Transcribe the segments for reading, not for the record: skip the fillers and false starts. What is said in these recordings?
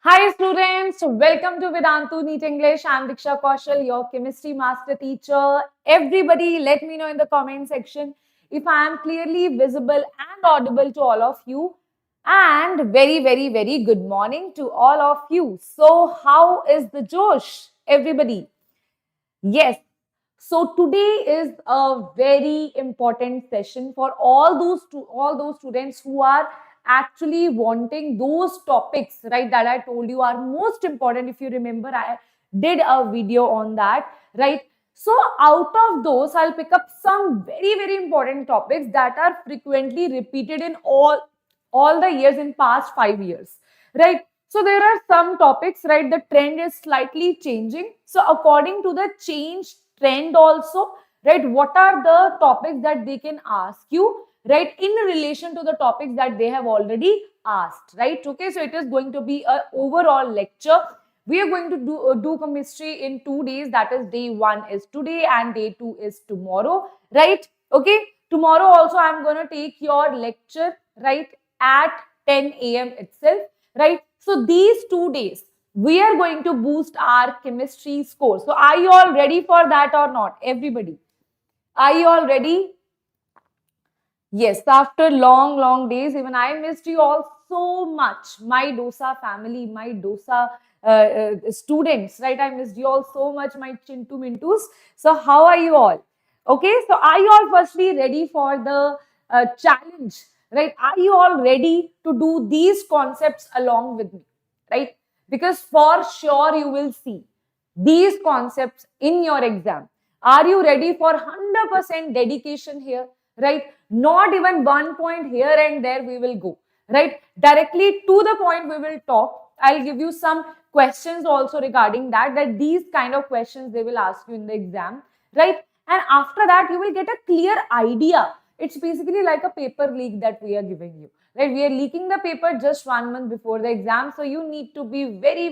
Hi students, welcome to Vedantu NEET English. I'm Diksha Kaushal, your chemistry master teacher. Everybody, let me know in the comment section if I am clearly visible and audible to all of you. And very good morning to all of you. So, how is the Josh, everybody? Yes. So today is a very important session for all those students who are actually wanting those topics, right, that I told you are most important. If you remember, I did a video on that, right? So out of those, I'll pick up some very important topics that are frequently repeated in all the years in past 5 years, right? So there are some topics, right? The trend is slightly changing. So according to the change trend also, right? What are the topics that they can ask you, right? In relation to the topics that they have already asked, right? Okay, so it is going to be an overall lecture. We are going to do chemistry in 2 days. That is, day 1 is today and day 2 is tomorrow, right? Okay, tomorrow also I'm going to take your lecture, right, at 10 a.m. itself, right? So these 2 days, we are going to boost our chemistry score. So are you all ready for that or not? Everybody, are you all ready? Yes, after long days, even I missed you all so much. My dosa family, my dosa students, right? I missed you all so much, my chintu mintus. So how are you all? Okay, so are you all firstly ready for the challenge, right? Are you all ready to do these concepts along with me, right? Because for sure you will see these concepts in your exam. Are you ready for 100% dedication here, right? Not even 1 point here and there we will go, right? Directly to the point we will talk. I'll give you some questions also regarding that these kind of questions they will ask you in the exam, right? And after that you will get a clear idea. It's basically like a paper leak that we are giving you, right? We are leaking the paper just 1 month before the exam, so you need to be very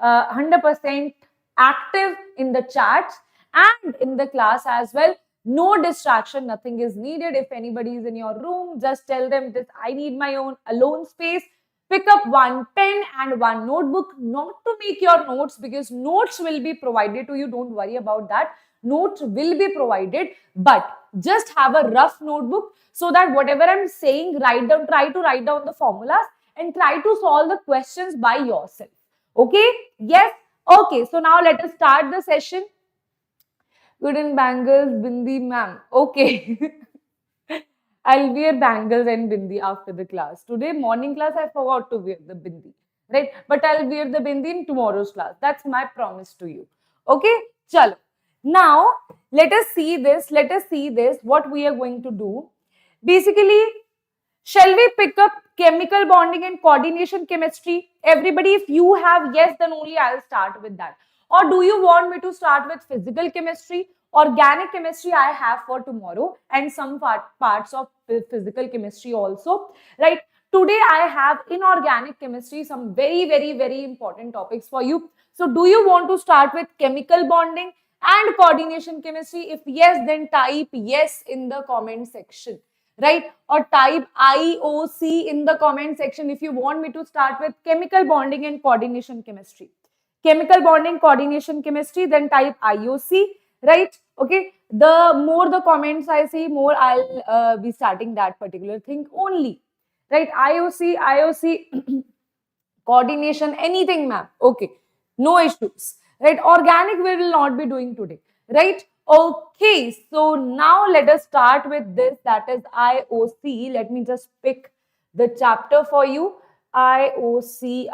100% active in the chats and in the class as well. No distraction, nothing is needed. If anybody is in your room, just tell them this, I need my own alone space. Pick up one pen and one notebook, not to make your notes, because notes will be provided to you. Don't worry about that. Notes will be provided, but just have a rough notebook so that whatever I'm saying, try to write down the formulas and try to solve the questions by yourself. Okay? Yes? Okay. So now let us start the session. Good in bangles, bindi ma'am. Okay. I'll wear bangles and bindi after the class. Today, morning class, I forgot to wear the bindi. Right? But I'll wear the bindi in tomorrow's class. That's my promise to you. Okay? Chalo. Now, let us see this. Let us see this. What we are going to do. Basically, shall we pick up chemical bonding and coordination chemistry? Everybody, if you have yes, then only I'll start with that. Or do you want me to start with physical chemistry? Organic chemistry I have for tomorrow and some parts of physical chemistry also, right? Today I have inorganic chemistry, some very important topics for you. So do you want to start with chemical bonding and coordination chemistry? If yes, then type yes in the comment section, right? Or type IOC in the comment section if you want me to start with chemical bonding and coordination chemistry. Chemical bonding, coordination chemistry, then type IOC, right? Okay, the more the comments I see, more I'll be starting that particular thing only, right? IOC, coordination, anything, ma'am. Okay, no issues, right? Organic we will not be doing today, right? Okay, so now let us start with this, that is IOC. Let me just pick the chapter for you. IOC,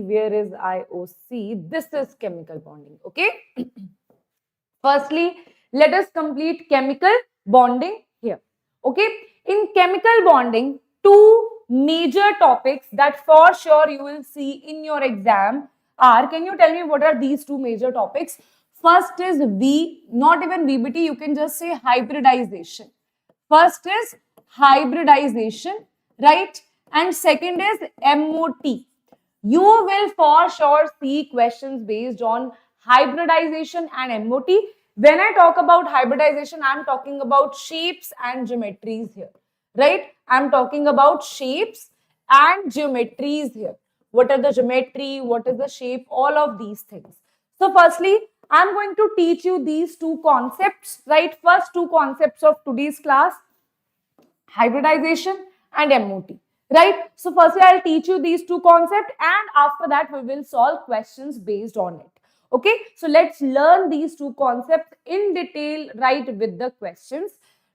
where is IOC? This is chemical bonding, okay? Firstly, let us complete chemical bonding here, okay? In chemical bonding, two major topics that for sure you will see in your exam are, can you tell me what are these two major topics? First is not even VBT, you can just say hybridization. First is hybridization, right? And second is MOT. You will for sure see questions based on hybridization and MOT. When I talk about hybridization, I'm talking about shapes and geometries here, right? I'm talking about shapes and geometries here. what are the geometry, what is the shape, all of these things. So firstly, I'm going to teach you these two concepts, right? First two concepts of today's class, hybridization and MOT, right? So firstly, I'll teach you these two concepts, and after that we will solve questions based on it. Okay, so let's learn these two concepts in detail, right, with the questions.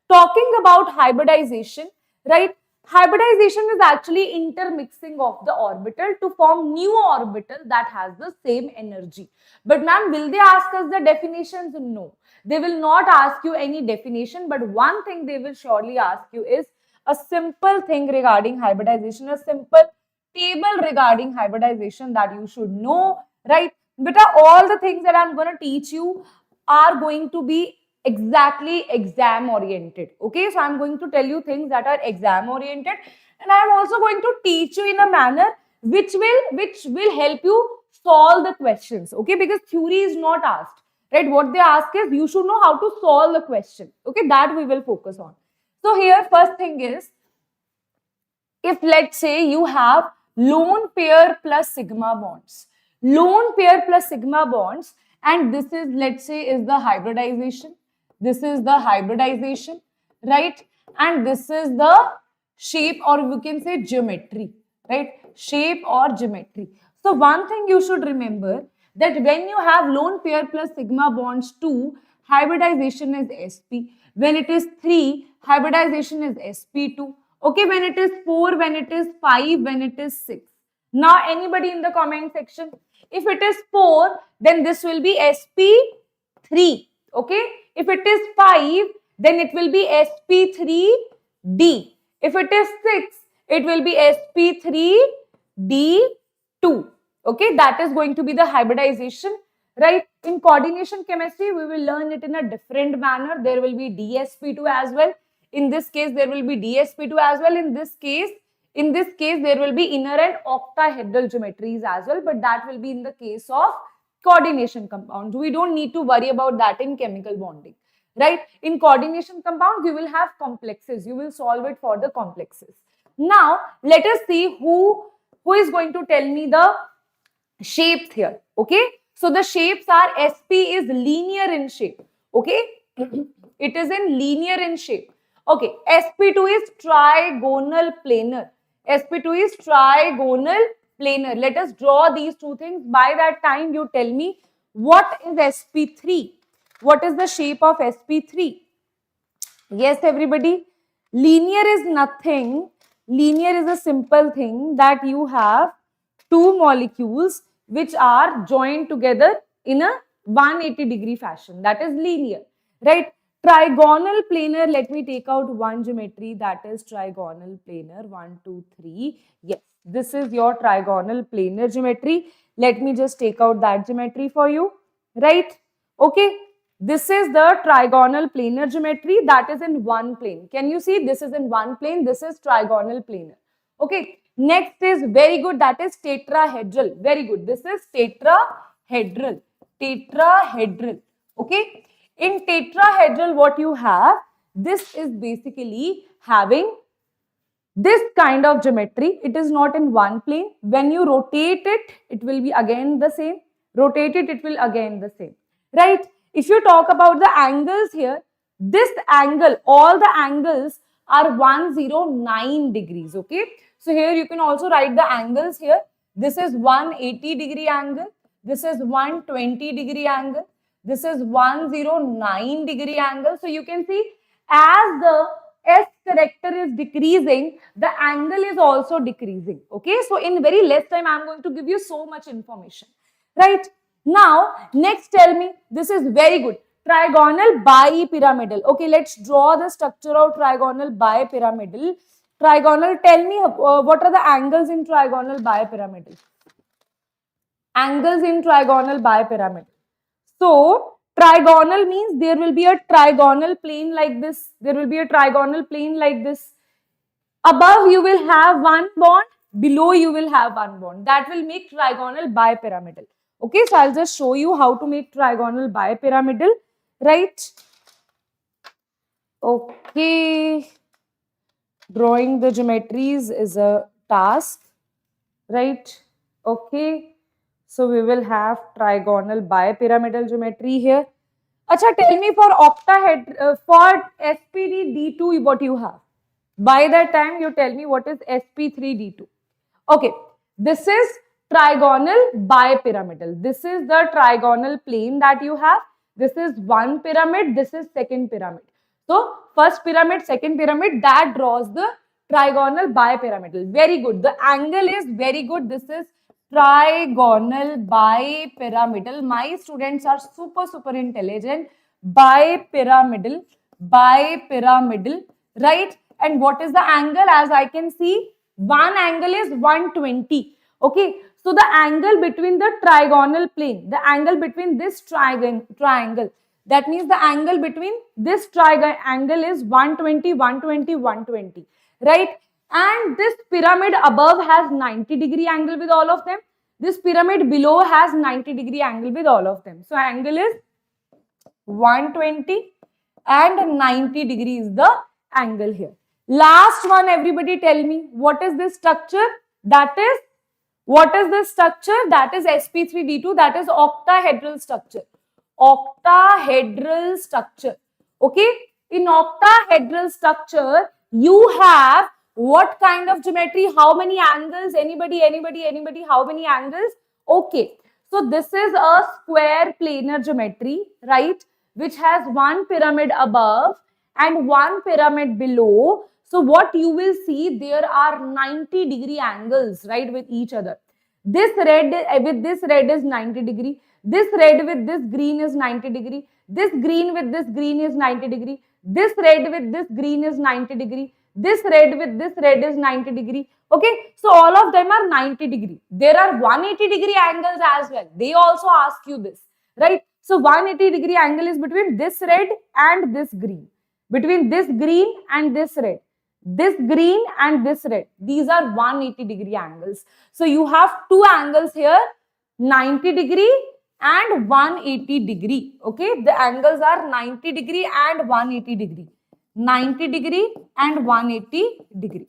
Talking about hybridization, right? Hybridization is actually intermixing of the orbital to form new orbital that has the same energy. But ma'am, will they ask us the definitions? No. They will not ask you any definition, but one thing they will surely ask you is a simple thing regarding hybridization, a simple table regarding hybridization that you should know, right? But all the things that I'm going to teach you are going to be exactly exam oriented. Okay, so I'm going to tell you things that are exam oriented, and I'm also going to teach you in a manner which will help you solve the questions. Okay, because theory is not asked, right? What they ask is you should know how to solve the question. Okay, that we will focus on. So here, first thing is, if let's say you have lone pair plus sigma bonds, lone pair plus sigma bonds, and this is, let's say, is the hybridization. This is the hybridization, right? And this is the shape, or we can say geometry, right? Shape or geometry. So one thing you should remember, that when you have lone pair plus sigma bonds 2, hybridization is sp. When it is 3, hybridization is sp2. Okay, when it is 4, when it is 5, when it is 6. Now, anybody in the comment section? If it is 4, then this will be sp3. Okay, if it is 5, then it will be sp3d. If it is 6, it will be sp3d2. Okay, that is going to be the hybridization, right? In coordination chemistry, we will learn it in a different manner. There will be dsp2 as well. In this case, there will be dsp2 as well. In this case, there will be inner and octahedral geometries as well, but that will be in the case of coordination compounds. We don't need to worry about that in chemical bonding, right? In coordination compounds, you will have complexes. You will solve it for the complexes. Now, let us see who is going to tell me the shapes here. Okay, so the shapes are, sp is linear in shape. Okay, it is in linear in shape. Okay, sp2 is trigonal planar. sp2 is trigonal planar. Let us draw these two things. By that time, you tell me what is sp3. What is the shape of sp3? Yes, everybody. Linear is nothing. Linear is a simple thing that you have two molecules which are joined together in a 180-degree fashion. That is linear, right? Trigonal planar, let me take out one geometry, that is trigonal planar. 1, 2, 3. Yes, this is your trigonal planar geometry. Let me just take out that geometry for you, right? Okay, this is the trigonal planar geometry that is in one plane. Can you see? This is in one plane. This is trigonal planar. Okay, next is very good, that is tetrahedral. Very good. This is tetrahedral. Tetrahedral. Okay, in tetrahedral, what you have, this is basically having this kind of geometry. It is not in one plane. When you rotate it, it will be again the same. Rotate it, it will again the same, right? If you talk about the angles here, this angle, all the angles are 109 degrees. Okay, so here you can also write the angles here. This is 180-degree angle. This is 120-degree angle. This is 109-degree angle. So you can see, as the S character is decreasing, the angle is also decreasing. Okay, so in very less time, I am going to give you so much information, right? Now, next tell me, this is very good. Trigonal bipyramidal. Okay, let's draw the structure of trigonal bipyramidal. Trigonal, tell me what are the angles in trigonal bipyramidal? Angles in trigonal bipyramidal. So, trigonal means there will be a trigonal plane like this. There will be a trigonal plane like this. Above you will have one bond, below you will have one bond. That will make trigonal bipyramidal. Okay, so I'll just show you how to make trigonal bipyramidal, right? Okay, drawing the geometries is a task, right? Okay, so we will have trigonal bipyramidal geometry here. Acha, tell me for octahedral, for SPD D2, what you have. By that time, you tell me what is SP3D2. Okay, this is trigonal bipyramidal. This is the trigonal plane that you have. This is one pyramid, this is second pyramid. So, first pyramid, second pyramid, that draws the trigonal bipyramidal. Very good. The angle is very good. This is trigonal bipyramidal. My students are super intelligent. Bipyramidal, bipyramidal, right? And what is the angle? As I can see, one angle is 120. Okay, so the angle between the trigonal plane, the angle between this triangle, that means the angle between this triangle is 120, 120, 120, right? And this pyramid above has 90-degree angle with all of them. This pyramid below has 90-degree angle with all of them. So angle is 120 and 90 degrees the angle here. Last one, everybody tell me, what is this structure? That is, what is this structure? That is sp3d2, that is octahedral structure. Octahedral structure. Okay, in octahedral structure, you have what kind of geometry? How many angles? Anybody, how many angles? Okay, so this is a square planar geometry, right? Which has one pyramid above and one pyramid below. So what you will see, there are 90-degree angles, right, with each other. This red with this red is 90 degree. This red with this green is 90 degree. This green with this green is 90 degree. This red with this green is 90 degree. This red with this red is 90 degree. Okay, so all of them are 90 degree. There are 180-degree angles as well. They also ask you this, right? So 180-degree angle is between this red and this green. Between this green and this red. This green and this red. These are 180-degree angles. So you have two angles here, 90 degree and 180 degree. Okay, the angles are 90 degree and 180 degree. 90 degree and 180 degree.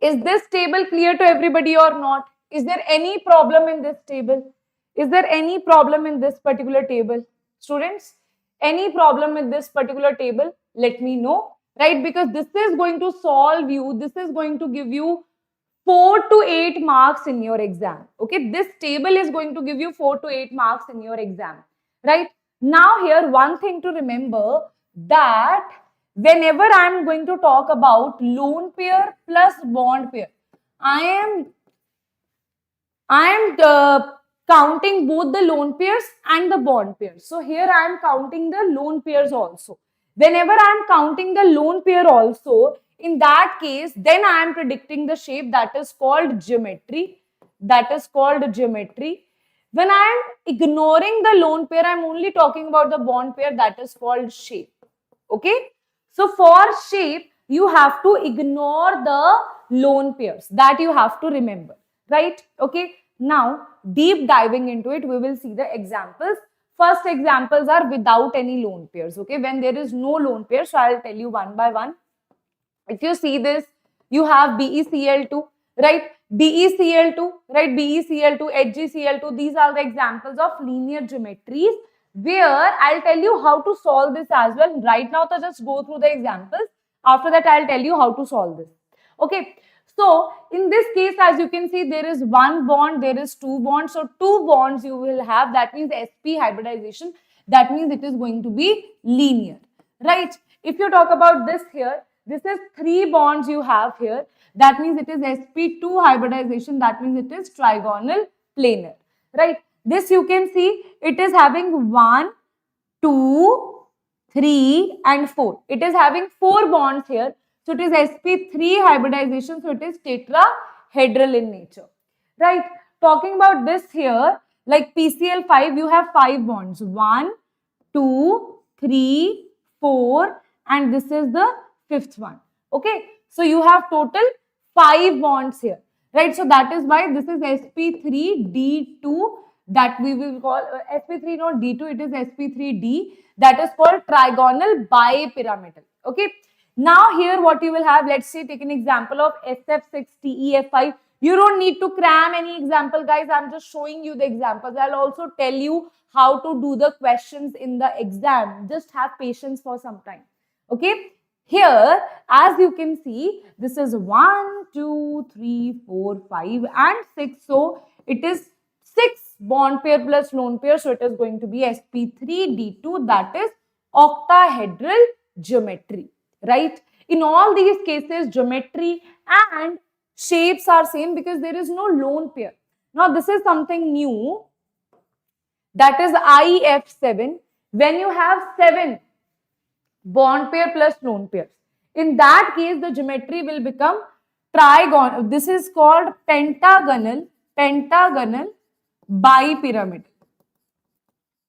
Is this table clear to everybody or not? Is there any problem in this table? Is there any problem in this particular table? Students, any problem with this particular table? Let me know, right? Because this is going to solve you. This is going to give you 4 to 8 marks in your exam. Okay, this table is going to give you 4 to 8 marks in your exam, right? Now here, one thing to remember, that whenever I am going to talk about lone pair plus bond pair, I am counting both the lone pairs and the bond pairs. So here I am counting the lone pairs also. Whenever I am counting the lone pair also, in that case, then I am predicting the shape, that is called geometry. That is called geometry. When I am ignoring the lone pair, I am only talking about the bond pair, that is called shape. Okay. So for shape, you have to ignore the lone pairs. That you have to remember, right? Okay. Now, deep diving into it, we will see the examples. First examples are without any lone pairs. Okay. When there is no lone pair, so I'll tell you one by one. If you see this, you have BeCl2, right? BeCl2, right? BeCl2, HgCl2. These are the examples of linear geometries where I'll tell you how to solve this as well. Right now, so just go through the examples. After that, I'll tell you how to solve this. Okay. So, in this case, as you can see, there is one bond, there is two bonds. So, two bonds you will have. That means sp hybridization. That means it is going to be linear, right? If you talk about this here, this is three bonds you have here. That means it is sp2 hybridization. That means it is trigonal planar, right? This you can see, it is having 1, 2, 3 and 4. It is having 4 bonds here. So it is sp3 hybridization. So it is tetrahedral in nature, right? Talking about this here, like PCl5, you have 5 bonds. 1, 2, 3, 4 and this is the 5th one. Okay. So you have total 5 bonds here, right? So that is why this is sp3d2, that we will call sp3 not d2, it is sp3d, that is called trigonal bipyramidal. Okay. Now here what you will have, let's say take an example of SF6TEF5. You don't need to cram any example, guys. I'm just showing you the examples. I'll also tell you how to do the questions in the exam. Just have patience for some time. Okay. Here, as you can see, this is 1, 2, 3, 4, 5 and 6. So, it is 6 bond pair plus lone pair. So, it is going to be sp3d2, that is octahedral geometry, right? In all these cases, geometry and shapes are same because there is no lone pair. Now, this is something new, that is IF7. When you have 7 bond pair plus lone pairs, in that case, the geometry will become trigonal. This is called pentagonal bipyramidal.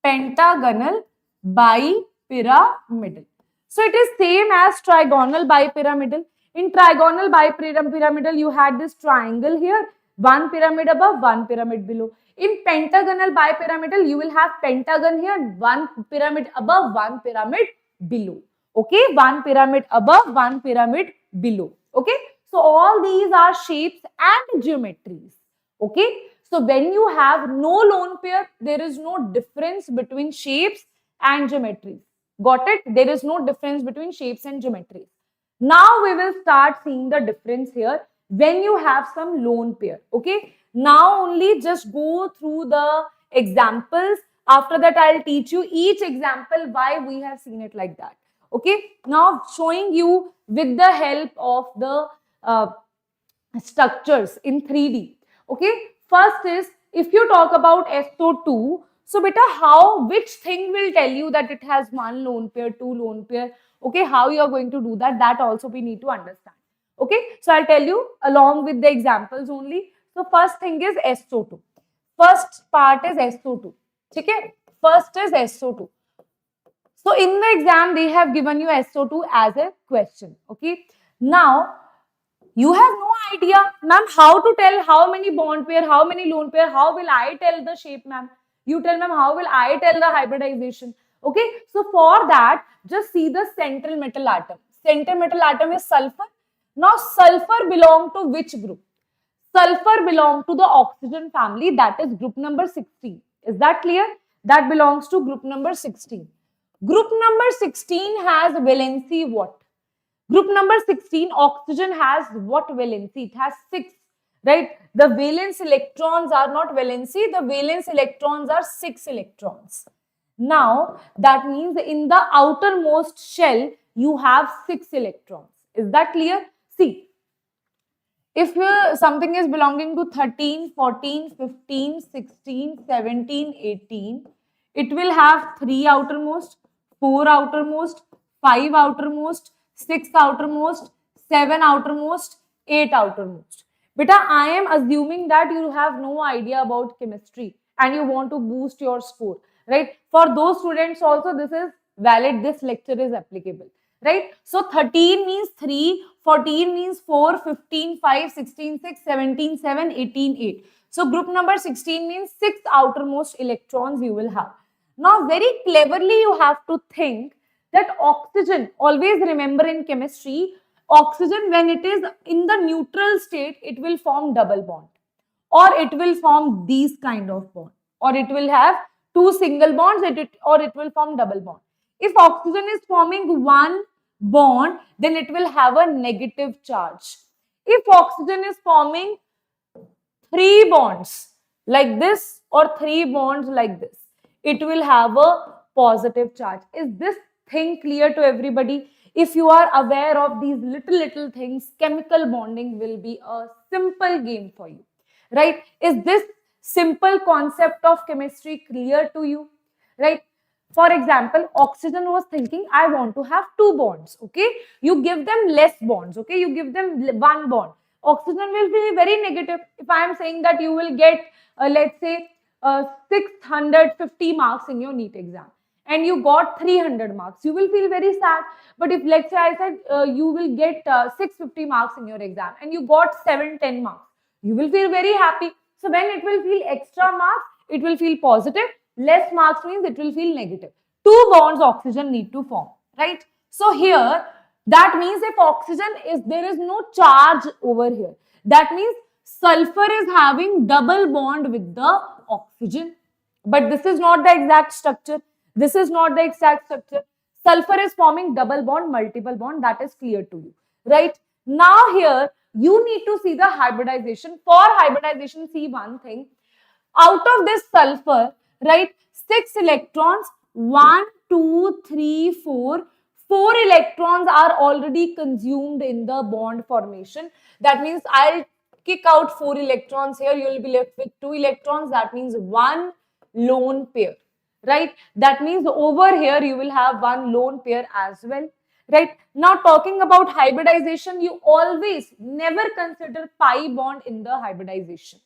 Pentagonal bipyramidal. So it is same as trigonal bipyramidal. In trigonal bipyramidal, you had this triangle here, one pyramid above, one pyramid below. In pentagonal bipyramidal, you will have pentagon here, one pyramid above, one pyramid below. Okay, one pyramid above, one pyramid below. Okay, so all these are shapes and geometries. Okay, so when you have no lone pair, there is no difference between shapes and geometries. Got it? There is no difference between shapes and geometries. Now we will start seeing the difference here when you have some lone pair. Okay, now only just go through the examples. After that, I'll teach you each example why we have seen it like that. Okay, now showing you with the help of the structures in 3D. Okay, first is if you talk about SO2, so beta, which thing will tell you that it has one lone pair, two lone pair? Okay, how you are going to do that? That also we need to understand. Okay, so I'll tell you along with the examples only. So first thing is SO2. First part is SO2. Okay, first is SO2. So in the exam, they have given you SO2 as a question. Okay, now you have no idea, ma'am, how to tell how many bond pair, how many lone pair, how will I tell the shape, ma'am? You tell, ma'am, how will I tell the hybridization? Okay, so for that, just see the central metal atom. Central metal atom is sulfur. Now, sulfur belong to which group? Sulfur belong to the oxygen family, that is group number 16. Is that clear? That belongs to group number 16. Group number 16 has valency what? Group number 16, oxygen has what valency? It has 6, right? The valence electrons are not valency, the valence electrons are 6 electrons. Now, that means in the outermost shell, you have 6 electrons. Is that clear? See, if something is belonging to 13, 14, 15, 16, 17, 18, it will have 3 outermost, 4 outermost, 5 outermost, 6 outermost, 7 outermost, 8 outermost. Beta, I am assuming that you have no idea about chemistry and you want to boost your score, right? For those students also, this is valid, this lecture is applicable, right? So 13 means 3, 14 means 4, 15, 5, 16, 6, 17, 7, 18, 8. So group number 16 means 6 outermost electrons you will have. Now very cleverly you have to think that oxygen, always remember in chemistry, oxygen when it is in the neutral state, it will form double bond or it will form these kind of bond or it will have 2 single bonds or it will form double bond. If oxygen is forming one bond, then it will have a negative charge. If oxygen is forming 3 bonds like this or 3 bonds like this, it will have a positive charge. Is this thing clear to everybody? If you are aware of these little things, chemical bonding will be a simple game for you, right? Is this simple concept of chemistry clear to you, right? For example, oxygen was thinking, I want to have 2 bonds, okay? You give them less bonds, okay? You give them 1 bond. Oxygen will be very negative. If I am saying that you will get, let's say, 650 marks in your NEET exam and you got 300 marks, you will feel very sad. But if, let's say, I said you will get 650 marks in your exam and you got 710 marks, you will feel very happy. So when it will feel extra marks, it will feel positive. Less marks means it will feel negative. 2 bonds oxygen need to form, right? So here, that means if oxygen is, there is no charge over here. That means sulfur is having double bond with the oxygen. But this is not the exact structure. This is not the exact structure. Sulfur is forming double bond, multiple bond. That is clear to you, right? Now here, you need to see the hybridization. For hybridization, see one thing. Out of this sulfur, right, 6 electrons, 1, 2, 3, 4. 4 electrons are already consumed in the bond formation. That means I'll kick out 4 electrons here. You will be left with 2 electrons. That means 1 lone pair, right? That means over here you will have 1 lone pair as well, right? Now talking about hybridization, you always never consider pi bond in the hybridization.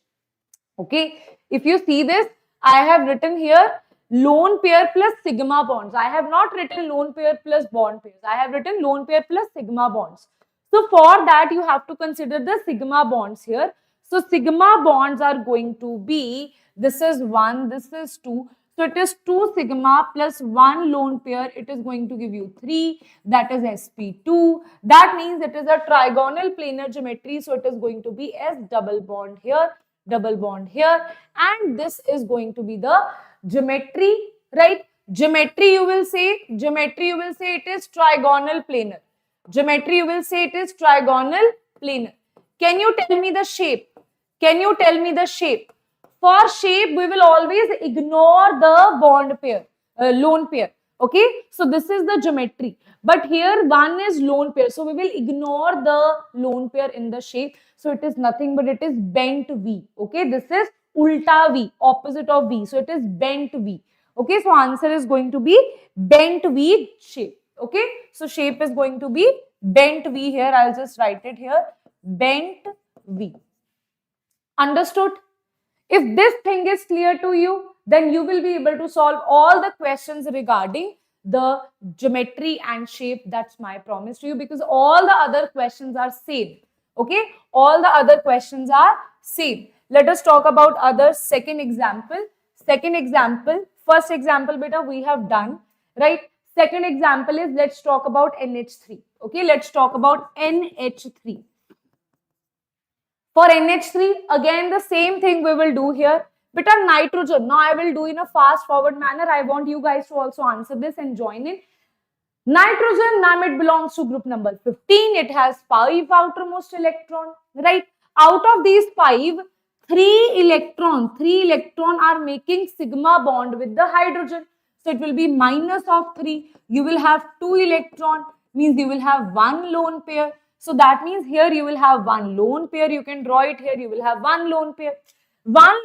Okay, if you see this, I have written here lone pair plus sigma bonds. I have not written lone pair plus bond pairs. I have written lone pair plus sigma bonds. So for that, you have to consider the sigma bonds here. So sigma bonds are going to be, this is 1, this is 2. So it is 2 sigma plus 1 lone pair. It is going to give you 3. That is sp2. That means it is a trigonal planar geometry. So it is going to be s double bond here, double bond here, and this is going to be the geometry, right? Geometry you will say it is trigonal planar. Geometry you will say it is trigonal planar. Can you tell me the shape? Can you tell me the shape? For shape, we will always ignore the bond pair, lone pair. Okay, so this is the geometry. But here one is lone pair. So we will ignore the lone pair in the shape. So it is nothing but it is bent V. Okay, this is ulta V, opposite of V. So it is bent V. Okay, so answer is going to be bent V shape. Okay, so shape is going to be bent V here. I'll just write it here. Bent V. Understood? If this thing is clear to you, then you will be able to solve all the questions regarding the geometry and shape. That's my promise to you, because all the other questions are same. Okay, all the other questions are same. Let us talk about other second example. Second example, first example beta we have done, right? Second example is, let's talk about NH3. Okay, let's talk about NH3. For NH3, again the same thing we will do here. Beta nitrogen, now I will do in a fast forward manner. I want you guys to also answer this and join in. Nitrogen, now it belongs to group number 15. It has 5 outermost electron, right? Out of these 5, 3 electron are making sigma bond with the hydrogen. So it will be minus of 3. You will have 2 electron, means you will have 1 lone pair. So that means here you will have 1 lone pair. You can draw it here. You will have 1 lone pair. 1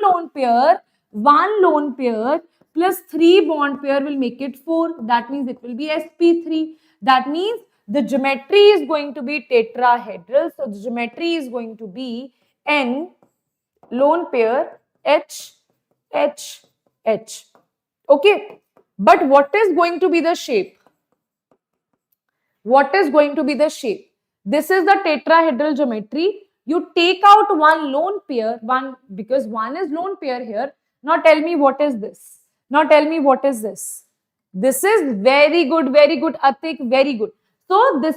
lone pair plus 3 bond pair will make it 4. That means it will be sp3. That means the geometry is going to be tetrahedral. So the geometry is going to be N lone pair H, H, H. Okay. But what is going to be the shape? What is going to be the shape? This is the tetrahedral geometry. You take out 1 lone pair, because 1 is lone pair here. Now tell me what is this? Now tell me what is this? This is very good, Atik, very good. So this,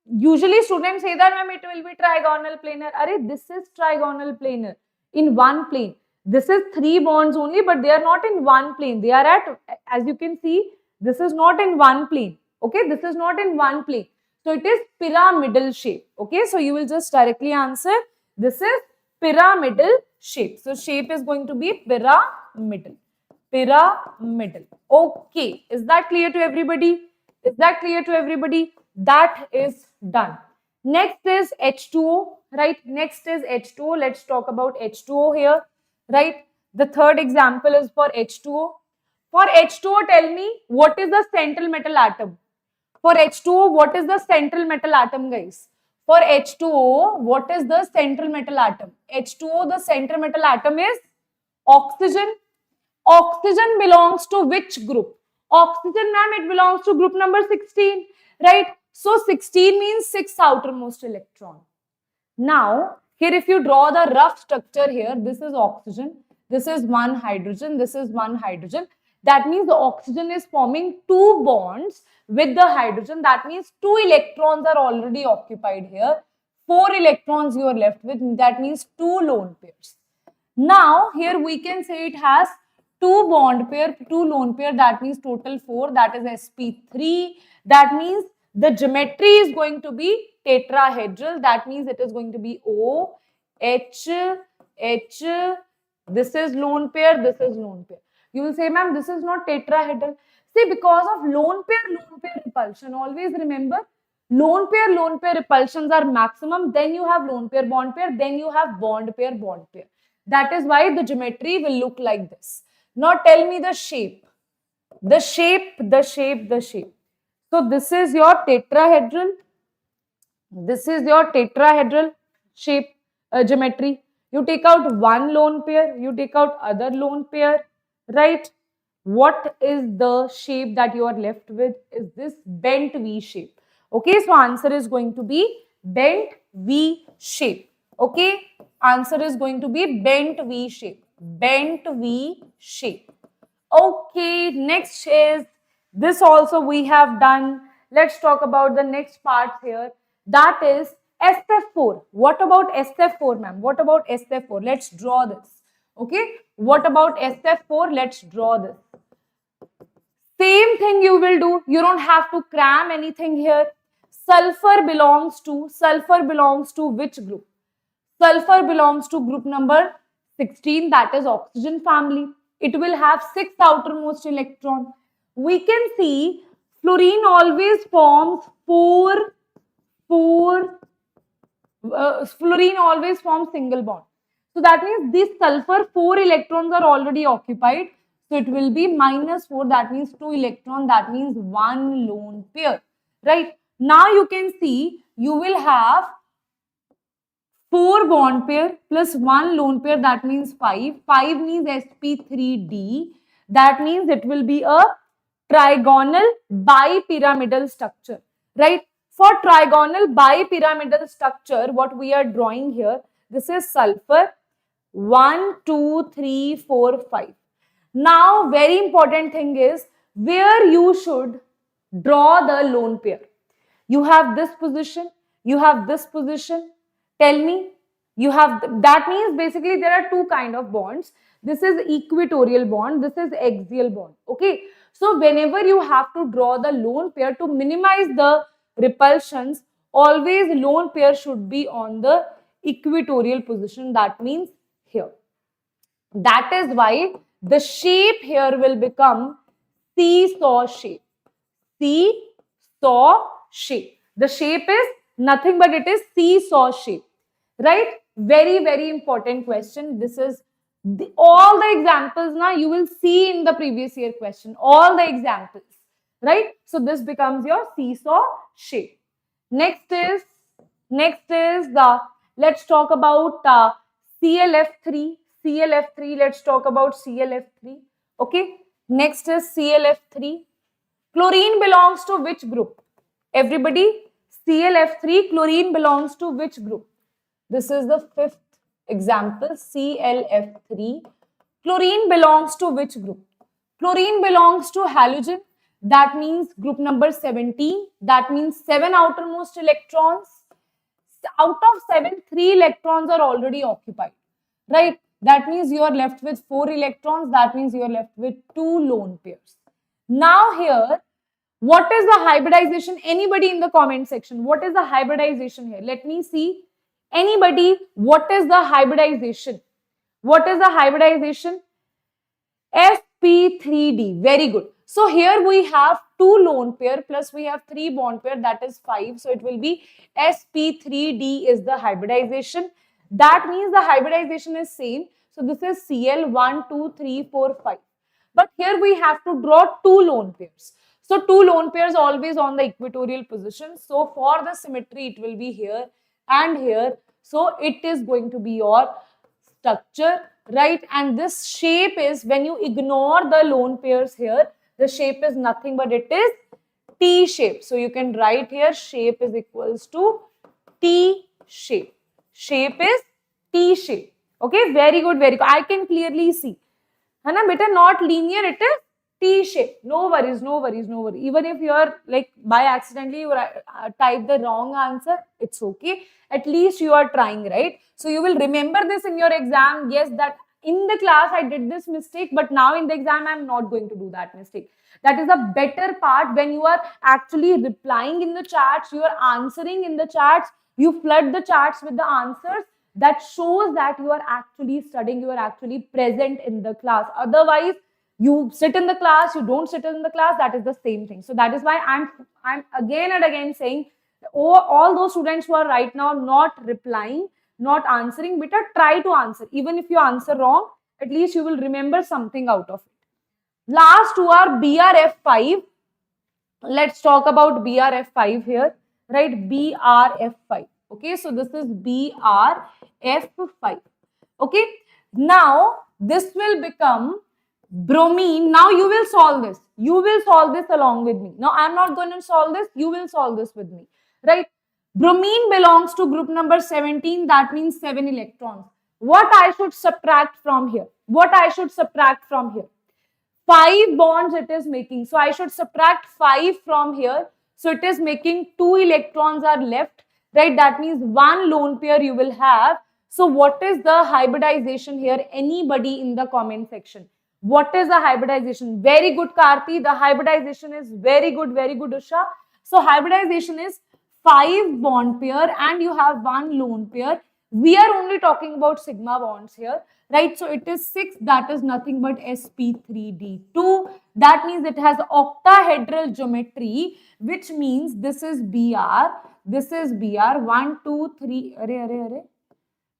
usually students say that, ma'am, it will be trigonal planar. Arey, this is trigonal planar in one plane. This is 3 bonds only, but they are not in one plane. They are at, as you can see, this is not in one plane. Okay, this is not in one plane. So it is pyramidal shape. Okay, so you will just directly answer. This is pyramidal shape. So shape is going to be pyramidal. Pyramidal. Okay, is that clear to everybody? Is that clear to everybody? That is done. Next is H2O, right? Next is H2O. Let's talk about H2O here, right? The third example is for H2O. For H2O, tell me, what is the central metal atom? For H2O, what is the central metal atom, guys? For H2O, what is the central metal atom? H2O, the central metal atom is oxygen. Oxygen belongs to which group? Oxygen, ma'am, it belongs to group number 16, right? So 16 means 6 outermost electron. Now, here if you draw the rough structure here, this is oxygen, this is 1 hydrogen, this is 1 hydrogen. That means the oxygen is forming 2 bonds with the hydrogen. That means 2 electrons are already occupied here. 4 electrons you are left with. That means 2 lone pairs. Now here we can say it has 2 bond pair, 2 lone pair. That means total 4. That is sp3. That means the geometry is going to be tetrahedral. That means it is going to be O, H, H. This is lone pair. This is lone pair. You will say, ma'am, this is not tetrahedral. See, because of lone pair repulsion, always remember, lone pair repulsions are maximum. Then you have lone pair, bond pair. Then you have bond pair, bond pair. That is why the geometry will look like this. Now tell me the shape. The shape. So this is your tetrahedral. This is your tetrahedral shape, geometry. You take out one lone pair, you take out other lone pair, right? What is the shape that you are left with? Is this bent V shape? Okay, so answer is going to be bent V shape. Okay, answer is going to be bent V shape. Bent V shape. Okay, next is this also we have done. Let's talk about the next part here. That is SF4. What about SF4, ma'am? What about SF4? Let's draw this. Okay, what about SF4? Let's draw this. Same thing you will do. You don't have to cram anything here. Sulfur belongs to which group? Sulfur belongs to group number 16, that is oxygen family. It will have 6 outermost electron. We can see fluorine always forms fluorine always forms single bond. So that means this sulfur 4 electrons are already occupied. So it will be -4. That means 2 electron. That means 1 lone pair. Right. Now you can see you will have 4 bond pair plus 1 lone pair. That means 5. 5 means sp3d. That means it will be a trigonal bipyramidal structure. Right. For trigonal bipyramidal structure, what we are drawing here, this is sulfur 1, 2, 3, 4, 5. Now, very important thing is where you should draw the lone pair. You have this position, you have this position. Tell me, you have, that means basically there are two kind of bonds. This is equatorial bond, this is axial bond. Okay. So whenever you have to draw the lone pair to minimize the repulsions, always lone pair should be on the equatorial position. That means here. That is why the shape here will become seesaw shape. Seesaw shape. The shape is nothing but it is seesaw shape. Right? Very, very important question. This is all the examples now you will see in the previous year question. All the examples. Right? So this becomes your seesaw shape. Next is the, let's talk about ClF3. ClF3, let's talk about ClF3. Okay. Next is ClF3. Chlorine belongs to which group? Everybody, ClF3, chlorine belongs to which group? This is the fifth example, ClF3. Chlorine belongs to which group? Chlorine belongs to halogen. That means group number 17. That means 7 outermost electrons. Out of 7, 3 electrons are already occupied. Right? That means you are left with 4 electrons. That means you are left with 2 lone pairs. Now here, what is the hybridization? Anybody in the comment section, what is the hybridization here? Let me see. Anybody, what is the hybridization? What is the hybridization? sp3d. Very good. So here we have 2 lone pair plus we have 3 bond pair, that is 5. So it will be sp3d is the hybridization. That means the hybridization is same. So this is Cl 1, 2, 3, 4, 5. But here we have to draw 2 lone pairs. So 2 lone pairs always on the equatorial position. So for the symmetry, it will be here and here. So it is going to be your structure, right? And this shape is, when you ignore the lone pairs here, the shape is nothing but it is T shape. So you can write here shape is equals to T shape. Shape is T shape. Okay, very good, very good. I can clearly see. Hai na, beta, not linear, it is T shape. No worries, no worries, no worries. Even if you are like by accidentally you type the wrong answer, it's okay. At least you are trying, right? So you will remember this in your exam. Yes, that in the class I did this mistake, but now in the exam I'm not going to do that mistake. That is a better part when you are actually replying in the chats, you are answering in the chats, you flood the chats with the answers. That shows that you are actually studying, you are actually present in the class. Otherwise, you sit in the class, you don't sit in the class, that is the same thing. So that is why I'm again and again saying, all those students who are right now not replying, not answering, better try to answer. Even if you answer wrong, at least you will remember something out of it. Last two are BRF5. Let's talk about BRF5 here, right? BRF5. Okay, so this is BRF5. Okay, now this will become bromine. Now you will solve this. You will solve this along with me. Now I'm not going to solve this. You will solve this with me, right? Bromine belongs to group number 17. That means 7 electrons. What I should subtract from here? What I should subtract from here? 5 bonds it is making. So I should subtract 5 from here. So it is making 2 electrons are left, right? That means 1 lone pair you will have. So what is the hybridization here? Anybody in the comment section. What is the hybridization? Very good, Karti. The hybridization is very good, Usha. So hybridization is 5 bond pair and you have 1 lone pair. We are only talking about sigma bonds here, right? So it is 6, that is nothing but sp3d2. That means it has octahedral geometry, which means this is Br, this is Br, 1, 2, 3,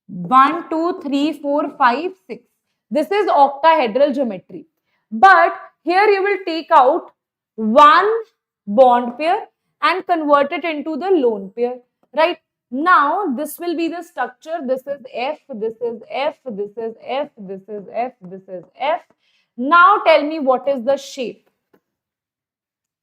1, 2, 3, 4, 5, 6. This is octahedral geometry. But here you will take out 1 bond pair and convert it into the lone pair, right? Now this will be the structure. This is F, this is F, this is F, this is F, this is F. Now tell me what is the shape.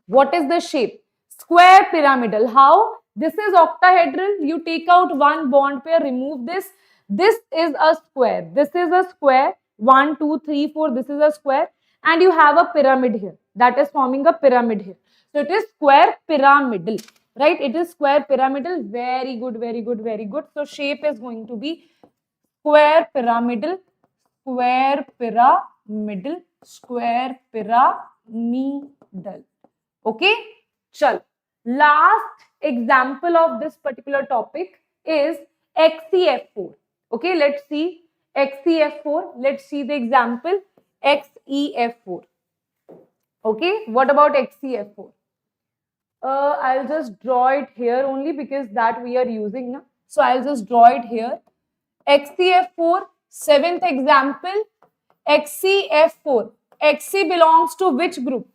What is the shape? Square pyramidal. How? This is octahedral. You take out 1 bond pair, remove this. This is a square. This is a square. 1, 2, 3, 4. This is a square. And you have a pyramid here. That is forming a pyramid here. So it is square pyramidal. Right? It is square pyramidal. Very good, very good, very good. So shape is going to be square pyramidal, square pyramidal, square pyramidal. Okay? Chal. Last example of this particular topic is XEF4. Okay, let's see XEF4. Let's see the example XEF4. Okay, what about XEF4? I'll just draw it here only because that we are using now. So I'll just draw it here. XEF4, 7th example, XEF4. Xe belongs to which group?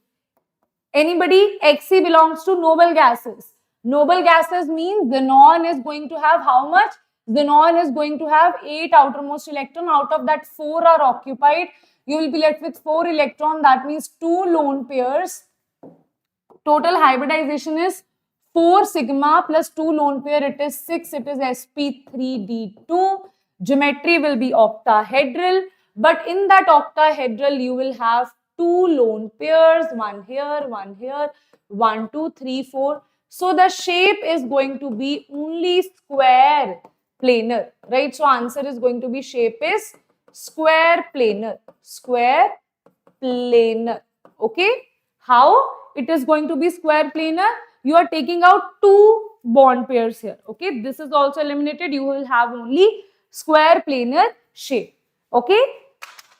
Anybody? Xe belongs to noble gases. Noble gases means xenon is going to have how much? Xenon is going to have 8 outermost electron. Out of that 4 are occupied. You will be left with 4 electron. That means 2 lone pairs. Total hybridization is 4 sigma plus 2 lone pair. It is 6. It is sp3d2. Geometry will be octahedral. But in that octahedral, you will have 2 lone pairs. 1 here, 1 here, 1, 2, 3, 4. So the shape is going to be only square planar. Right? So answer is going to be shape is square planar. Square planar. Okay? How? It is going to be square planar. You are taking out 2 bond pairs here. Okay, this is also eliminated. You will have only square planar shape. Okay,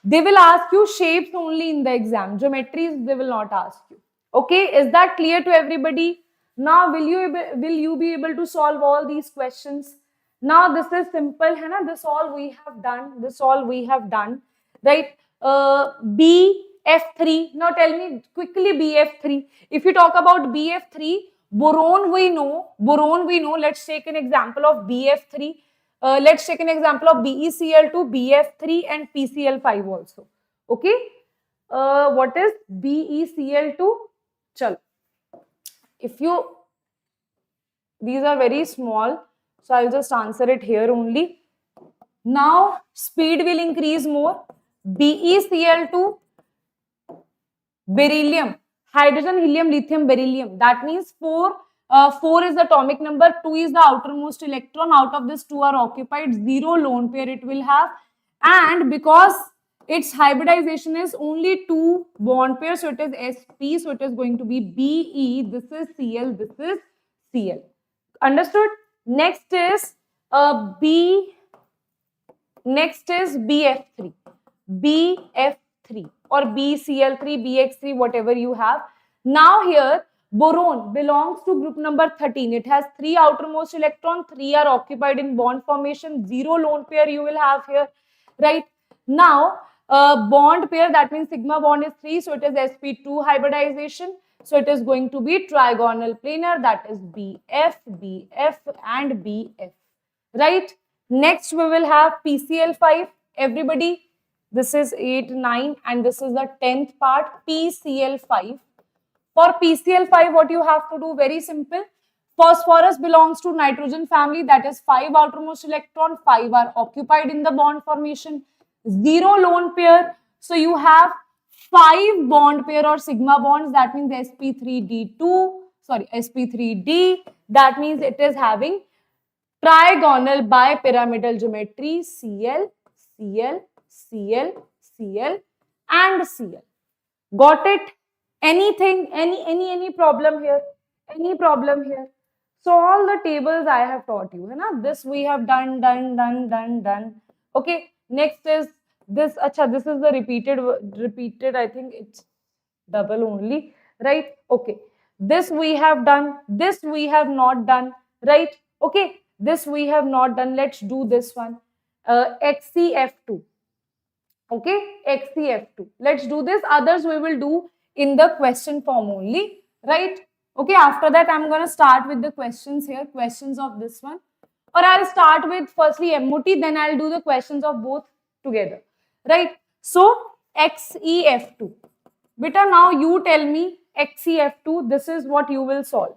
they will ask you shapes only in the exam. Geometries they will not ask you. Okay, is that clear to everybody? Now will you be able to solve all these questions? Now this is simple, है ना? This all we have done. This all we have done, right? BF3. Now tell me quickly BF3. If you talk about BF3, boron we know. Let's take an example of BF3. Let's take an example of BeCl2, BF3 and PCl5 also. Okay. What is BeCl2? Chal. If you, these are very small. So I'll just answer it here only. Now speed will increase more. BeCl2 Beryllium, hydrogen, helium, lithium, beryllium. That means 4. 4 is the atomic number, 2 is the outermost electron. Out of this, 2 are occupied. 0 lone pair it will have. And because its hybridization is only 2 bond pairs, so it is sp, so it is going to be Be. This is Cl, this is Cl. Understood? Next is Next is BF3. BF3 or BCl3, BX3, whatever you have. Now here, boron belongs to group number 13. It has 3 outermost electrons, 3 are occupied in bond formation, 0 lone pair you will have here, right? Now, bond pair, that means sigma bond is 3, so it is sp2 hybridization. So it is going to be trigonal planar, that is BF, BF and BF, right? Next we will have PCl5. Everybody, this is 8, 9 and this is the 10th part, PCl5. For PCl5, what you have to do, very simple. Phosphorus belongs to nitrogen family, that is 5 outermost electron, 5 are occupied in the bond formation, 0 lone pair. So you have 5 bond pair or sigma bonds, that means sp3d2, sorry, sp3d, that means it is having trigonal bipyramidal geometry, Cl, Cl, Cl, Cl and Cl. Got it? Anything, any problem here? Any problem here? So all the tables I have taught you, है this we have done. Okay, next is this. Acha, this is the repeated. I think it's double only, right? Okay, this we have done. This we have not done, right? Okay, this we have not done. Let's do this one. XCF2. Okay, XCF2. Let's do this. Others we will do in the question form only, right? Okay, after that, I'm going to start with the questions here, questions of this one. Or I'll start with firstly MOT, then I'll do the questions of both together, right? So, XEF2. Beta, now you tell me XEF2, this is what you will solve.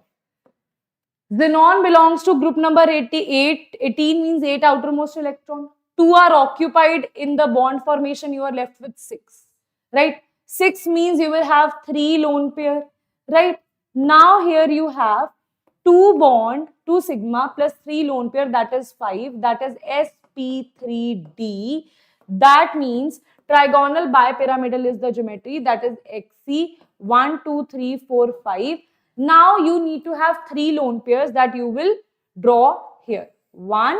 Xenon belongs to group number 88. 18 means 8 outermost electron. 2 are occupied in the bond formation. You are left with 6, right? 6 means you will have 3 lone pair, right? Now here you have 2 bond, 2 sigma plus 3 lone pair, that is 5. That is sp3d. That means trigonal bipyramidal is the geometry. That is XC 1, 2, 3, 4, 5. Now you need to have 3 lone pairs that you will draw here. 1,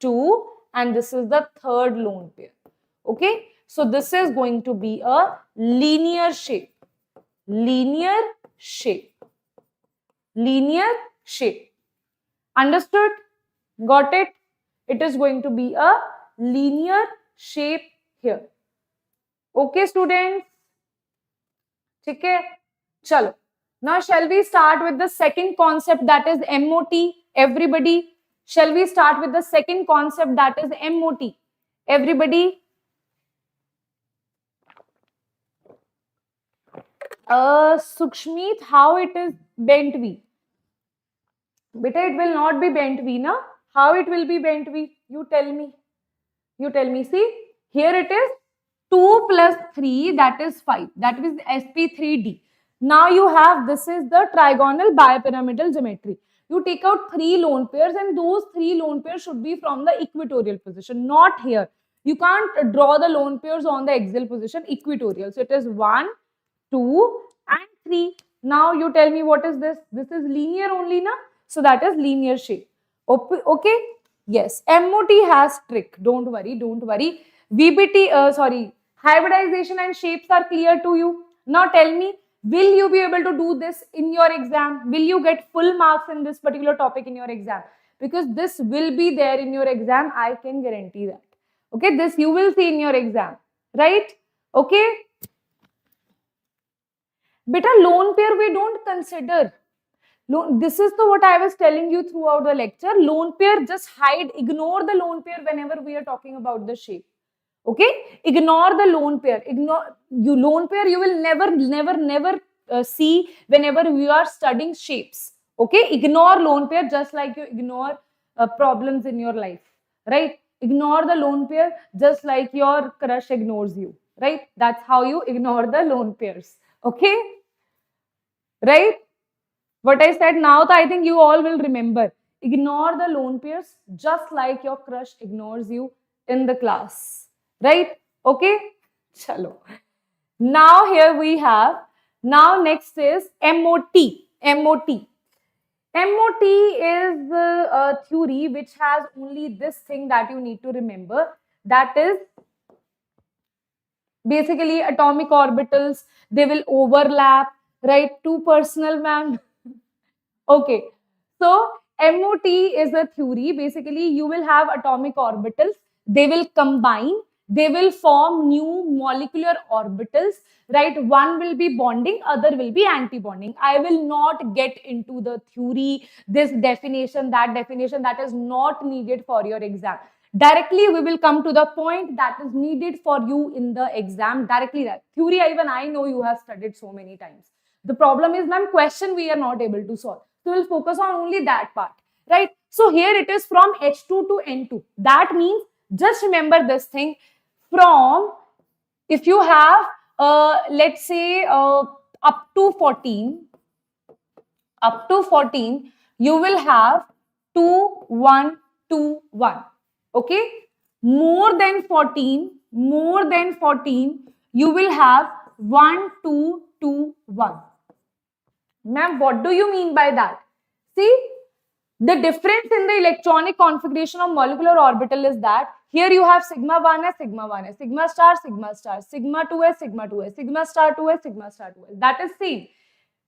2 and this is the third lone pair. Okay. So this is going to be a linear shape. Linear shape. Linear shape. Understood? Got it? It is going to be a linear shape here. Okay, students? Okay? Chalo. Now, shall we start with the second concept, that is MOT? Everybody, shall we start with the second concept, that is MOT? Everybody? Sukshmeet, how it is bent V? Beta, it will not be bent V, na? How it will be bent V? You tell me. You tell me. See, here it is 2 plus 3, that is 5. That is sp3d. Now you have, this is the trigonal bipyramidal geometry. You take out 3 lone pairs and those 3 lone pairs should be from the equatorial position, not here. You can't draw the lone pairs on the axial position, equatorial. So it is 1, 2 and 3. Now you tell me what is this? This is linear only, na? So that is linear shape. Okay? Yes. MOT has trick. Don't worry, don't worry. VBT, hybridization and shapes are clear to you. Now tell me, will you be able to do this in your exam? Will you get full marks in this particular topic in your exam? Because this will be there in your exam, I can guarantee that. Okay, this you will see in your exam, right? Okay. Beta, lone pair we don't consider. This is what I was telling you throughout the lecture. Lone pair, just hide, ignore the lone pair whenever we are talking about the shape. Okay, ignore the lone pair. Lone pair you will never see whenever you are studying shapes. Okay, ignore lone pair just like you ignore problems in your life, right? Ignore the lone pair just like your crush ignores you, right? That's how you ignore the lone pairs. Okay, right? What I said now, I think you all will remember. Ignore the lone pairs just like your crush ignores you in the class. Right? Okay? Chalo. Now here we have, now next is MOT. MOT. MOT is a theory which has only this thing that you need to remember. That is basically atomic orbitals. They will overlap, right? Two personal, ma'am. Okay, so MOT is a theory. Basically, you will have atomic orbitals. They will combine. They will form new molecular orbitals, right? One will be bonding, other will be anti-bonding. I will not get into the theory, this definition, that is not needed for your exam. Directly, we will come to the point that is needed for you in the exam. Directly, that theory, even I know you have studied so many times. The problem is, ma'am, question we are not able to solve. So we'll focus on only that part, right? So here it is from H2 to N2. That means, just remember this thing, from, if you have, let's say, up to 14, you will have 2, 1, 2, 1. Okay? More than 14, you will have 1, 2, 2, 1. Ma'am, what do you mean by that? See, the difference in the electronic configuration of molecular orbital is that here you have sigma 1s, sigma 1s, sigma star, sigma 2s, sigma 2s, sigma star 2s, sigma star 2s. That is same.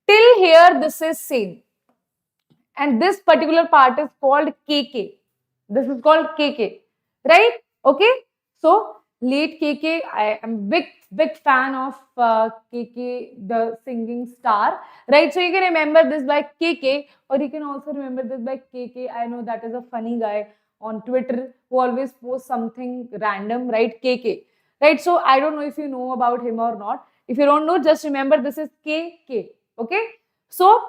Till here, this is same. And this particular part is called KK. This is called KK, right? Okay. So late KK, I am big fan of KK, the singing star, right? So you can remember this by KK, or you can also remember this by KK. I know that is a funny guy on Twitter who always posts something random, right? KK, right? So I don't know if you know about him or not. If you don't know, just remember this is KK. Okay. So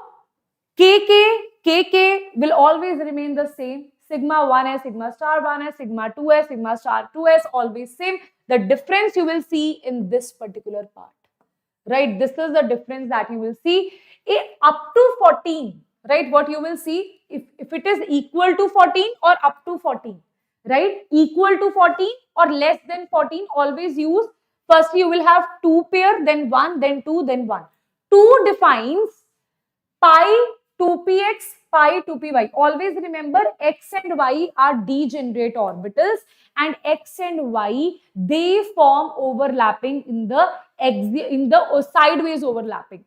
KK will always remain the same. Sigma 1s, sigma star 1s, sigma 2s, sigma star 2s, always same. The difference you will see in this particular part, right? This is the difference that you will see. Up to 14, right? What you will see, if it is equal to 14 or up to 14, right? Equal to 14 or less than 14, always use, first you will have 2 pair, then 1, then 2, then 1. 2 defines pi 2px, pi 2py. Always remember, x and y are degenerate orbitals, and x and y, they form overlapping in the sideways overlapping.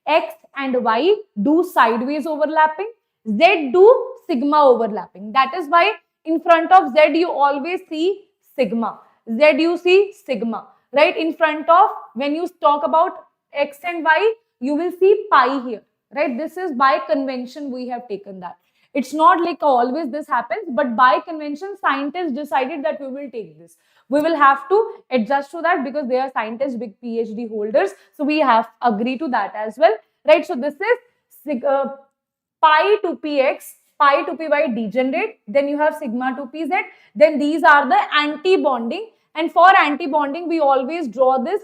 X and y do sideways overlapping. Z do sigma overlapping. That is why in front of Z you always see sigma. Z you see sigma. Right? In front of, when you talk about x and y, you will see pi here. Right? This is by convention we have taken that. It's not like always this happens, but by convention, scientists decided that we will take this. We will have to adjust to that because they are scientists, big PhD holders. So we have agreed to that as well, right? So this is pi to px, pi to py degenerate. Then you have sigma to pz. Then these are the anti-bonding. And for anti-bonding, we always draw this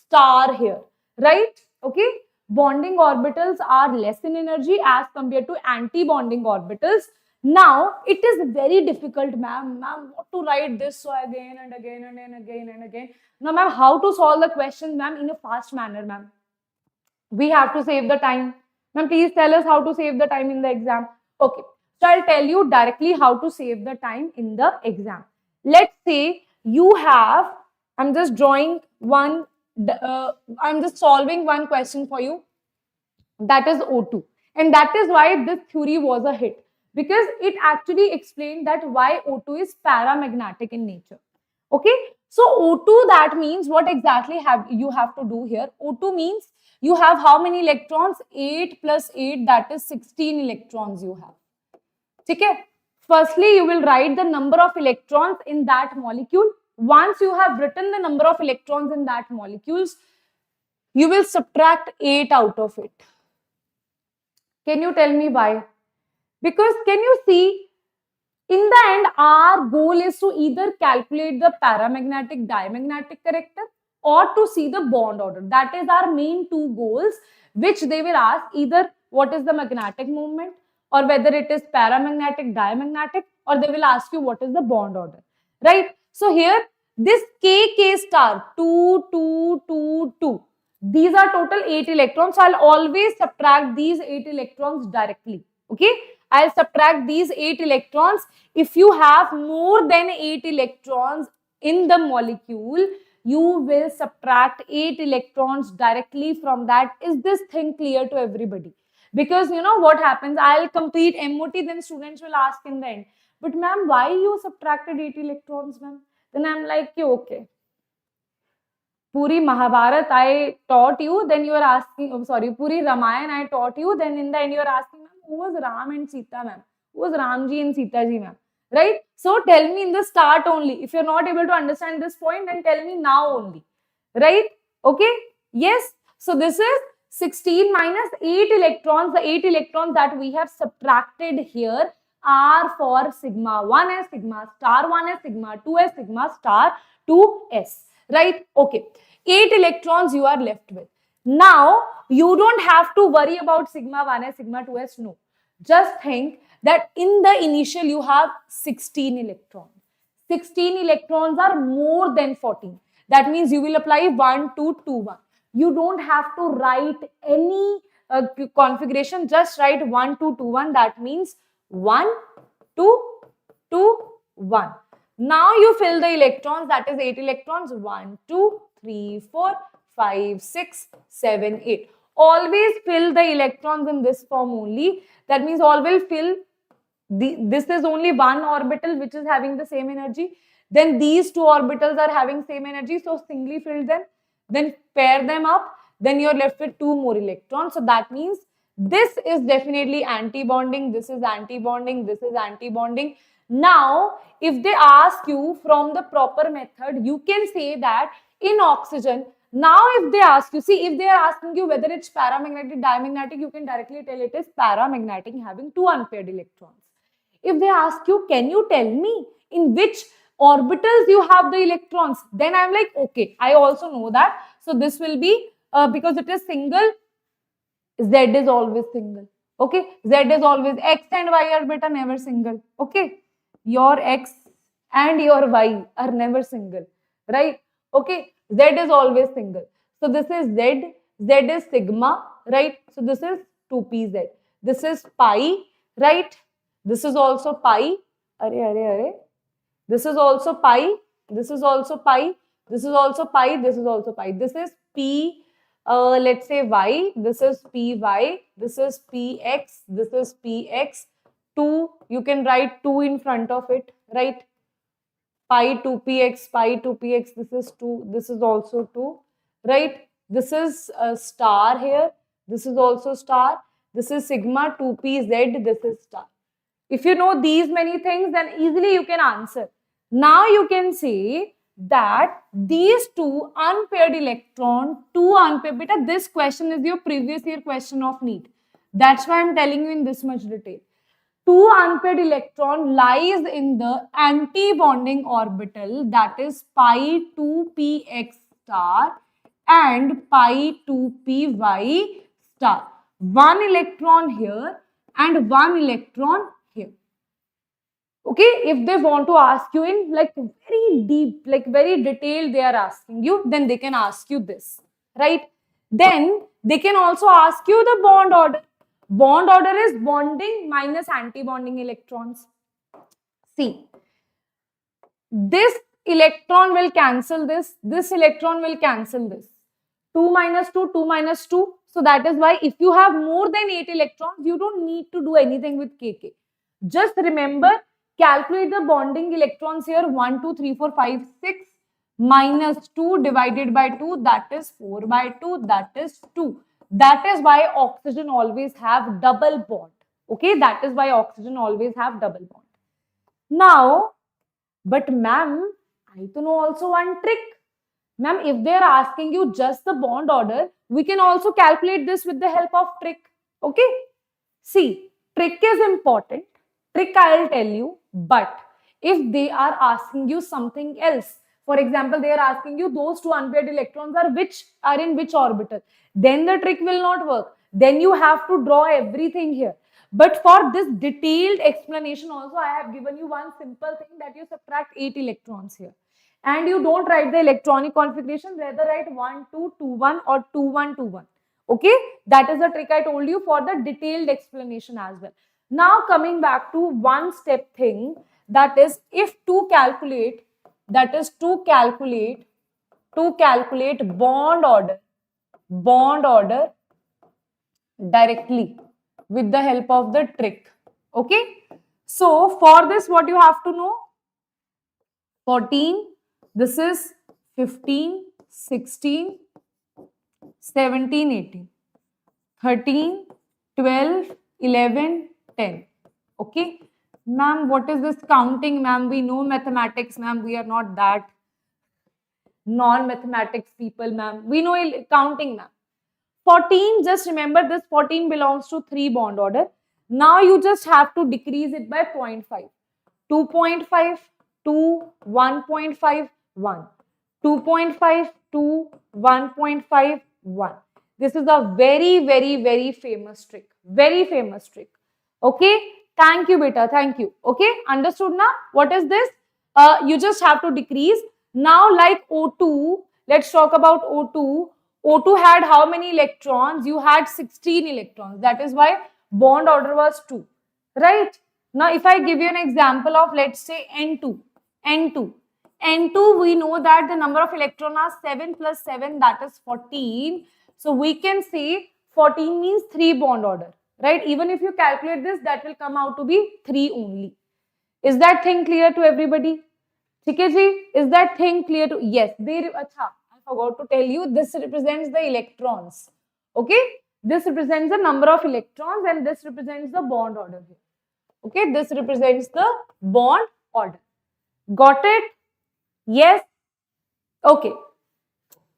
star here, right? Okay. Bonding orbitals are less in energy as compared to anti-bonding orbitals. Now, it is very difficult, ma'am, what to write this so again and again and then again and again. Now, ma'am, how to solve the question, ma'am, in a fast manner, ma'am? We have to save the time. Ma'am, please tell us how to save the time in the exam. Okay, so I'll tell you directly how to save the time in the exam. Let's say you have, I'm just drawing one, I'm just solving one question for you. That is O2. And that is why this theory was a hit. Because it actually explained that why O2 is paramagnetic in nature. Okay. So O2, that means what exactly you have to do here? O2 means you have how many electrons? 8 plus 8, that is 16 electrons you have. Okay. Firstly, you will write the number of electrons in that molecule. Once you have written the number of electrons in that molecules, you will subtract 8 out of it. Can you tell me why? Because can you see, in the end, our goal is to either calculate the paramagnetic diamagnetic character or to see the bond order. That is our main two goals, which they will ask either what is the magnetic moment, or whether it is paramagnetic, diamagnetic, or they will ask you what is the bond order, right? So here, this K star, 2, 2, 2, 2, these are total 8 electrons. So I'll always subtract these 8 electrons directly, okay? I'll subtract these 8 electrons. If you have more than 8 electrons in the molecule, you will subtract 8 electrons directly from that. Is this thing clear to everybody? Because you know what happens, I'll complete MOT, then students will ask in the end, but ma'am, why you subtracted 8 electrons, ma'am? Then I'm like, okay, Puri Mahabharat I taught you, then you are asking, oh, sorry, Puri Ramayana I taught you, then in the end you are asking, ma'am, who was Ram and Sita, ma'am? Who was Ramji and Sita ji, ma'am? Right? So tell me in the start only. If you're not able to understand this point, then tell me now only. Right? Okay? Yes. So this is 16 minus 8 electrons. The 8 electrons that we have subtracted here are for sigma 1s, sigma star 1s, sigma 2s, sigma star 2s. Right? Okay. 8 electrons you are left with. Now, you don't have to worry about sigma 1s, sigma 2s. No. Just think that in the initial you have 16 electrons. 16 electrons are more than 14. That means you will apply 1, 2, 2, 1. You don't have to write any configuration. Just write 1, 2, 2, 1. That means 1, 2, 2, 1. Now you fill the electrons, that is 8 electrons, 1, 2, 3, 4, 5, 6, 7, 8. Always fill the electrons in this form only. That means always fill, this is only one orbital which is having the same energy. Then these two orbitals are having same energy, so singly fill them. Then pair them up, then you're left with 2 more electrons. So that means this is definitely anti-bonding, this is anti-bonding, this is anti-bonding. Now, if they ask you from the proper method, you can say that in oxygen, now if they ask you, see, if they are asking you whether it's paramagnetic, diamagnetic, you can directly tell it is paramagnetic having 2 unpaired electrons. If they ask you, can you tell me in which orbitals you have the electrons? Then I'm like, okay, I also know that. So this will be, because it is single, Z is always single. Okay, Z is always, X and Y are beta never single. Okay, your X and your Y are never single, right? Okay, Z is always single. So this is Z, Z is sigma, right? So this is 2pz. This is pi, right? This is also pi. This is also pi. This is also pi. This is also pi. This is also pi. This is p, let's say y. This is py. This is px. This is px. 2. You can write 2 in front of it, right? Pi 2px, pi 2px. This is 2. This is also 2, right? This is a star here. This is also star. This is sigma 2pz. This is star. If you know these many things, then easily you can answer. Now you can say that these 2 unpaired electron, 2 unpaired, beta, this question is your previous year question of NEET. That's why I'm telling you in this much detail. 2 unpaired electron lies in the anti-bonding orbital, that is pi 2px star and pi 2py star. 1 electron here and 1 electron here. Okay, if they want to ask you in like very deep, like very detailed, they are asking you, then they can ask you this, right? Then they can also ask you the bond order. Bond order is bonding minus anti-bonding electrons. See, this electron will cancel this electron will cancel this. 2 minus 2, 2 minus 2. So that is why if you have more than 8 electrons, you don't need to do anything with Kk. Just remember, calculate the bonding electrons here, 1, 2, 3, 4, 5, 6 minus 2 divided by 2, that is 4 by 2, that is 2. That is why oxygen always have double bond. Okay, that is why oxygen always have double bond. Now, but ma'am, I to know also one trick. Ma'am, if they are asking you just the bond order, we can also calculate this with the help of trick. Okay, see, trick is important. Trick I'll tell you, but if they are asking you something else, For example, they are asking you those two unpaired electrons are in which orbital. Then the trick will not work. Then you have to draw everything here. But for this detailed explanation also, I have given you one simple thing, that you subtract 8 electrons here. And you don't write the electronic configuration, rather write 1, 2, 2, 1 or 2, 1, 2, 1. Okay, that is the trick I told you for the detailed explanation as well. Now coming back to one step thing, that is if to calculate, bond order directly with the help of the trick. Okay, so for this what you have to know, 14, this is 15, 16, 17, 18, 13, 12, 11, 10. Okay, ma'am, what is this counting, ma'am? We know mathematics, ma'am. We are not that non-mathematics people, ma'am. We know counting, ma'am. 14, just remember this 14 belongs to 3 bond order. Now you just have to decrease it by 0.5. 2.5, 2, 1.5, 1. 2.5, 2, 1.5, 1. This is a very, very, very famous trick. Very famous trick. Okay. Thank you, beta. Thank you. Okay. Understood now? What is this? You just have to decrease. Now, like O2, let's talk about O2. O2 had how many electrons? You had 16 electrons. That is why bond order was 2. Right? Now, if I give you an example of, let's say, N2. N2, we know that the number of electrons are 7 plus 7, that is 14. So, we can say 14 means 3 bond order. Right? Even if you calculate this, that will come out to be 3 only. Is that thing clear to everybody? Okay, ji? Is that thing clear to? Yes. I forgot to tell you, this represents the electrons. Okay? This represents the number of electrons and this represents the bond order here. Okay? This represents the bond order. Got it? Yes? Okay.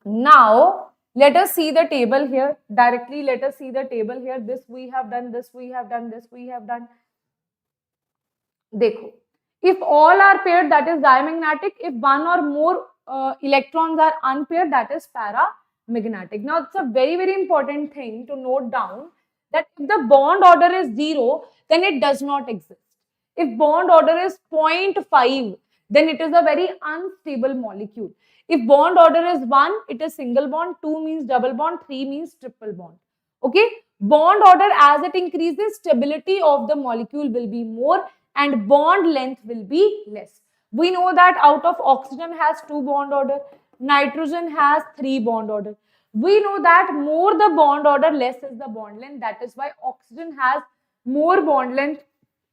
Now, let us see the table here. Directly, let us see the table here. This we have done, this we have done, this we have done. Dekho. If all are paired, that is diamagnetic. If one or more electrons are unpaired, that is paramagnetic. Now, it's a very, very important thing to note down that if the bond order is 0, then it does not exist. If bond order is 0.5, then it is a very unstable molecule. If bond order is 1, it is single bond, 2 means double bond, 3 means triple bond. Okay? Bond order, as it increases, stability of the molecule will be more and bond length will be less. We know that out of oxygen has 2 bond order, nitrogen has 3 bond order. We know that more the bond order, less is the bond length. That is why oxygen has more bond length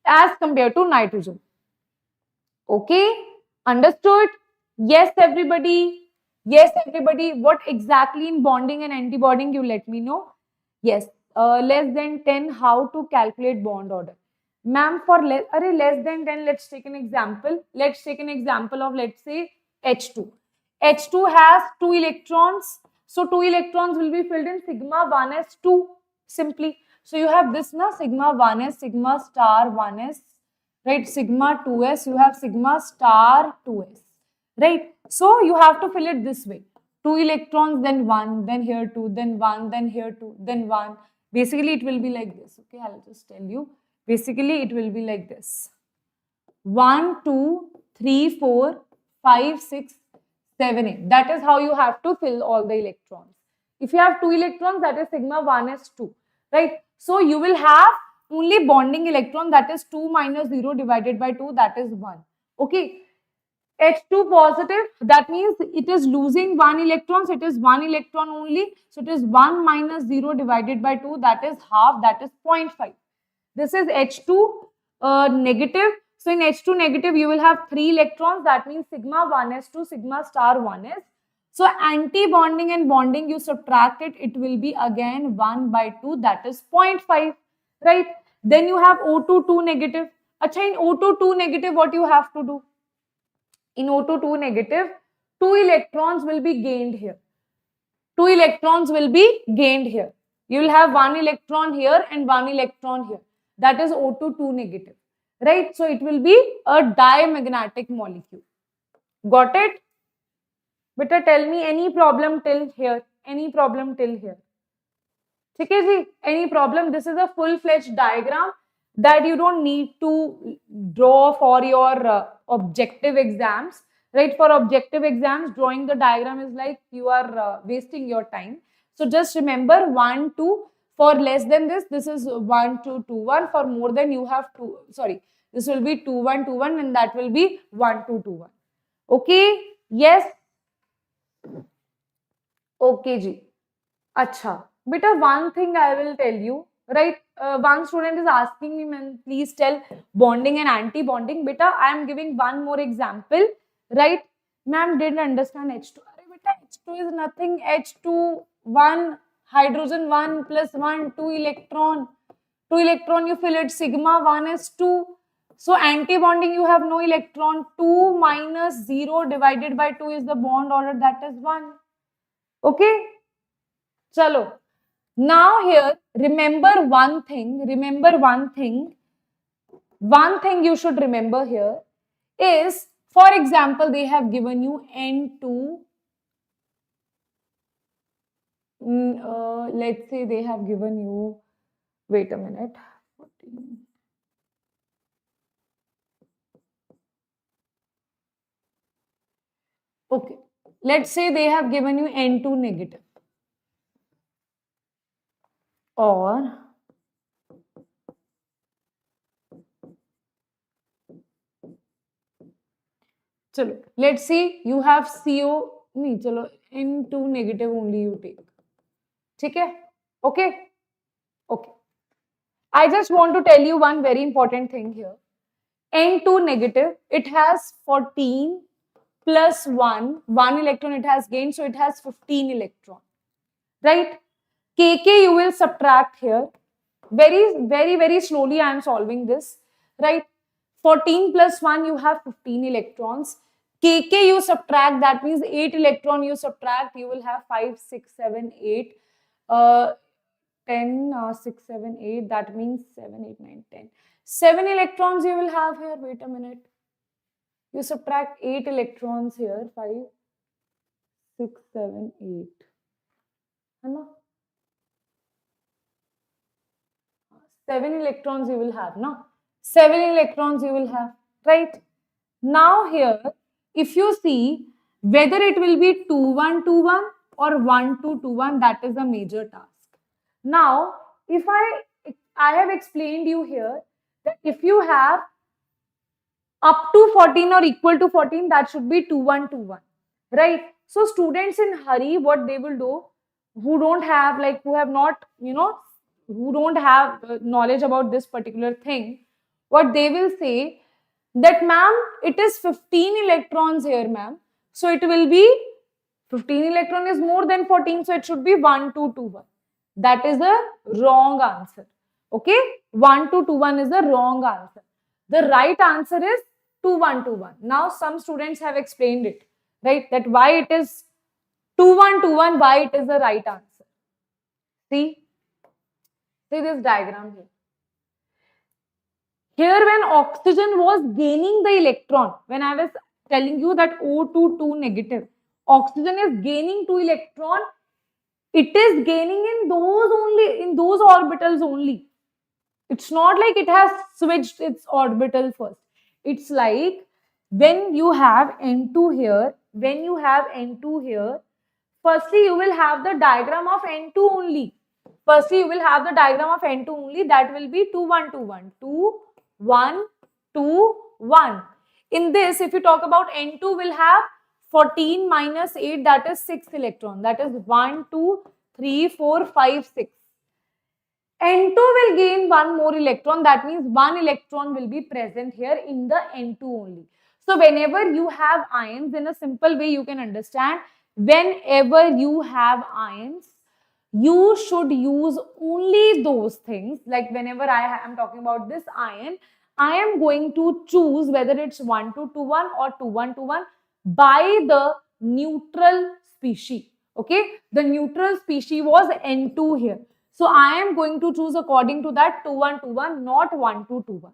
as compared to nitrogen. Okay, understood? Yes, everybody. Yes, everybody. What exactly in bonding and antibonding, you let me know. Yes, less than 10, how to calculate bond order. Ma'am, for less than 10, let's take an example. Let's take an example of, let's say, H2. H2 has 2 electrons. So, 2 electrons will be filled in sigma 1s2 simply. So, you have this now, sigma 1s, sigma star 1s, right? Sigma 2s, you have sigma star 2s, right? So, you have to fill it this way. 2 electrons, then 1, then here 2, then 1, then here 2, then 1. Basically, it will be like this. Okay, I'll just tell you. Basically, it will be like this. 1, 2, 3, 4, 5, 6, 7, 8. That is how you have to fill all the electrons. If you have 2 electrons, that is sigma 1s2, right? So, you will have only bonding electron, that is 2 minus 0 divided by 2, that is 1. Okay. H2 positive, that means it is losing 1 electron, so it is 1 electron only. So, it is 1 minus 0 divided by 2, that is half, that is 0.5. This is H2 negative. So, in H2 negative, you will have 3 electrons. That means sigma 1s2, sigma star 1s. So, anti-bonding and bonding, you subtract it. It will be again 1 by 2. That is 0.5. Right? Then you have O2 2 negative. Achha, in O2 2 negative, what you have to do? In O2 2 negative, 2 electrons will be gained here. 2 electrons will be gained here. You will have 1 electron here and 1 electron here. That is O2 2 negative, right? So, it will be a diamagnetic molecule. Got it? Beta, tell me any problem till here. Any problem till here. ठीक है जी? Any problem? This is a full-fledged diagram that you don't need to draw for your objective exams. Right? For objective exams, drawing the diagram is like you are wasting your time. So just remember 1, 2. For less than this is 1, 2, 2, 1. For more than you have 2. Sorry, this will be 2, 1, 2, 1, and that will be 1, 2, 2, 1. Okay? Yes? Okay, ji. Acha. Beta, one thing I will tell you, right? One student is asking me, man, please tell bonding and anti-bonding. Beta, I am giving one more example, right? Ma'am didn't understand H2. Arre, beta, H2 is nothing. H2, 1, hydrogen 1 plus 1, 2 electron. 2 electron, you fill it, sigma 1 is 2. So anti-bonding, you have no electron. 2 minus 0 divided by 2 is the bond order, that is 1. Okay? Chalo. Now here, remember one thing you should remember here is, for example, they have given you N2, let's say they have given you, wait a minute, 14. Okay, let's say they have given you N2 negative. Or chalo, let's say you have CO, nahi, chalo, N2 negative only you take. Okay? Okay? Okay. I just want to tell you one very important thing here. N2 negative, it has 14 plus 1 electron it has gained, so it has 15 electron. Right? KK you will subtract here. Very slowly I am solving this. Right? 14 plus 1 you have 15 electrons. KK you subtract, that means 8 electron you subtract, you will have 5, 6, 7, 8. 10, 6, 7, 8, that means 7, 8, 9, 10. 7 electrons you will have here. Wait a minute. You subtract 8 electrons here. 5, 6, 7, 8. Hello? 7 electrons you will have, no? 7 electrons you will have, right? Now here, if you see whether it will be 2, 1, 2, 1 or 1, 2, 2, 1, that is a major task. Now, if I have explained you here that if you have up to 14 or equal to 14, that should be 2, 1, 2, 1, right? So students in hurry, what they will do, who don't have, like, who have not, who don't have knowledge about this particular thing, what they will say that, ma'am, it is 15 electrons here, ma'am. So it will be 15 electron is more than 14, so it should be 1, 2, 2, 1. That is the wrong answer. Okay? 1, 2, 2, 1 is the wrong answer. The right answer is 2, 1, 2, 1. Now some students have explained it, right? That why it is 2, 1, 2, 1, why it is the right answer. See this diagram here. Here when oxygen was gaining the electron, when I was telling you that O2 2 negative, oxygen is gaining 2 electron, it is gaining in those orbitals only. It's not like it has switched its orbital first. It's like when you have N2 here, firstly you will have the diagram of N2 only. That will be 2, 1, 2, 1. 2, 1, 2, 1. In this, if you talk about N2 will have 14 minus 8, that is 6 electron. That is 1, 2, 3, 4, 5, 6. N2 will gain one more electron. That means one electron will be present here in the N2 only. So whenever you have ions, in a simple way you can understand, whenever you have ions, you should use only those things. Like whenever I am talking about this ion, I am going to choose whether it's 1, 2, 2, 1 or 2, 1, 2, 1 by the neutral species. Okay, the neutral species was N2 here. So I am going to choose according to that 2, 1, 2, 1, not 1, 2, 2, 1.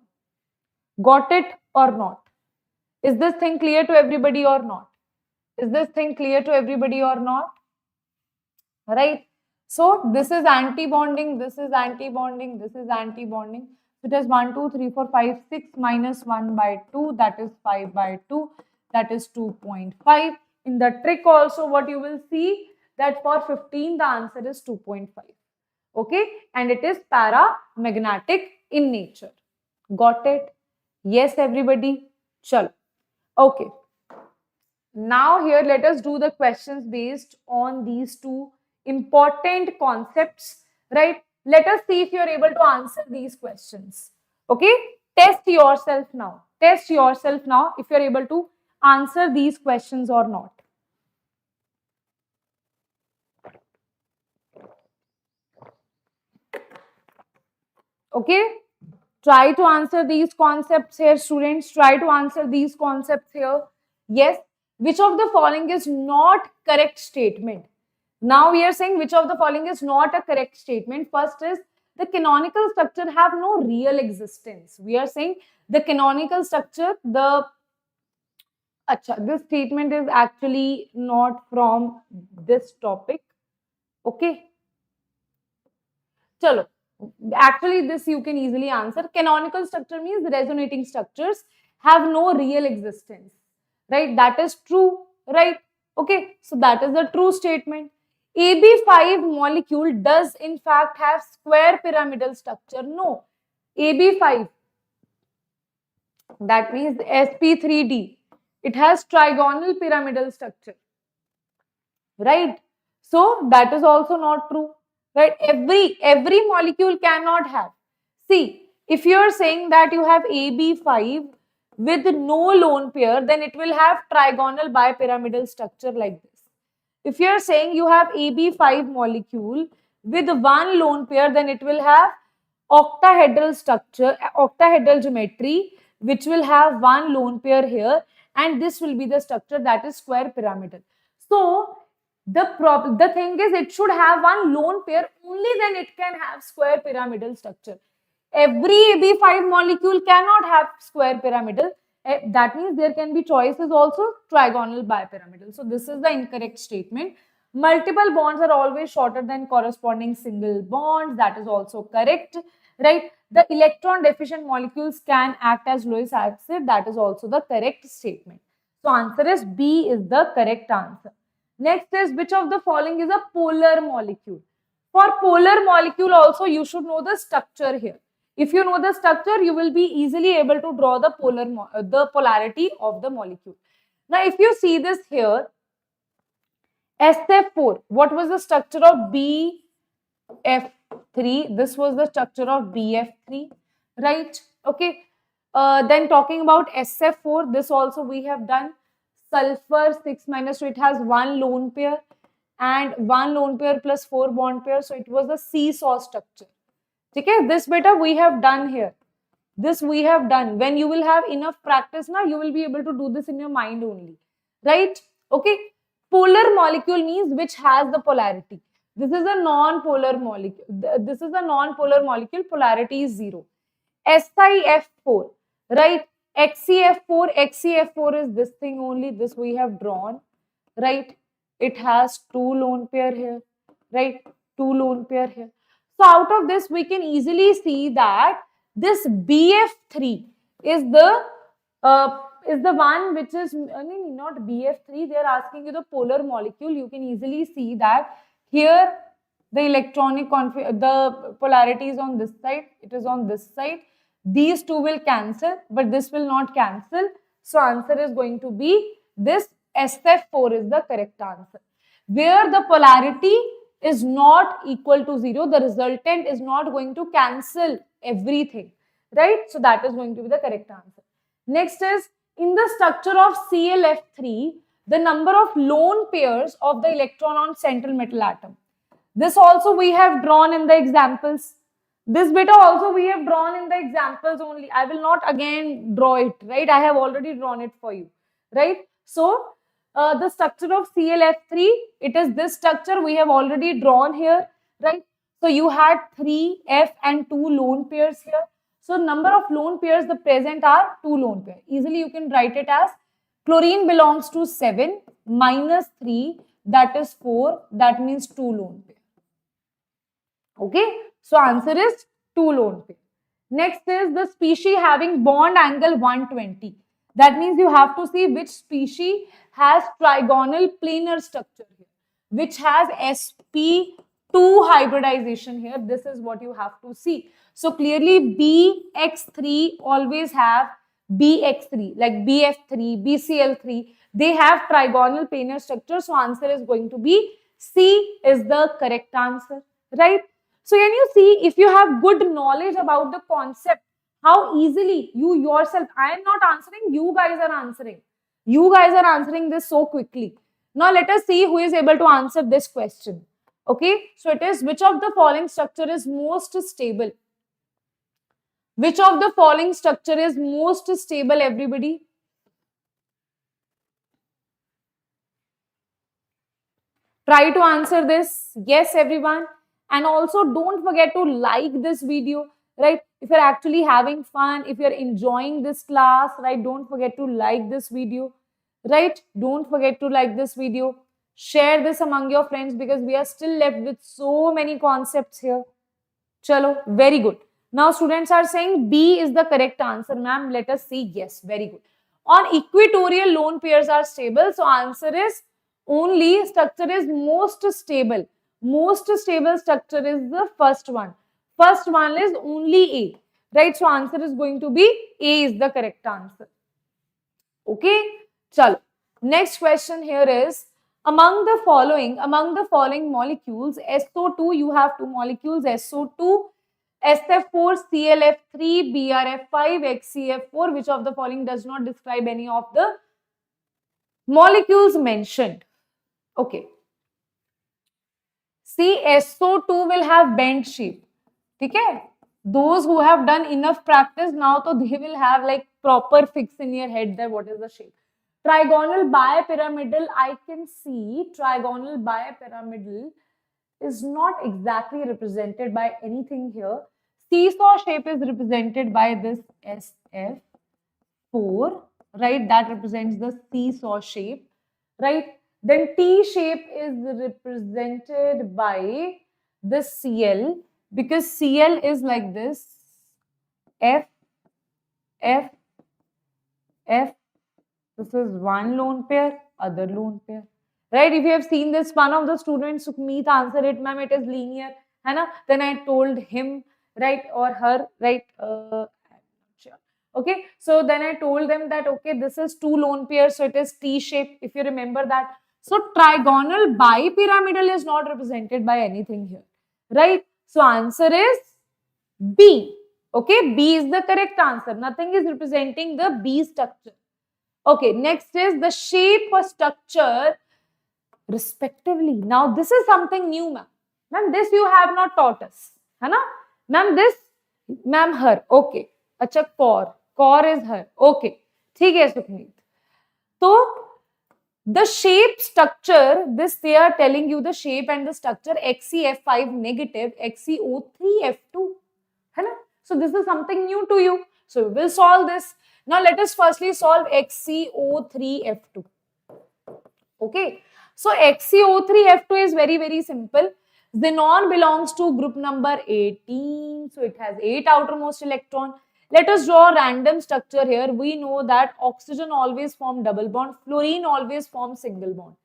Got it or not? Is this thing clear to everybody or not? Is this thing clear to everybody or not? Right? So this is anti-bonding, this is anti-bonding, this is anti-bonding. So it is 1, 2, 3, 4, 5, 6 minus 1 by 2, that is 5 by 2, that is 2.5. In the trick also, what you will see that for 15, the answer is 2.5. Okay, and it is paramagnetic in nature. Got it? Yes, everybody? Chalo. Okay. Now here, let us do the questions based on these two important concepts, right? Let us see if you are able to answer these questions. Okay, test yourself now. Test yourself now if you are able to answer these questions or not. Okay, try to answer these concepts here, students. Try to answer these concepts here. Yes, which of the following is not correct statement? Now we are saying which of the following is not a correct statement. First is the canonical structure have no real existence. We are saying the canonical structure, this statement is actually not from this topic. Okay. Chalo. Actually, this you can easily answer. Canonical structure means resonating structures have no real existence. Right? That is true. Right? Okay. So that is a true statement. AB5 molecule does in fact have square pyramidal structure. No. AB5, that means sp3d, it has trigonal pyramidal structure. Right? So that is also not true. Right? Every molecule cannot have. See, if you are saying that you have AB5 with no lone pair, then it will have trigonal bipyramidal structure like this. If you are saying you have AB5 molecule with one lone pair, then it will have octahedral structure, octahedral geometry, which will have one lone pair here, and this will be the structure that is square pyramidal. So the thing is, it should have one lone pair, only then it can have square pyramidal structure. Every AB5 molecule cannot have square pyramidal. That means there can be choices also trigonal bipyramidal. So this is the incorrect statement. Multiple bonds are always shorter than corresponding single bonds. That is also correct, right? The electron deficient molecules can act as Lewis acid. That is also the correct statement. So answer is B is the correct answer. Next is which of the following is a polar molecule? For polar molecule also you should know the structure here. If you know the structure, you will be easily able to draw the polarity of the molecule. Now, if you see this here, SF4, what was the structure of BF3? This was the structure of BF3, right? Okay. Then talking about SF4, this also we have done. Sulfur 6 minus 2, it has one lone pair and one lone pair plus 4 bond pair. So it was a seesaw structure. Okay, this beta we have done here. This we have done. When you will have enough practice now, you will be able to do this in your mind only. Right? Okay. Polar molecule means which has the polarity. This is a non-polar molecule. This is a non-polar molecule. Polarity is 0. SiF4. Right? XCF4. XCF4 is this thing only. This we have drawn. Right? It has two lone pair here. Right? Two lone pair here. So out of this, we can easily see that this BF3 is the one which is not BF3. They are asking you the polar molecule. You can easily see that here the electronic the polarity is on this side. It is on this side. These two will cancel, but this will not cancel. So answer is going to be this SF4 is the correct answer. Where the polarity is not equal to 0, the resultant is not going to cancel everything, right? So that is going to be the correct answer. Next is, in the structure of ClF3, the number of lone pairs of the electron on central metal atom. This also we have drawn in the examples. This beta also we have drawn in the examples only. I will not again draw it, right? I have already drawn it for you, right? So the structure of ClF3, it is this structure we have already drawn here, right? So you had 3 F and 2 lone pairs here. So number of lone pairs the present are 2 lone pairs. Easily you can write it as Chlorine belongs to 7 minus 3, that is 4, that means 2 lone pair. Okay, so answer is 2 lone pair. Next is the species having bond angle 120. That means you have to see which species has trigonal planar structure here, which has sp2 hybridization here. This is what you have to see. So clearly BX3 always have BX3, like BF3, BCl3. They have trigonal planar structure. So answer is going to be C is the correct answer, right? So can you see, if you have good knowledge about the concept, how easily you yourself, I am not answering, you guys are answering. You guys are answering this so quickly. Now let us see who is able to answer this question. Okay, so it is, which of the following structure is most stable? Which of the following structure is most stable, everybody? Try to answer this. Yes, everyone. And also don't forget to like this video, right? If you're actually having fun, if you're enjoying this class, right? Don't forget to like this video, right? Don't forget to like this video. Share this among your friends because we are still left with so many concepts here. Chalo, very good. Now students are saying B is the correct answer, ma'am. Let us see. Yes, very good. On equatorial, lone pairs are stable. So answer is only structure is most stable. Most stable structure is the first one. First one is only A, right? So answer is going to be A is the correct answer. Okay, chalo. Next question here is, among the following molecules, SO2, you have two molecules, SO2, SF4, ClF3, BrF5, XCF4. Which of the following does not describe any of the molecules mentioned? Okay. See, SO2 will have bent shape. Okay? Those who have done enough practice now, so they will have like proper fix in your head that what is the shape. Trigonal bipyramidal, I can see trigonal bipyramidal is not exactly represented by anything here. Seesaw shape is represented by this SF4, right? That represents the seesaw shape, right? Then T shape is represented by the Cl, because Cl is like this, F, F, F. This is one lone pair, other lone pair. Right? If you have seen this, one of the students, Sukhmeet, answer it, ma'am, it is linear. Hai na? Then I told him, right, or her, right, I'm not sure. Okay, so then I told them that, okay, this is two lone pairs, so it is T shape, if you remember that. So trigonal bipyramidal is not represented by anything here, right? So answer is B. Okay, B is the correct answer. Nothing is representing the B structure. Okay, next is the shape or structure respectively. Now, this is something new, ma'am. Ma'am, this you have not taught us. है ना? Ma'am, this, ma'am, her. Okay. अच्छा, core is her. Okay. ठीक है, Sukhmeet. So, the shape structure, this they are telling you the shape and the structure XCF5 negative, XCO3F2. है ना? So, this is something new to you. So, we will solve this. Now, let us firstly solve XCO3F2. Okay. So, XCO3F2 is very, very simple. Xenon belongs to group number 18. So, it has 8 outermost electron. Let us draw a random structure here. We know that oxygen always forms double bond. Fluorine always forms single bond.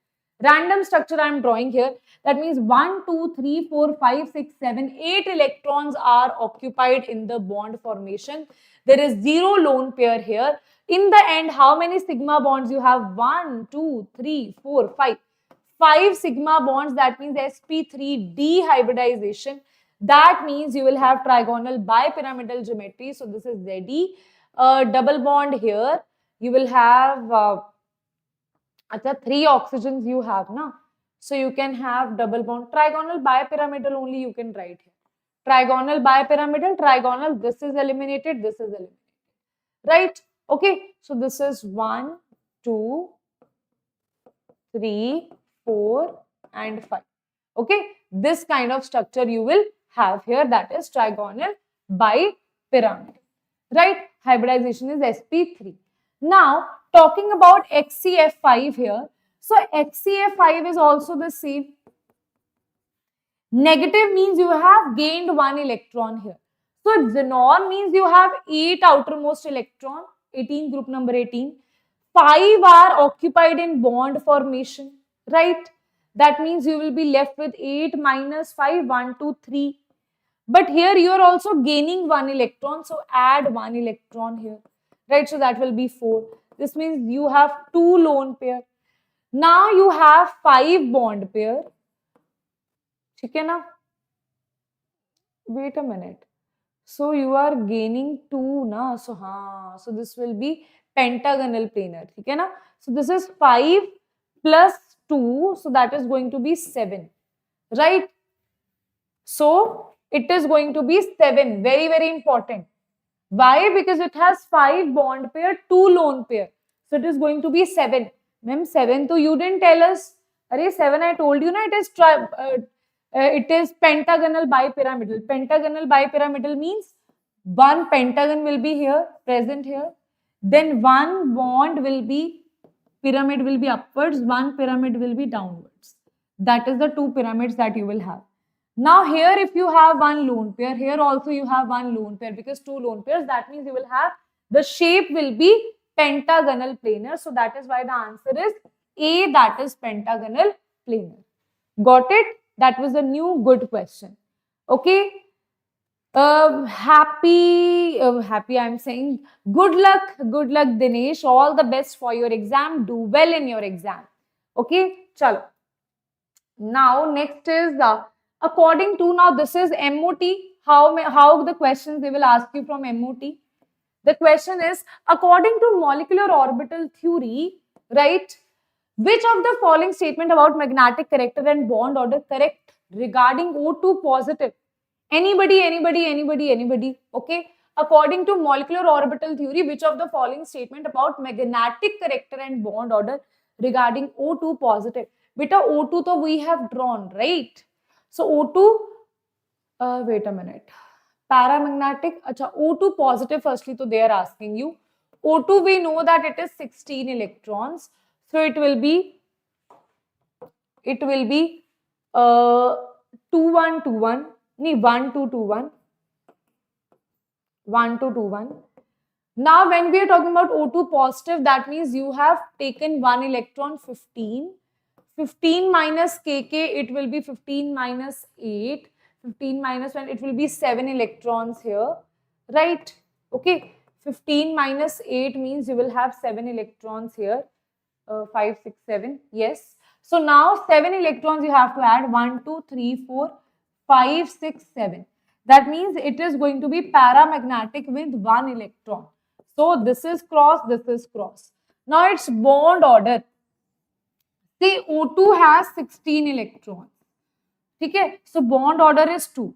Random structure I am drawing here. That means 1, 2, 3, 4, 5, 6, 7, 8 electrons are occupied in the bond formation. There is 0 lone pair here. In the end, how many sigma bonds you have? 1, 2, 3, 4, 5. 5 sigma bonds, that means sp3 dehybridization. That means you will have trigonal bipyramidal geometry. So this is Ze. Double bond here. You will have 3 oxygens you have, na? So you can have double bond. Trigonal bipyramidal only you can write here. Trigonal bipyramidal, trigonal, this is eliminated, this is eliminated. Right? Okay. So this is 1, 2, 3, 4 and 5. Okay. This kind of structure you will have here, that is trigonal bipyramidal. Right? Hybridization is sp3. Now, talking about XCF5 here. So XCF5 is also the same. Negative means you have gained 1 electron here. So xenon means you have 8 outermost electron, 18, group number 18. 5 are occupied in bond formation, right? That means you will be left with 8 minus 5, 1, 2, 3. But here you are also gaining 1 electron, so add 1 electron here, right? So that will be 4. This means you have 2 lone pair. Now you have 5 bond pair. Okay, na? Wait a minute. So you are gaining 2, na? So this will be pentagonal planar. Okay, na? So this is 5 plus 2. So that is going to be 7. Right? So it is going to be 7. Very, very important. Why? Because it has 5 bond pair, 2 lone pair. So it is going to be 7. Ma'am, 7 to you didn't tell us. Array 7 I told you na, it is pentagonal bipyramidal. Pentagonal bipyramidal means one pentagon will be here, present here. Then one bond will be, pyramid will be upwards, one pyramid will be downwards. That is the 2 pyramids that you will have. Now here if you have 1 lone pair, here also you have 1 lone pair because 2 lone pairs, that means you will have, the shape will be pentagonal planar. So that is why the answer is A, that is pentagonal planar. Got it? That was a new good question. Okay. Happy I'm saying good luck Dinesh, all the best for your exam, do well in your exam. Okay, chalo. Now next is according to, now this is MOT, how the questions they will ask you from MOT. The question is, according to molecular orbital theory, right, which of the following statement about magnetic character and bond order correct regarding O2 positive? Anybody, okay? According to molecular orbital theory, which of the following statement about magnetic character and bond order regarding O2 positive? Beta O2 to we have drawn, right? So O2, wait a minute. Paramagnetic, acha, O2 positive firstly, so they are asking you. O2 we know that it is 16 electrons. So it will be 2 1 2 1. 1 2 2 1. 1 2 2 1. Now when we are talking about O2 positive, that means you have taken 1 electron, 15. 15 minus kk, it will be 15 minus 8. 15 minus 1, it will be 7 electrons here, right? Okay, 15 minus 8 means you will have 7 electrons here. 5 6 7, yes. So now 7 electrons you have to add, 1 2 3 4 5 6 7. That means it is going to be paramagnetic with 1 electron. So this is cross, this is cross. Now its bond order. See, O2 has 16 electrons. Okay, so bond order is 2.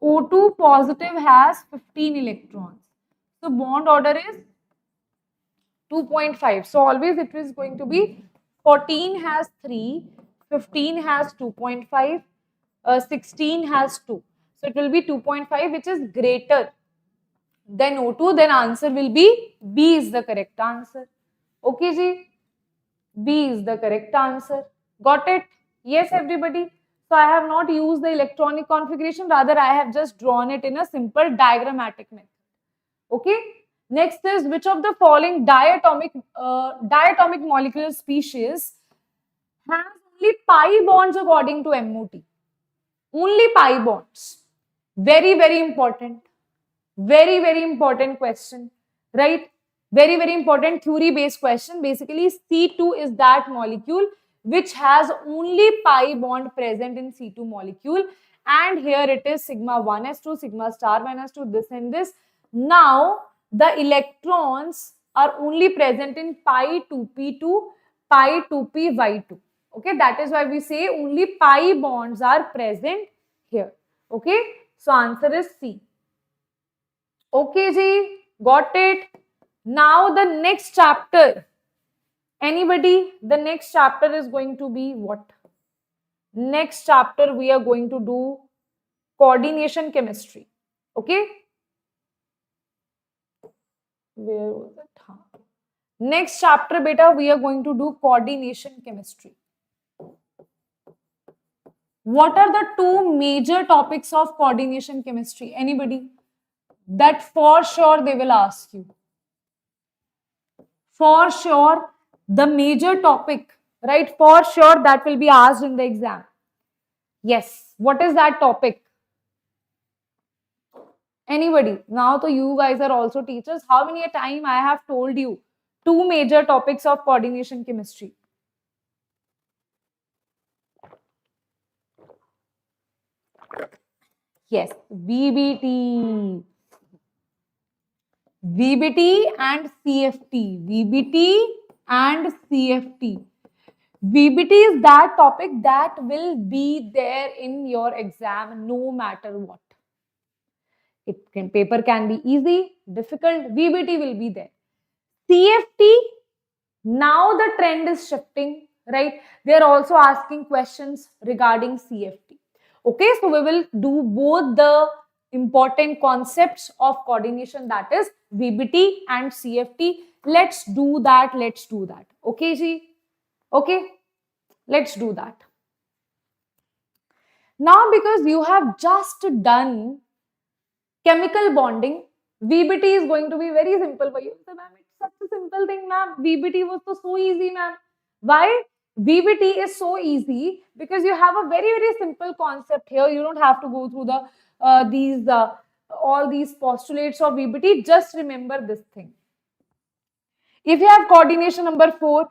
O2 positive has 15 electrons. So bond order is 2.5. So always it is going to be 14 has 3, 15 has 2.5, 16 has 2. So it will be 2.5, which is greater than O2. Then answer will be B is the correct answer. Okay, ji? B is the correct answer. Got it? Yes, everybody. So I have not used the electronic configuration. Rather, I have just drawn it in a simple diagrammatic method. Okay. Next is, which of the following diatomic molecular species has only pi bonds according to MOT? Only pi bonds. Very, very important. Very, very important question. Right? Very, very important theory based question. Basically, C2 is that molecule which has only pi bond present in C2 molecule. And here it is sigma 1s2, sigma star -2, this and this. Now, the electrons are only present in pi 2p2, pi 2py2. Okay, that is why we say only pi bonds are present here. Okay, so answer is C. Okay, ji, got it. Now the next chapter. Anybody? The next chapter is going to be what? Next chapter we are going to do coordination chemistry. Okay? Where was it? Next chapter, beta, we are going to do coordination chemistry. What are the two major topics of coordination chemistry? Anybody? That for sure they will ask you. For sure, the major topic, right? For sure that will be asked in the exam. Yes. What is that topic? Anybody? Now, so you guys are also teachers. How many a time I have told you two major topics of coordination chemistry? Yes, VBT. VBT and CFT. VBT and CFT. VBT is that topic that will be there in your exam no matter what. Paper can be easy, difficult, VBT will be there. CFT, now the trend is shifting, right? They are also asking questions regarding CFT. Okay, so we will do both the important concepts of coordination, that is VBT and CFT. Let's do that. Okay, Ji? Okay, let's do that. Now, because you have just done chemical bonding, VBT is going to be very simple for you. So, ma'am, it's such a simple thing, ma'am. VBT was so easy, ma'am. Why? VBT is so easy because you have a very, very simple concept here. You don't have to go through all these postulates of VBT. Just remember this thing. If you have coordination number 4,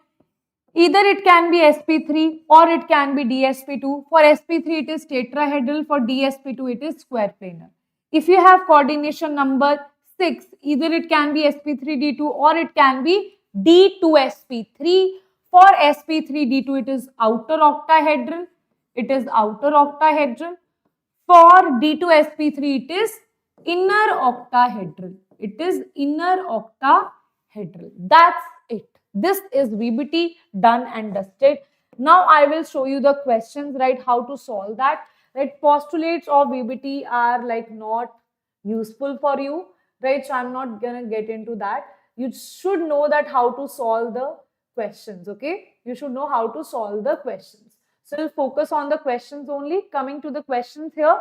either it can be sp3 or it can be dsp2. For sp3, it is tetrahedral. For dsp2, it is square planar. If you have coordination number 6, either it can be sp3d2 or it can be d2sp3. For sp3d2, it is outer octahedral. For d2sp3, it is inner octahedral. That's it. This is VBT, done and dusted. Now I will show you the questions, right? How to solve that. Right? Postulates of VBT are like not useful for you, right? So I'm not gonna get into that. You should know that how to solve the questions. Okay, you should know how to solve the questions. So we'll focus on the questions only. Coming to the questions here.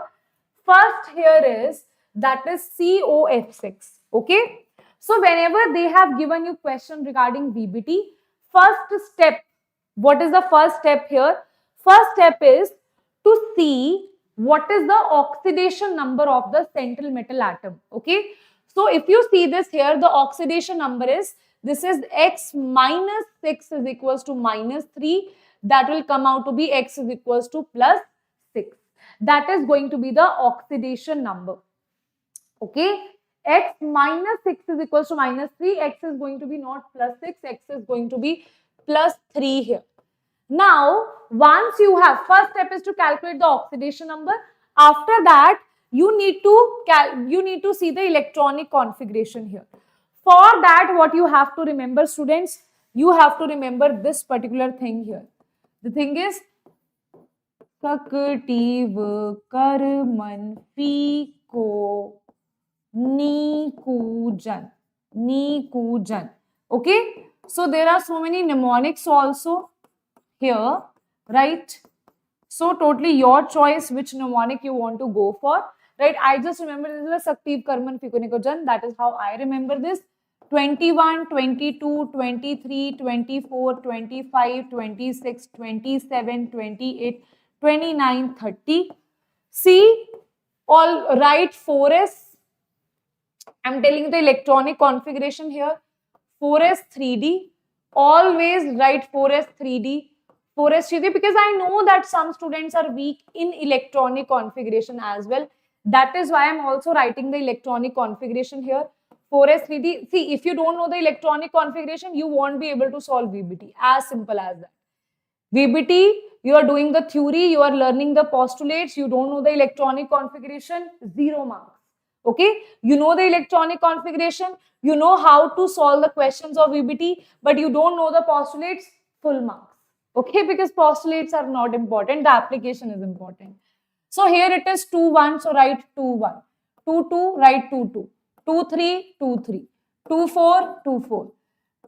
First here is, that is COF6. Okay. So whenever they have given you question regarding VBT, first step, what is the first step here? First step is to see what is the oxidation number of the central metal atom. Okay. So if you see this here, the oxidation number is, this is x minus 6 is equals to minus 3. That will come out to be x is equals to plus 6. That is going to be the oxidation number. Okay. X minus 6 is equals to minus 3. X is going to be not plus 6. X is going to be plus 3 here. Now, once you have, first step is to calculate the oxidation number. After that, you need to see the electronic configuration here. For that, what you have to remember, students, you have to remember this particular thing here. The thing is, सक्टिव कर मनफी को Nikujan. Okay, so there are so many mnemonics also here, right? So totally your choice which mnemonic you want to go for, right? I just remember this is a Saktiv Karman Fikunikojan. That is how I remember this. 21, 22, 23, 24, 25, 26, 27, 28, 29, 30. See, all right, 4s. I'm telling you the electronic configuration here. 4s 3D. Always write 4s 3D. 4s 3D because I know that some students are weak in electronic configuration as well. That is why I'm also writing the electronic configuration here. 4s 3D. See, if you don't know the electronic configuration, you won't be able to solve VBT. As simple as that. VBT, you are doing the theory, you are learning the postulates, you don't know the electronic configuration, 0 marks. Okay, you know the electronic configuration, you know how to solve the questions of VBT, but you don't know the postulates, full marks. Okay, because postulates are not important, the application is important. So here it is 2-1, so write 2-1. 2-2, write 2-2. 2-3, 2-3. 2-4, 2-4.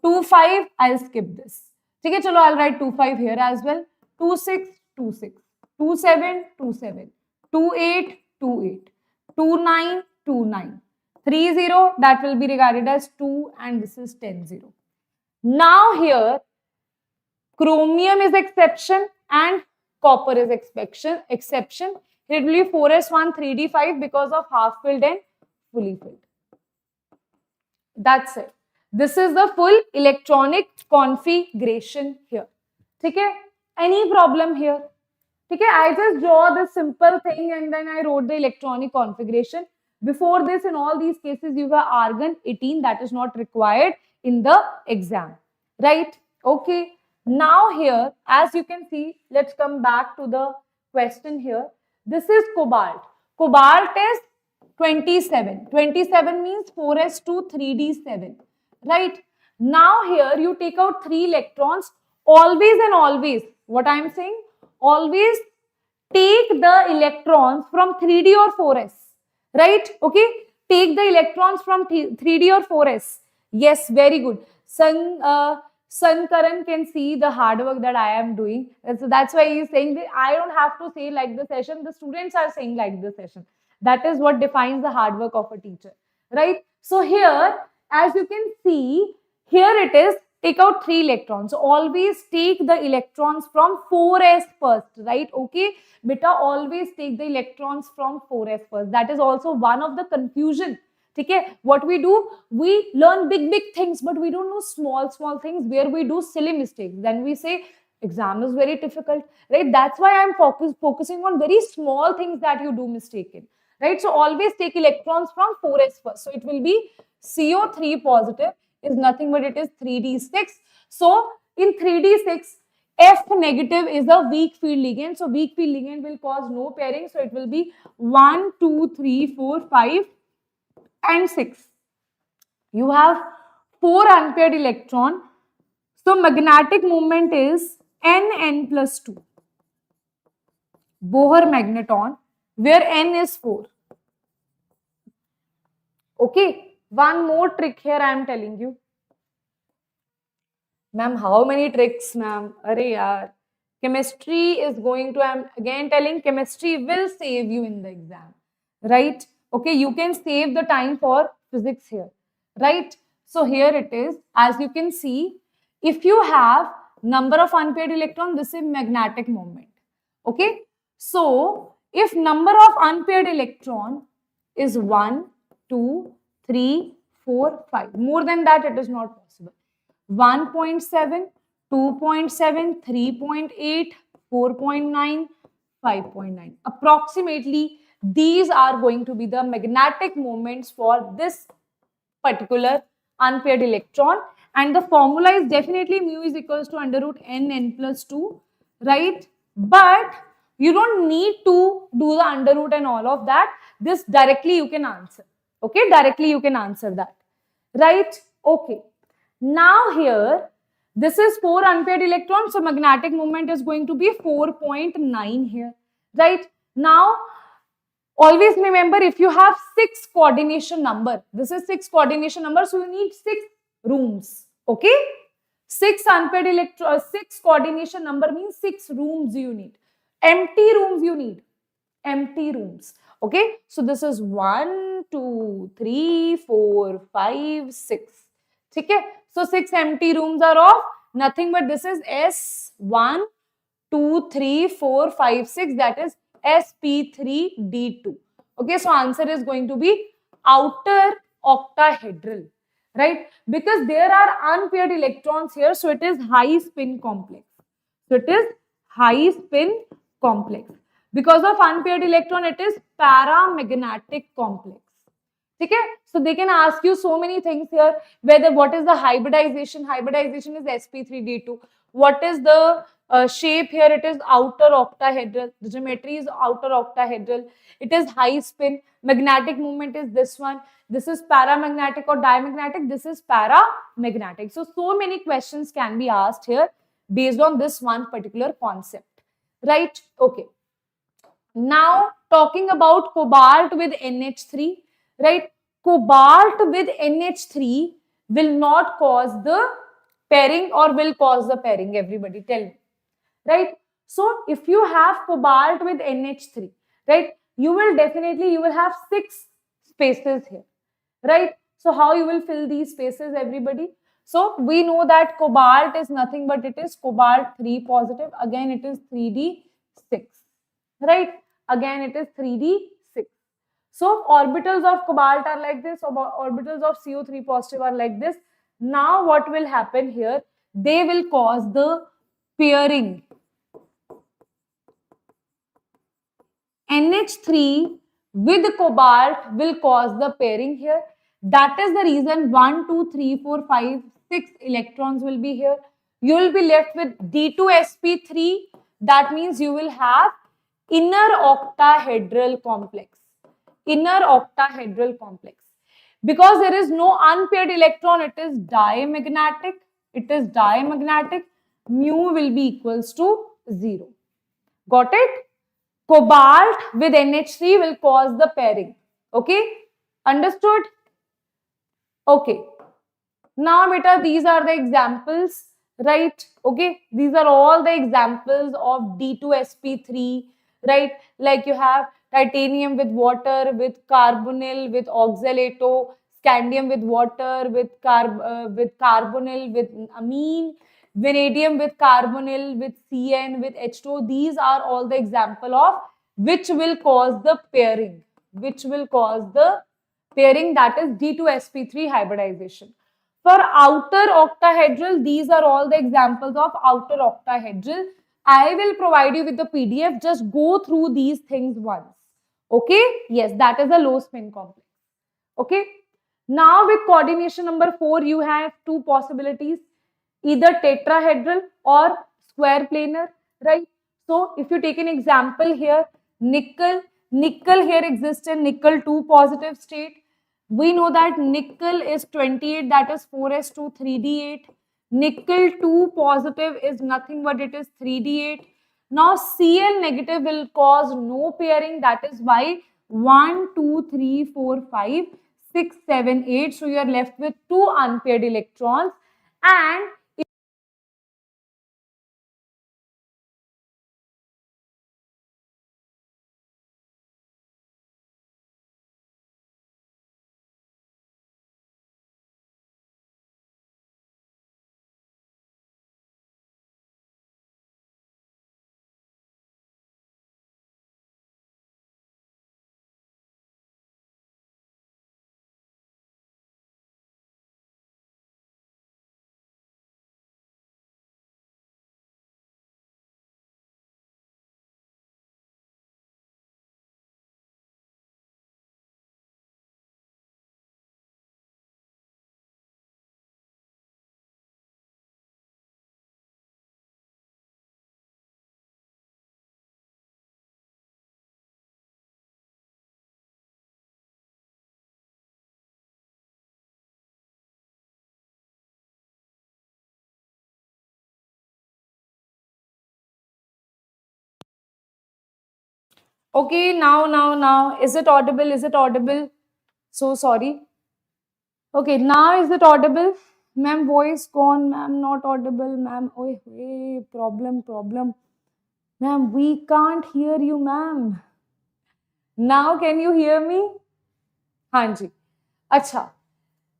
2 5, I'll skip this. Okay, chalo, I'll write 2 5 here as well. 2 6, 2 6, 2 7, 2 7, 2 8, 2 8, 2 9, 2 9, 3 0, that will be regarded as 2, and this is 10 0. Now here, chromium is exception and copper is exception. It will be 4s1 3d5 because of half filled and fully filled. That's it. This is the full electronic configuration here. Okay? Any problem here? Okay, I just draw this simple thing and then I wrote the electronic configuration. Before this, in all these cases, you have argon 18, that is not required in the exam. Right? Okay. Now here, as you can see, let's come back to the question here. This is cobalt. Cobalt is 27. 27 means 4s2 3d7. Right? Now here you take out 3 electrons. Always and always, what I am saying, always take the electrons from 3d or 4s. Right? Okay? Take the electrons from 3d or 4s. Yes, very good. Sankaran can see the hard work that I am doing. And so that's why he is saying that I don't have to say like the session. The students are saying like the session. That is what defines the hard work of a teacher. Right? So here, as you can see, here it is, take out 3 electrons. So always take the electrons from 4s first, right? Okay, beta, always take the electrons from 4s first. That is also one of the confusion. Okay, what we do, we learn big things, but we don't know small things where we do silly mistakes. Then we say exam is very difficult, right? That's why I'm focusing on very small things that you do mistake in, right? So always take electrons from 4s first. So it will be CO3 positive is nothing but it is 3d6. So in 3d6, F negative is a weak field ligand. So weak field ligand will cause no pairing. So it will be 1, 2, 3, 4, 5 and 6. You have 4 unpaired electron. So magnetic moment is N plus 2. Bohr magneton, where N is 4. Okay, one more trick here I am telling you. Ma'am, how many tricks, ma'am? Arre yaar. Chemistry is going to, I am again telling, chemistry will save you in the exam. Right? Okay, you can save the time for physics here. Right? So here it is. As you can see, if you have number of unpaired electrons, this is magnetic moment. Okay? So, if number of unpaired electron is 1, 2, 3, 4, 5. More than that, it is not possible. 1.7, 2.7, 3.8, 4.9, 5.9. Approximately, these are going to be the magnetic moments for this particular unpaired electron. And the formula is definitely mu is equals to under root n plus 2, right? But you don't need to do the under root and all of that. This directly you can answer. Okay, directly you can answer that. Right? Okay. Now here, this is 4 unpaired electrons. So magnetic moment is going to be 4.9 here. Right? Now, always remember, if you have 6 coordination number, this is 6 coordination number, so you need 6 rooms. Okay? 6 unpaired electrons, 6 coordination number means 6 rooms you need. Empty rooms you need. Empty rooms. Okay? So this is 1, 2, 3, 4, 5, 6. Okay? So 6 empty rooms are of nothing but this is S1, 2, 3, 4, 5, 6. That is sp3d2. Okay, so answer is going to be outer octahedral, right? Because there are unpaired electrons here, so it is high spin complex. So it is high spin complex. Because of unpaired electron, it is paramagnetic complex. Okay, so they can ask you so many things here. What is the hybridization? Hybridization is sp3d2. What is the shape here? It is outer octahedral. The geometry is outer octahedral. It is high spin. Magnetic moment is this one. This is paramagnetic or diamagnetic. This is paramagnetic. So many questions can be asked here based on this one particular concept. Right? Okay. Now, talking about cobalt with NH3. Right? Cobalt with NH3 will not cause the pairing or will cause the pairing? Everybody tell me, right? So if you have cobalt with NH3, right, you will have 6 spaces here, right? So how you will fill these spaces, everybody? So we know that cobalt is nothing but it is cobalt 3 positive. Again, it is 3d6, right? Again, it is 3d6. So orbitals of cobalt are like this, orbitals of CO3 positive are like this. Now what will happen here? They will cause the pairing. NH3 with cobalt will cause the pairing here. That is the reason 1, 2, 3, 4, 5, 6 electrons will be here. You will be left with D2sp3. That means you will have inner octahedral complex. Inner octahedral complex. Because there is no unpaired electron, it is diamagnetic. It is diamagnetic. Mu will be equals to 0. Got it? Cobalt with NH3 will cause the pairing. Okay? Understood? Okay. Now, beta, these are the examples, right? Okay? These are all the examples of D2sp3, right? Like you have titanium with water, with carbonyl, with oxalato, scandium with water, with carbonyl, with amine, vanadium with carbonyl, with CN, with H2O. These are all the example of which will cause the pairing. Which will cause the pairing, that is D2sp3 hybridization. For outer octahedral, these are all the examples of outer octahedral. I will provide you with the PDF. Just go through these things once. Okay? Yes, that is a low spin complex. Okay? Now with coordination number 4, you have 2 possibilities. Either tetrahedral or square planar, right? So if you take an example here, nickel here exists in nickel 2 positive state. We know that nickel is 28, that is 4s2 3d8. Nickel 2 positive is nothing but it is 3d8. Now Cl negative will cause no pairing, that is why 1, 2, 3, 4, 5, 6, 7, 8. So you are left with 2 unpaired electrons. And okay, now, is it audible? Is it audible? So sorry. Okay, now is it audible? Ma'am, voice gone. Ma'am, not audible. Ma'am, oh, hey, problem. Ma'am, we can't hear you, ma'am. Now, can you hear me? Hanji. Acha.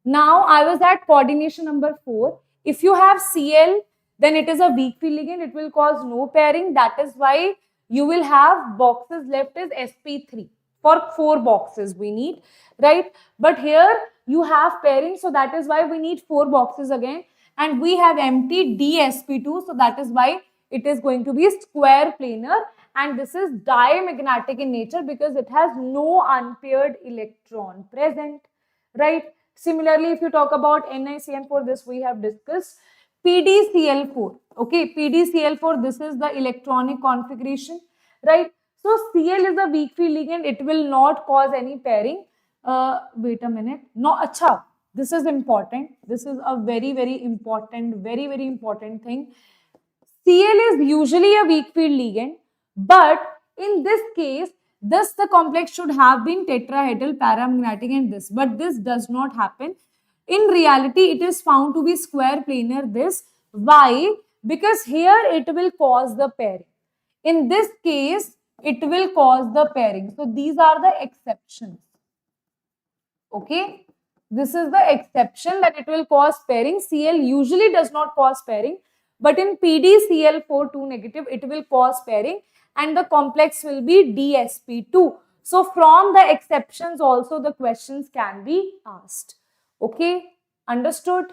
Now, I was at coordination number 4. If you have Cl, then it is a weak field ligand. It will cause no pairing. That is why you will have boxes left as sp3. For 4 boxes we need, right? But here you have pairing. So that is why we need 4 boxes again. And we have empty dsp2. So that is why it is going to be square planar. And this is diamagnetic in nature because it has no unpaired electron present, right? Similarly, if you talk about NiCN4, this we have discussed. PdCl4, okay, PdCl4, this is the electronic configuration, right? So Cl is a weak field ligand, it will not cause any pairing. Wait a minute. No, acha, this is important. This is a very important thing. Cl is usually a weak field ligand, but in this case, the complex should have been tetrahedral paramagnetic and this, but this does not happen. In reality, it is found to be square planar. This, why? Because here it will cause the pairing. In this case, it will cause the pairing. So these are the exceptions. Okay, this is the exception that it will cause pairing. Cl usually does not cause pairing, but in PdCl4 2 negative, it will cause pairing, and the complex will be DsP2. So from the exceptions also the questions can be asked. Okay, understood?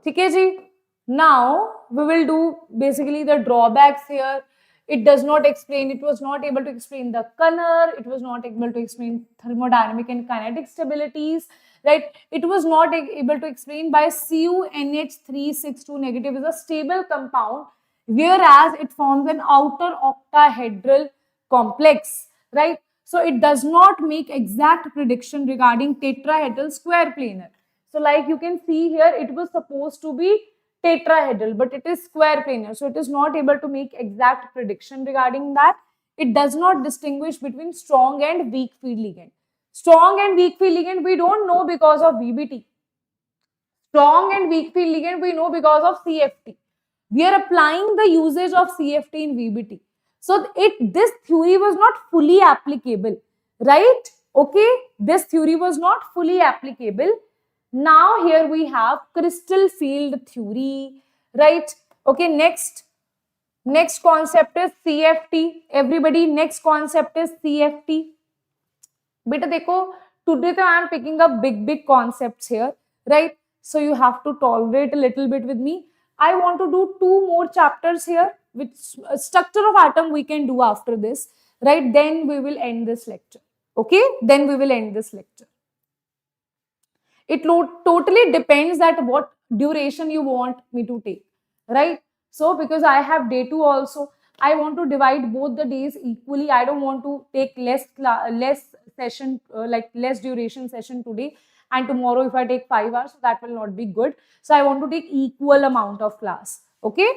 Okay, ji. Now we will do basically the drawbacks here. It does not explain, it was not able to explain the color, it was not able to explain thermodynamic and kinetic stabilities, right? It was not able to explain why CuNH362 negative is a stable compound, whereas it forms an outer octahedral complex, right? So it does not make exact prediction regarding tetrahedral square planar. So like you can see here, it was supposed to be tetrahedral, but it is square planar. So it is not able to make exact prediction regarding that. It does not distinguish between strong and weak field ligand. Strong and weak field ligand we don't know because of VBT. Strong and weak field ligand we know because of CFT. We are applying the usage of CFT in VBT. So this theory was not fully applicable, right? Okay, this theory was not fully applicable. Now here we have crystal field theory, right? Okay, next concept is CFT. Everybody, next concept is CFT. Beta dekho, today I am picking up big concepts here, right? So you have to tolerate a little bit with me. I want to do 2 more chapters here, which structure of atom we can do after this, right? Then we will end this lecture. Okay, then we will end this lecture. It totally depends that what duration you want me to take, right? So because I have day 2 also, I want to divide both the days equally. I don't want to take less session, like less duration session today, and tomorrow if I take 5 hours, so that will not be good. So I want to take equal amount of class. Okay.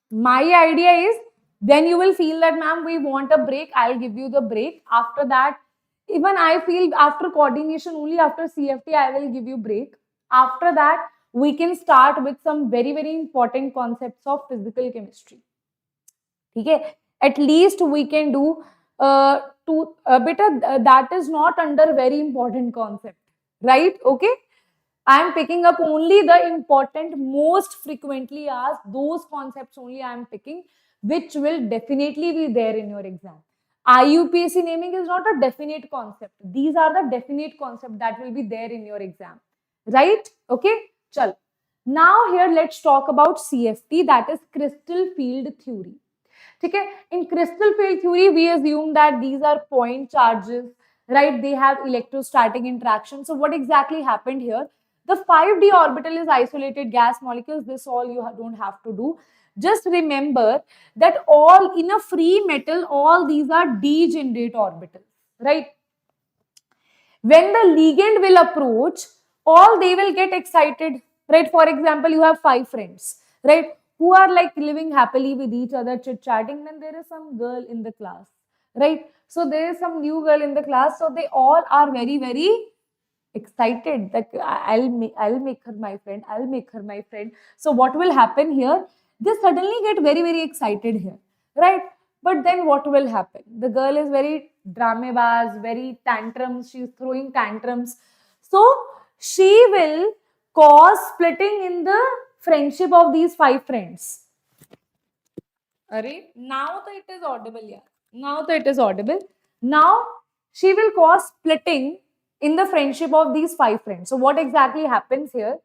My idea is, then you will feel that, ma'am, we want a break, I'll give you the break. After that, even I feel after coordination, only after CFT, I will give you break. After that, we can start with some very important concepts of physical chemistry. Okay, at least we can do that is not under very important concept, right? Okay, I am picking up only the important, most frequently asked, those concepts only I am picking, which will definitely be there in your exam. IUPAC naming is not a definite concept. These are the definite concepts that will be there in your exam, right? Okay, chal. Now here let's talk about CFT, that is crystal field theory. Okay, in crystal field theory, we assume that these are point charges, right? They have electrostatic interaction. So what exactly happened here? The 5d orbital is isolated gas molecules. This all you don't have to do. Just remember that all in a free metal, all these are degenerate orbitals, right? When the ligand will approach, all they will get excited, right? For example, you have 5 friends, right, who are like living happily with each other, chit chatting. Then there is some girl in the class, right? So there is some new girl in the class, so they all are very excited that I'll make her my friend, I'll make her my friend. So what will happen here? They suddenly get very excited here, right? But then what will happen? The girl is very dramebaz, very tantrums, she's throwing tantrums. So she will cause splitting in the friendship of these 5 friends. Array, now that it is audible, yeah. Now that it is audible. Now she will cause splitting in the friendship of these 5 friends. So what exactly happens here?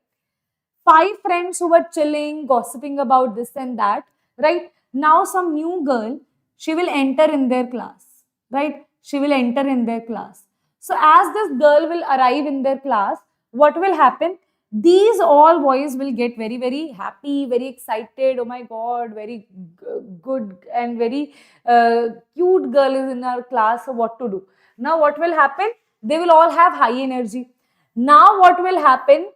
5 friends who were chilling, gossiping about this and that, right? Now some new girl, she will enter in their class, right? She will enter in their class. So as this girl will arrive in their class, what will happen? These all boys will get very happy, very excited. Oh my God, very good and very cute girl is in our class. So what to do? Now what will happen? They will all have high energy. Now what will happen?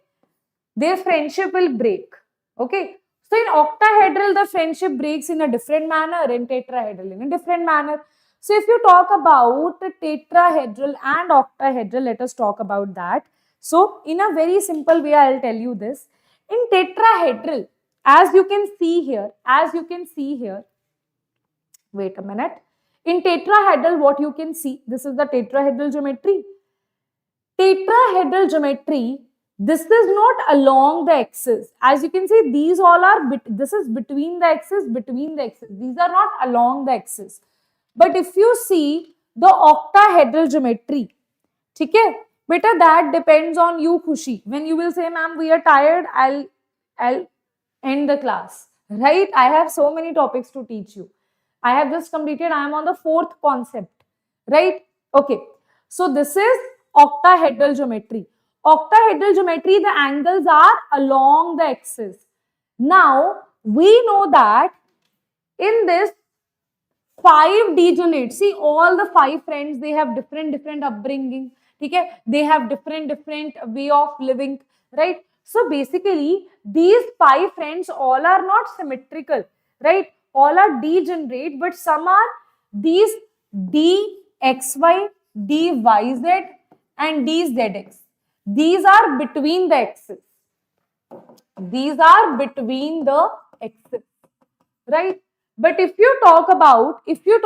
Their friendship will break. Okay. So in octahedral, the friendship breaks in a different manner, in tetrahedral in a different manner. So if you talk about tetrahedral and octahedral, let us talk about that. So in a very simple way, I'll tell you this. In tetrahedral, as you can see here, wait a minute. In tetrahedral, what you can see, this is the tetrahedral geometry. Tetrahedral geometry, this is not along the axis. As you can see, these all are, this is between the axis. These are not along the axis. But if you see the octahedral geometry, okay, beta, that depends on you, Khushi. When you will say, ma'am, we are tired, I'll end the class, right? I have so many topics to teach you. I have just completed, I am on the 4th concept, right? Okay. So this is octahedral geometry. Octahedral geometry, the angles are along the axis. Now, we know that in this 5 degenerates, see all the 5 friends, they have different upbringing, okay? They have different way of living, right? So basically, these 5 friends all are not symmetrical, right? All are degenerate, but some are these dxy, dyz, and dzx. These are between the axis. These are between the axis, right? But if you talk about axial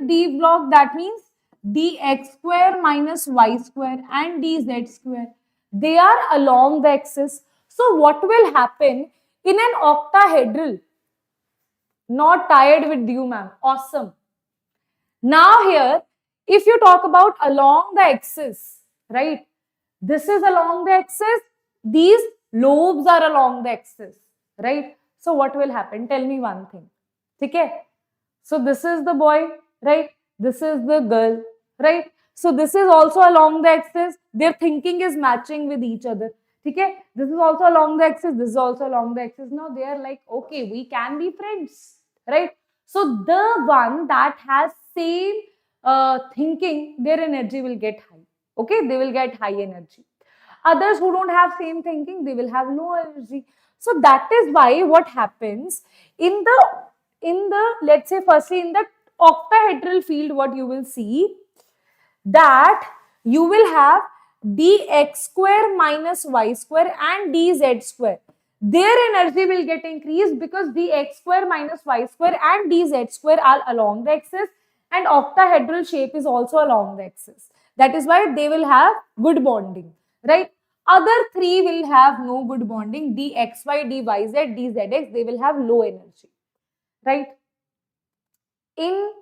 d block, that means dx square minus y square and dz square, they are along the axis. So what will happen in an octahedral? Not tired with you, ma'am. Awesome. Now here, if you talk about along the axis, right? This is along the axis. These lobes are along the axis, right? So what will happen? Tell me one thing. Okay? So this is the boy, right? This is the girl, right? So this is also along the axis. Their thinking is matching with each other. Okay? This is also along the axis. This is also along the axis. Now they are like, okay, we can be friends, right? So the one that has same thinking, their energy will get high. Okay? They will get high energy. Others who don't have same thinking, they will have low energy. So that is why what happens in the let's say firstly in the octahedral field, what you will see, that you will have dx square minus y square and dz square. Their energy will get increased because dx square minus y square and dz square are along the axis, and octahedral shape is also along the axis. That is why they will have good bonding, right? Other 3 will have no good bonding. dxy, dyz, dzx, they will have low energy, right? In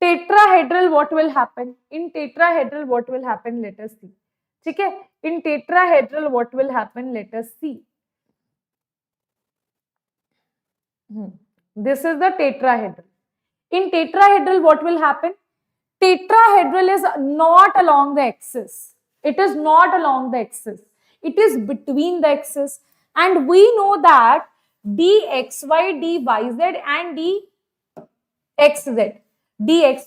tetrahedral, what will happen? In tetrahedral, what will happen? Let us see. Okay? In tetrahedral, what will happen? Let us see. This is the tetrahedral. In tetrahedral, what will happen? Tetrahedral is not along the axis. It is not along the axis. It is between the axis. And we know that dxy, dyz and dxz, dxy, dyz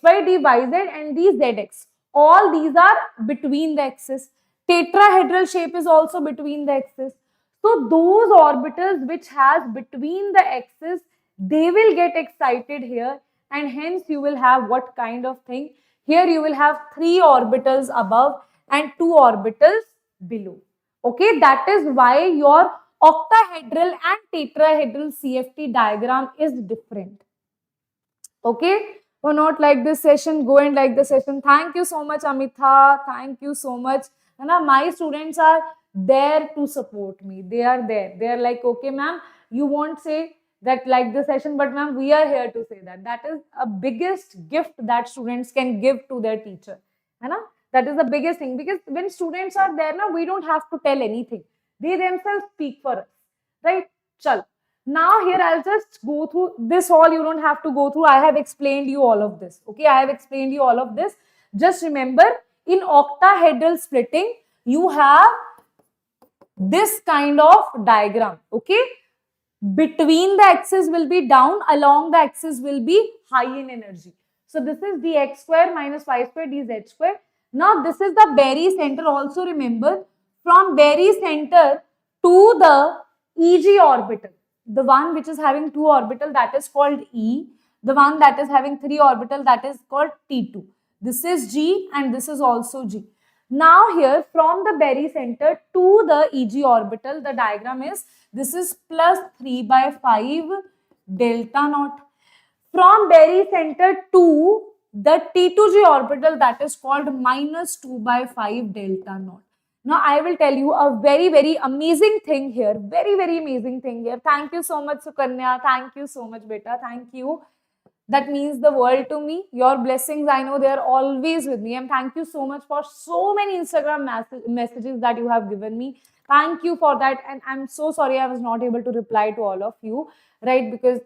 and dzx, all these are between the axis. Tetrahedral shape is also between the axis. So those orbitals which has between the axis, they will get excited here, and hence you will have what kind of thing? Here you will have 3 orbitals above and 2 orbitals below. Okay, that is why your octahedral and tetrahedral CFT diagram is different. Okay, or not like this session, go and like the session. Thank you so much, Amitha. Thank you so much. And my students are there to support me. They are there. They are like, okay, ma'am, you won't say that like the session, but ma'am, we are here to say that. That is a biggest gift that students can give to their teacher. That is the biggest thing, because when students are there, now we don't have to tell anything. They themselves speak for us, right? Chal. Now here I'll just go through this all. You don't have to go through. I have explained you all of this. Okay, I have explained you all of this. Just remember, in octahedral splitting, you have this kind of diagram. Okay, between the axis will be down, along the axis will be high in energy. So this is dx square minus y square dz square. Now this is the barycenter. Also remember, from barycenter to the EG orbital, the one which is having 2 orbital, that is called E. The one that is having 3 orbital, that is called T2. This is G and this is also G. Now here from the barycenter to the EG orbital, the diagram is this is plus 3 by 5 delta naught. From barycenter to the T2G orbital, that is called minus 2 by 5 delta naught. Now I will tell you a very amazing thing here. Very amazing thing here. Thank you so much, Sukanya. Thank you so much, beta. Thank you. That means the world to me. Your blessings, I know they are always with me. And thank you so much for so many Instagram messages that you have given me. Thank you for that. And I'm so sorry I was not able to reply to all of you, right? Because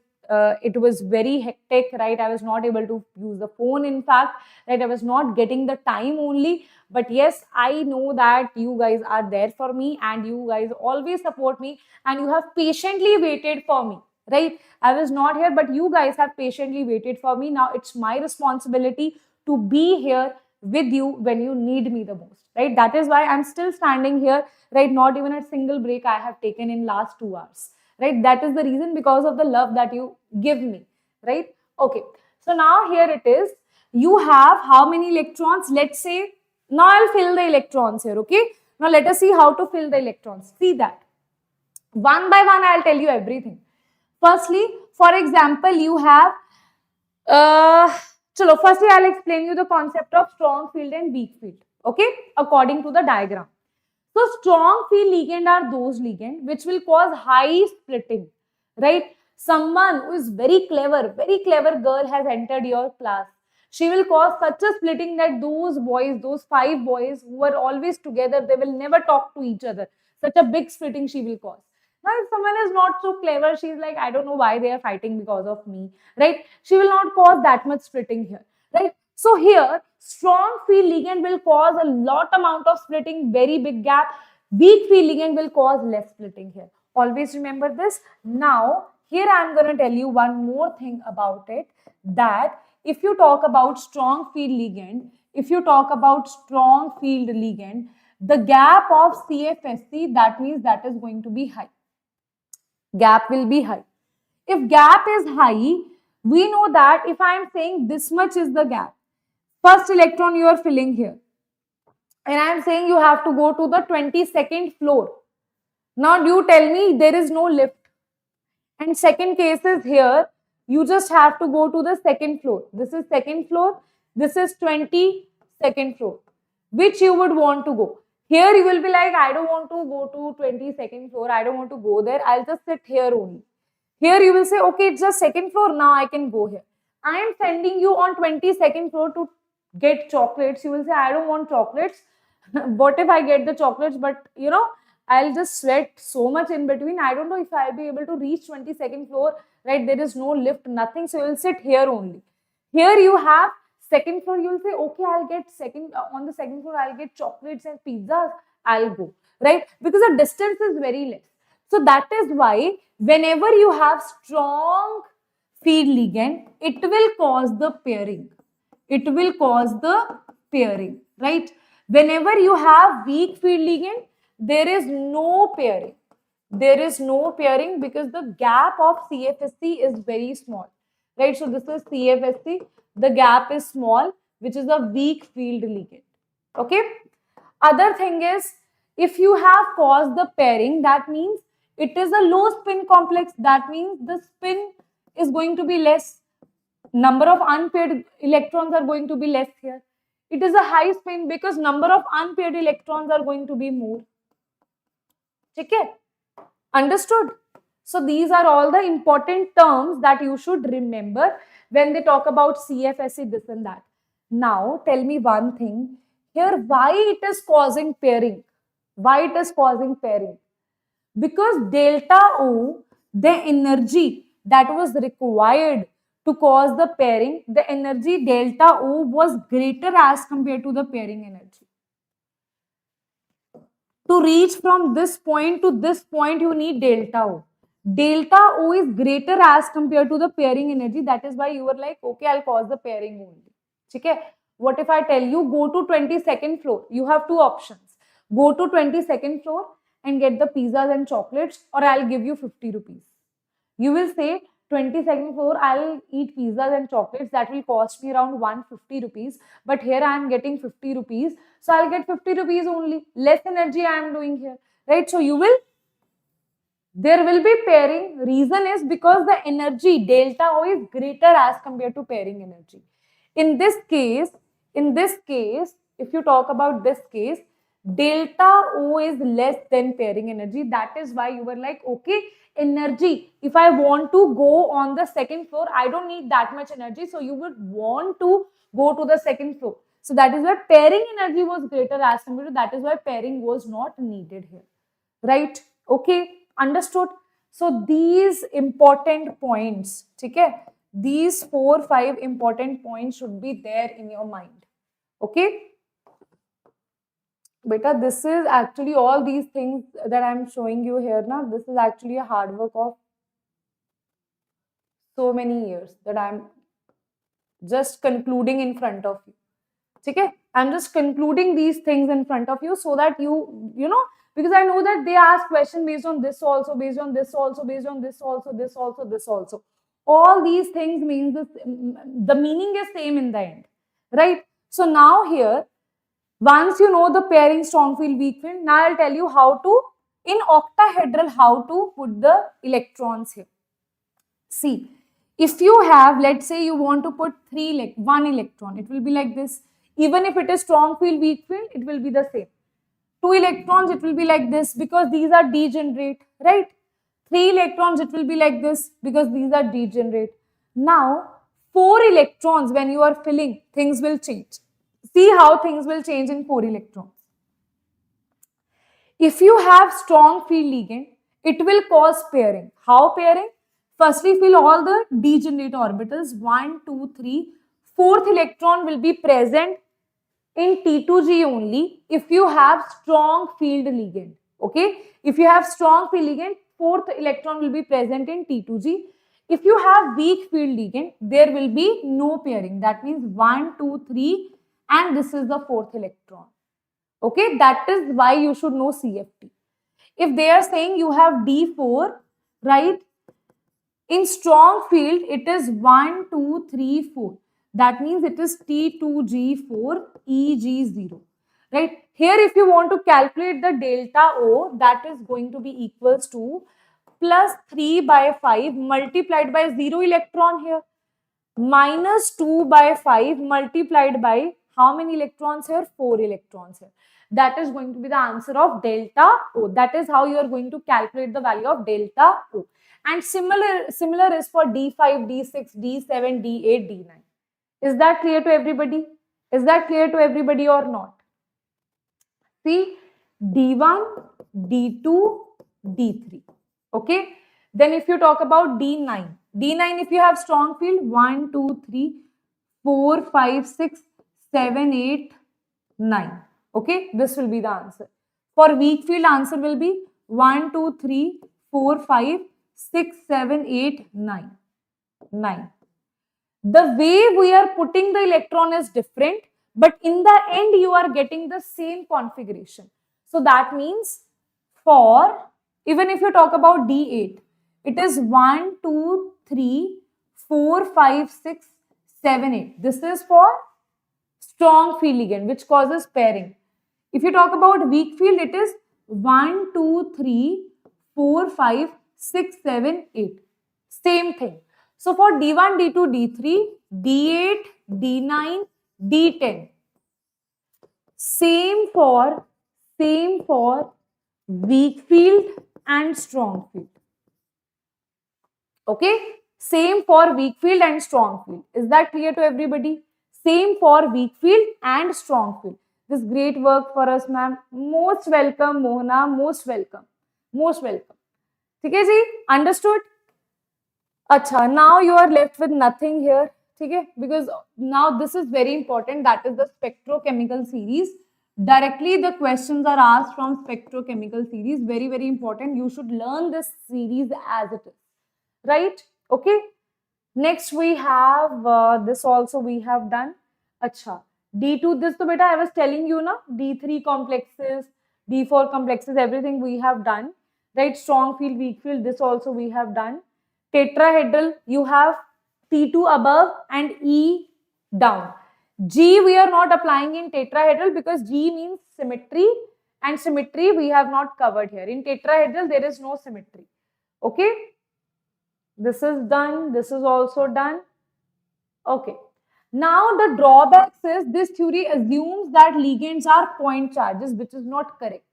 it was very hectic, right? I was not able to use the phone, in fact, right? I was not getting the time only. But yes, I know that you guys are there for me and you guys always support me and you have patiently waited for me, right? I was not here, but you guys have patiently waited for me. Now it's my responsibility to be here with you when you need me the most, right? That is why I'm still standing here, right? Not even a single break I have taken in last 2 hours, right? That is the reason, because of the love that you give me, right? Okay. So now here it is. You have how many electrons? Let's say, now I'll fill the electrons here, okay? Now let us see how to fill the electrons. See that. One by one, I'll tell you everything. Firstly, for example, you have, firstly, I'll explain you the concept of strong field and weak field, okay, according to the diagram. So, strong field ligand are those ligand which will cause high splitting, right? Someone who is very clever girl has entered your class. She will cause such a splitting that those boys, those 5 boys who are always together, they will never talk to each other. Such a big splitting she will cause. Now, if someone is not so clever, she's like, I don't know why they are fighting because of me, right? She will not cause that much splitting here, right? So here, strong field ligand will cause a lot amount of splitting, very big gap. Weak field ligand will cause less splitting here. Always remember this. Now, here I am going to tell you one more thing about it, that if you talk about strong field ligand, the gap of CFSC, that means that is going to be high. Gap will be high. If gap is high, we know that if I am saying this much is the gap, first electron you are filling here, and I am saying you have to go to the 22nd floor. Now you tell me there is no lift. And second case is here, you just have to go to the 2nd floor. This is 2nd floor, this is 22nd floor. Which you would want to go? Here you will be like, I don't want to go to 22nd floor, I don't want to go there, I'll just sit here only. Here you will say, okay, it's just 2nd floor, now I can go here. I am sending you on 22nd floor to get chocolates. You will say, I don't want chocolates. What if I get the chocolates, but you know, I'll just sweat so much in between. I don't know if I'll be able to reach 22nd floor, right? There is no lift, nothing. So you will sit here only. Here you have 2nd floor. You will say, okay, I'll get on the 2nd floor, I'll get chocolates and pizzas. I'll go, right? Because the distance is very less. So that is why whenever you have strong field ligand, it will cause the pairing. It will cause the pairing, right? Whenever you have weak field ligand, there is no pairing. There is no pairing because the gap of CFSC is very small, right? So this is CFSC. The gap is small, which is a weak field ligand. Okay. Other thing is, if you have caused the pairing, that means it is a low spin complex. That means the spin is going to be less. Number of unpaired electrons are going to be less here. It is a high spin because number of unpaired electrons are going to be more. Okay? Understood? So these are all the important terms that you should remember when they talk about CFSC, this and that. Now, tell me one thing. Here, why it is causing pairing? Why it is causing pairing? Because delta O, the energy that was required to cause the pairing, the energy delta O was greater as compared to the pairing energy. To reach from this point to this point, you need delta O. Delta O is greater as compared to the pairing energy. That is why you were like, okay, I'll cause the pairing only. Okay? What if I tell you, go to 22nd floor? You have two options. Go to 22nd floor and get the pizzas and chocolates, or I'll give you 50 rupees. You will say, 22nd floor, I'll eat pizzas and chocolates. That will cost me around 150 rupees. But here I am getting 50 rupees. So I'll get 50 rupees only. Less energy I am doing here. Right? So there will be pairing. Reason is because the energy delta O is greater as compared to pairing energy. In this case, if you talk about this case, delta O is less than pairing energy. That is why you were like, okay, energy. If I want to go on the second floor, I don't need that much energy. So you would want to go to the second floor. So that is why pairing energy was greater as compared to, that is why pairing was not needed here. Right? Okay, understood. So these important points, okay, these 4-5 important points should be there in your mind. Okay, beta, this is actually all these things that I'm showing you here now. This is actually a hard work of so many years that I'm just concluding in front of you. Okay, I'm just concluding these things in front of you so that you know, because I know that they ask question based on this also, based on this also, based on this also, this also, this also. All these things means this, the meaning is same in the end, right? So now here, once you know the pairing strong field, weak field, now I'll tell you how to, in octahedral, how to put the electrons here. See, if you have, let's say you want to put one electron, it will be like this. Even if it is strong field, weak field, it will be the same. 2 electrons, it will be like this because these are degenerate, right? 3 electrons, it will be like this because these are degenerate. Now, 4 electrons, when you are filling, things will change. See how things will change in 4 electrons. If you have strong field ligand, it will cause pairing. How pairing? Firstly, fill all the degenerate orbitals, 1, 2, 3. Fourth electron will be present in T2G only if you have strong field ligand. Okay, if you have strong field ligand, fourth electron will be present in T2G. If you have weak field ligand, there will be no pairing. That means 1, 2, 3, and this is the fourth electron. Okay, that is why you should know CFT. If they are saying you have D4, right? In strong field, it is 1, 2, 3, 4. That means it is T2G4, EG0. Right? Here, if you want to calculate the delta O, that is going to be equals to plus 3 by 5 multiplied by 0 electron here, minus 2 by 5 multiplied by how many electrons here? 4 electrons here. That is going to be the answer of delta O. That is how you are going to calculate the value of delta O. And similar is for D5, D6, D7, D8, D9. Is that clear to everybody? Is that clear to everybody or not? See, D1, D2, D3. Okay. Then if you talk about D9, if you have strong field, 1, 2, 3, 4, 5, 6, 7, 8, 9. Okay. This will be the answer. For weak field, answer will be 1, 2, 3, 4, 5, 6, 7, 8, 9. 9. The way we are putting the electron is different, but in the end, you are getting the same configuration. So that means for, even if you talk about D8, it is 1, 2, 3, 4, 5, 6, 7, 8. This is for strong field ligand, which causes pairing. If you talk about weak field, it is 1, 2, 3, 4, 5, 6, 7, 8. Same thing. So for D1, D2, D3, D8, D9, D10. Same for weak field and strong field. Okay? Same for weak field and strong field. Is that clear to everybody? Same for weak field and strong field. This great work for us, ma'am. Most welcome, Mohana. Most welcome. Most welcome. Okay, ji? Understood? Acha, now you are left with nothing here. Okay? Because now this is very important. That is the spectrochemical series. Directly the questions are asked from spectrochemical series. Very, very important. You should learn this series as it is. Right? Okay? Next we have this also we have done. Acha. D2, this to beta I was telling you na. D3 complexes, D4 complexes, everything we have done. Right? Strong field, weak field, this also we have done. Tetrahedral, you have T2 above and E down. G we are not applying in tetrahedral because G means symmetry, and symmetry we have not covered here. In tetrahedral there is no symmetry. Okay, this is done, this is also done. Okay, now the drawbacks is this theory assumes that ligands are point charges, which is not correct,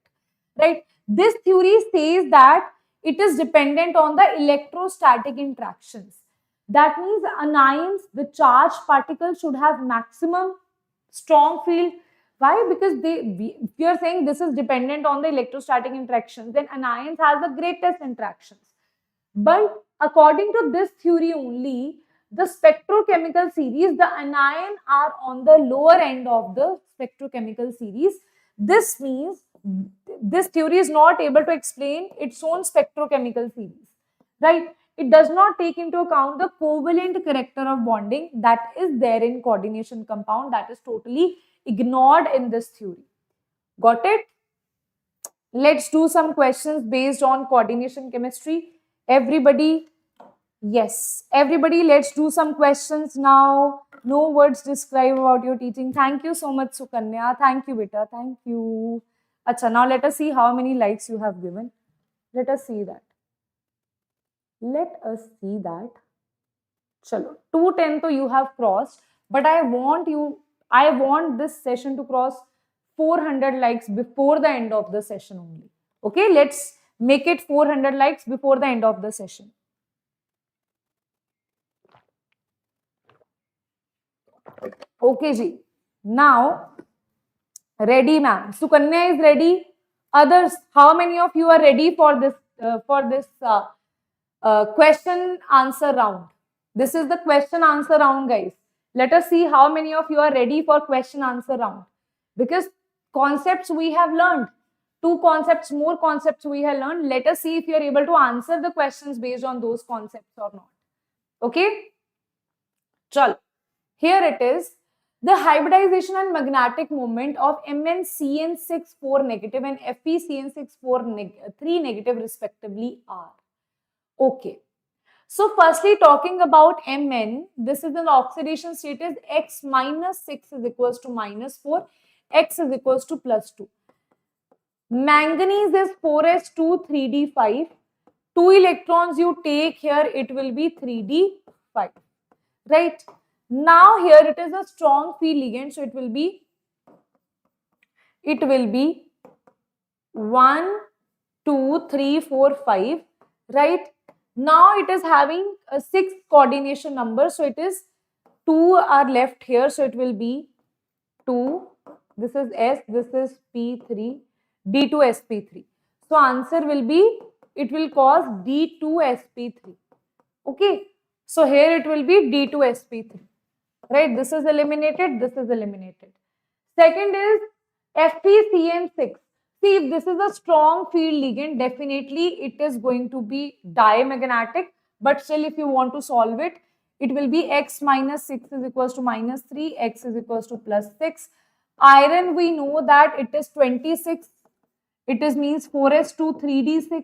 right? This theory says that it is dependent on the electrostatic interactions. That means anions, the charged particles, should have maximum strong field. Why? Because if you are saying this is dependent on the electrostatic interactions, then anions has the greatest interactions. But according to this theory only, the spectrochemical series, the anion are on the lower end of the spectrochemical series. This means this theory is not able to explain its own spectrochemical series, right? It does not take into account the covalent character of bonding that is there in coordination compound, that is totally ignored in this theory. Got it? Let's do some questions based on coordination chemistry. Everybody, yes, everybody, let's do some questions now. No words describe about your teaching. Thank you so much, Sukanya. Thank you, beta. Thank you. Acha, now let us see how many likes you have given. Let us see that. Let us see that. Chalo, 210 to you have crossed, but I want this session to cross 400 likes before the end of the session only. Okay, let's make it 400 likes before the end of the session. Okay, ji. Now, ready, ma'am. Sukanya is ready. Others, how many of you are ready for this question answer round? This is the question answer round, guys. Let us see how many of you are ready for question answer round. Because concepts we have learned. More concepts we have learned. Let us see if you are able to answer the questions based on those concepts or not. Okay? Chal. Here it is. The hybridization and magnetic moment of MnCN64 negative and FeCN64 negative respectively are. Okay. So firstly, talking about Mn, this is an oxidation state is X minus 6 is equals to minus 4, X is equals to plus 2. Manganese is 4s2 3d5. 2 electrons you take here, it will be 3d5. Right? Now here it is a strong field ligand, so it will be 1, 2, 3, 4, 5. Right? Now it is having a 6 coordination number, so it is 2 are left here, so it will be 2. This is S, this is P3, D2sp3. So answer will be, it will cause D2sp3. Okay, so here it will be D2sp3. Right, this is eliminated, this is eliminated. Second is FeCN6. See, if this is a strong field ligand, definitely it is going to be diamagnetic. But still, if you want to solve it, it will be X minus 6 is equals to minus 3, X is equals to plus 6. Iron, we know that it is 26. It is means 4s2 3d6.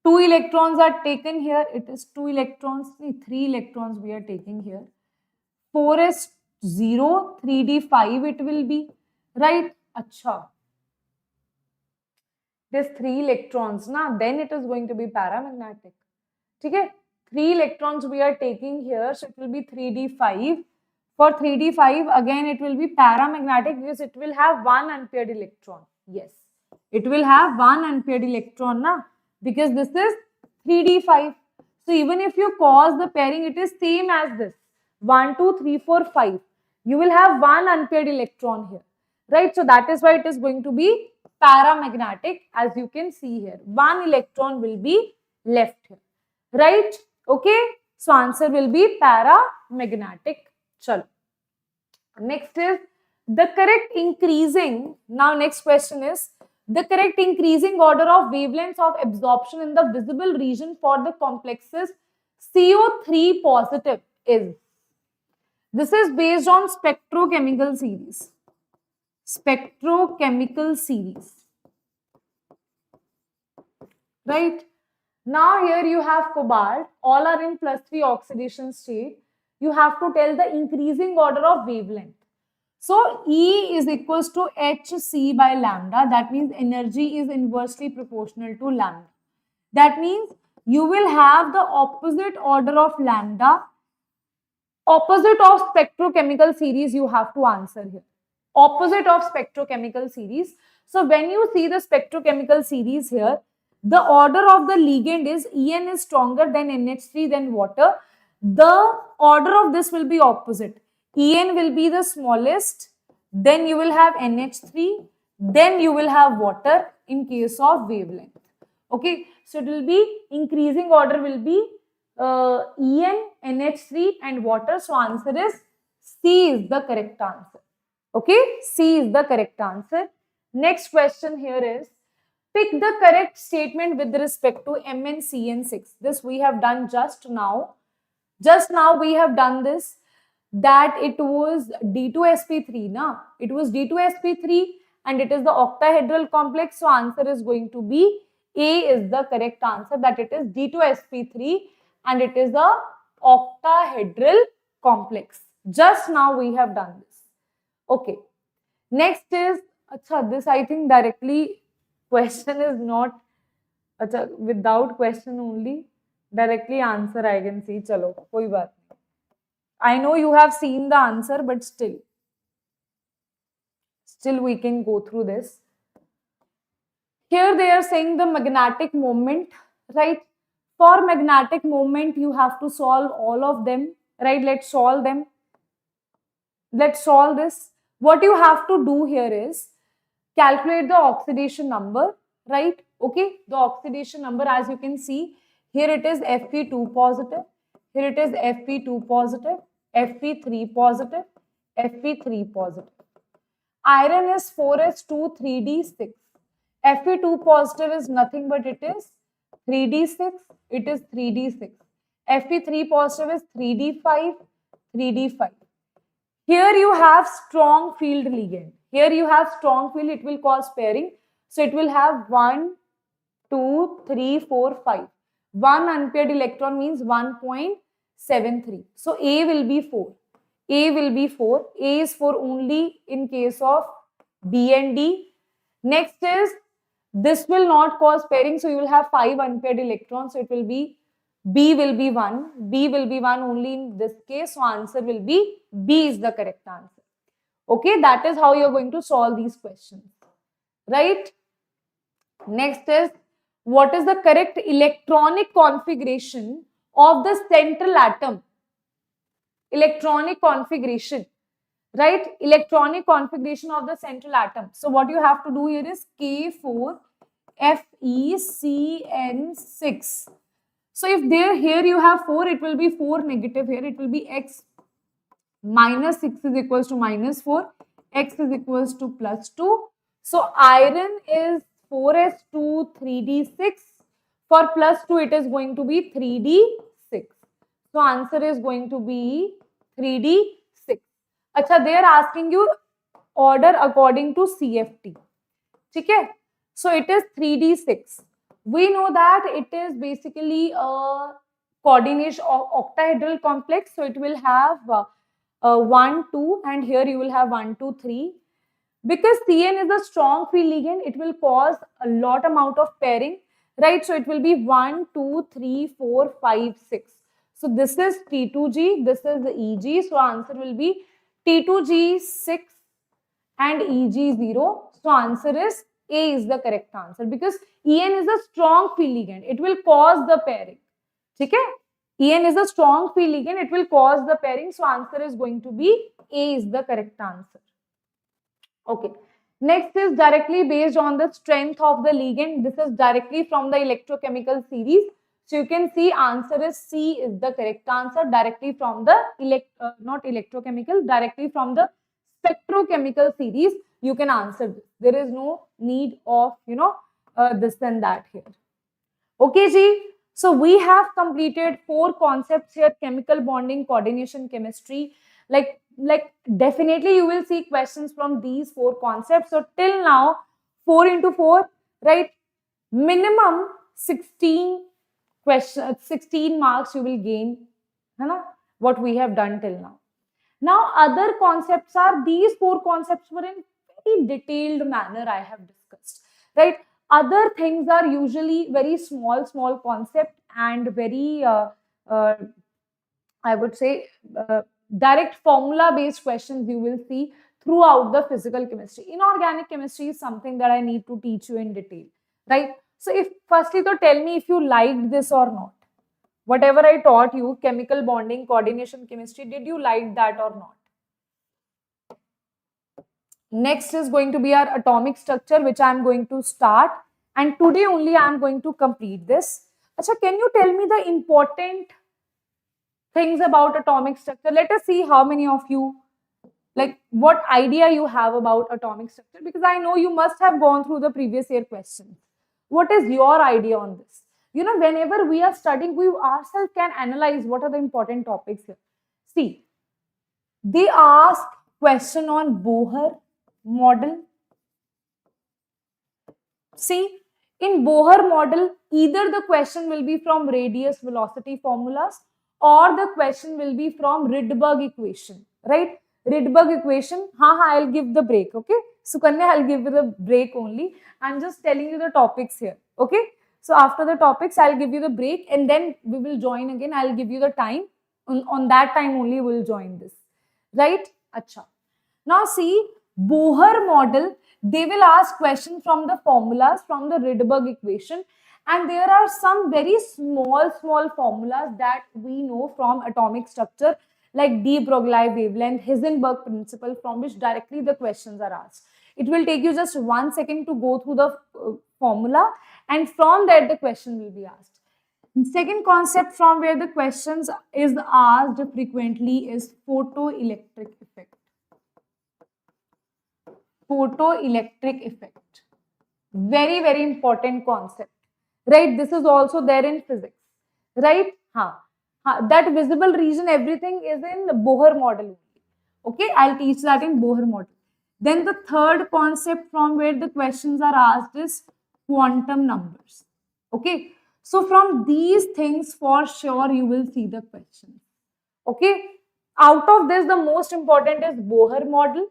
2 electrons are taken here. It is 2 electrons, 3 electrons we are taking here. 4s0 3d5 it will be, right? Acha. This 3 electrons, na, then it is going to be paramagnetic. Okay? 3 electrons we are taking here, so it will be 3d5. For 3d5, again it will be paramagnetic because it will have 1 unpaired electron. Yes, it will have 1 unpaired electron, na, because this is 3d5. So even if you cause the pairing, it is same as this. 1, 2, 3, 4, 5. You will have 1 unpaired electron here. Right? So that is why it is going to be paramagnetic, as you can see here. 1 electron will be left here. Right? Okay? So answer will be paramagnetic. Chalo. Next is the correct increasing. Now next question is the correct increasing order of wavelengths of absorption in the visible region for the complexes CO3 positive is. This is based on spectrochemical series. Spectrochemical series. Right? Now here you have cobalt, all are in +3 oxidation state. You have to tell the increasing order of wavelength. So E is equals to hc by lambda. That means energy is inversely proportional to lambda. That means you will have the opposite order of lambda, opposite of spectrochemical series you have to answer here. Opposite of spectrochemical series. So when you see the spectrochemical series here, the order of the ligand is En is stronger than NH3 than water. The order of this will be opposite. En will be the smallest, then you will have NH3, then you will have water in case of wavelength. Okay, so it will be increasing order will be En, NH3 and water. So answer is C is the correct answer. Okay, C is the correct answer. Next question here is, pick the correct statement with respect to MnCN6. This we have done just now. Just now we have done this, that it was D2sp3, na? It was D2sp3 and it is the octahedral complex. So answer is going to be A is the correct answer, that it is D2sp3 and it is a octahedral complex. Just now we have done this. Okay. Next is, this I think directly question is not, without question only, directly answer I can see. Chalo, koi baat nahi. I know you have seen the answer, but still we can go through this. Here they are saying the magnetic moment, right? For magnetic moment, you have to solve all of them, right? Let's solve them. Let's solve this. What you have to do here is calculate the oxidation number, right? Okay, the oxidation number, as you can see, here it is Fe2 positive, here it is Fe2 positive, Fe3 positive, Fe3 positive. Iron is 4s2 3d6. Fe2 positive is nothing but it is 3d6, it is 3d6. Fe3 positive is 3d5, 3d5. Here you have strong field ligand. Here you have strong field, it will cause pairing. So it will have 1, 2, 3, 4, 5. 1 unpaired electron means 1.73. So A will be 4. A will be 4. A is 4 only in case of B and D. Next is, this will not cause pairing. So you will have 5 unpaired electrons. So it will be, B will be 1. B will be 1 only in this case. So answer will be B is the correct answer. Okay, that is how you're going to solve these questions. Right? Next is, what is the correct electronic configuration of the central atom? Electronic configuration, right? Electronic configuration of the central atom. So what you have to do here is K4FeCN6. So if here you have 4, it will be 4 negative. Here it will be X minus 6 is equals to minus 4. X is equals to plus 2. So iron is 4s2 3d6. For plus 2, it is going to be 3d6. So answer is going to be 3d6. Acha, they are asking you order according to CFT. Okay? So it is 3d6. We know that it is basically a coordination of octahedral complex. So it will have 1, 2, and here you will have 1, 2, 3. Because Cn is a strong field ligand, it will cause a lot amount of pairing, right? So it will be 1, 2, 3, 4, 5, 6. So this is T2G, this is the EG. So answer will be T2G 6 and EG 0. So answer is A is the correct answer, because En is a strong field ligand. It will cause the pairing. Okay? En is a strong field ligand. It will cause the pairing. So answer is going to be A is the correct answer. Okay. Next is directly based on the strength of the ligand. This is directly from the electrochemical series. So you can see answer is C is the correct answer, directly from the not electrochemical, directly from the spectrochemical series. You can answer this. There is no need of this and that here. Okay, Ji. So we have completed 4 concepts here: chemical bonding, coordination, chemistry. Like definitely you will see questions from these 4 concepts. So till now 4 into 4, right? Minimum 16 question 16 marks you will gain, है ना, what we have done till now. Now, other concepts are, these four concepts were in very detailed manner I have discussed, right? Other things are usually very small concept and very, I would say, direct formula based questions you will see throughout the physical chemistry. Inorganic chemistry is something that I need to teach you in detail, right? So, if firstly, to tell me if you liked this or not. Whatever I taught you, chemical bonding, coordination chemistry, did you like that or not? Next is going to be our atomic structure, which I am going to start. And today only I am going to complete this. Achha, can you tell me the important things about atomic structure? Let us see how many of you, like what idea you have about atomic structure, because I know you must have gone through the previous year questions. What is your idea on this? You know, whenever we are studying, we ourselves can analyze what are the important topics here. See, they ask question on Bohr model. See, in Bohr model, either the question will be from radius velocity formulas or the question will be from Rydberg equation, right? Rydberg equation, I'll give the break, okay? Sukanya, I'll give you the break only. I'm just telling you the topics here, okay? So after the topics, I'll give you the break and then we will join again. I'll give you the time. On that time only we'll join this, right? Acha. Now see, Bohr model, they will ask questions from the formulas, from the Rydberg equation. And there are some very small formulas that we know from atomic structure, like de Broglie wavelength, Heisenberg principle, from which directly the questions are asked. It will take you just 1 second to go through the formula, and from that the question will be asked. Second concept from where the questions is asked frequently is photoelectric effect. Photoelectric effect. Very important concept, right? This is also there in physics, right? That visible region, everything is in Bohr model. Okay, I'll teach that in Bohr model. Then the third concept from where the questions are asked is quantum numbers. Okay, so from these things for sure you will see the question. Okay, out of this the most important is Bohr model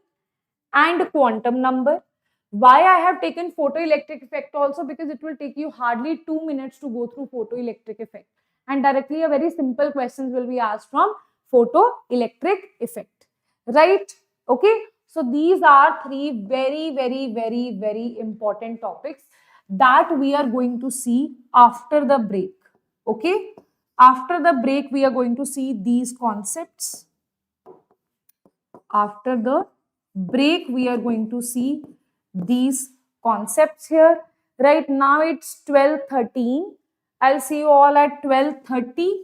and quantum number. Why I have taken photoelectric effect also, because it will take you hardly 2 minutes to go through photoelectric effect, and directly a very simple questions will be asked from photoelectric effect, right? Okay, so these are three very important topics that we are going to see after the break. Okay, after the break we are going to see these concepts. After the break we are going to see these concepts here. Right now it's 12:13. I'll see you all at 12:30.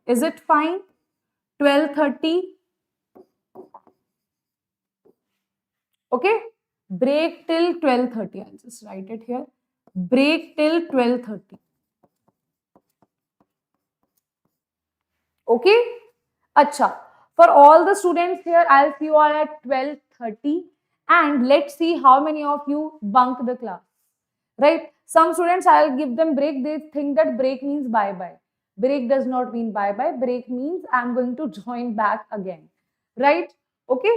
Is it fine? 12:30. Okay, break till 12:30. I'll just write it here. Break till 12:30. Okay, acha. For all the students here, I'll see you all at 12:30. And let's see how many of you bunk the class, right? Some students, I'll give them break. They think that break means bye-bye. Break does not mean bye-bye. Break means I'm going to join back again, right? Okay.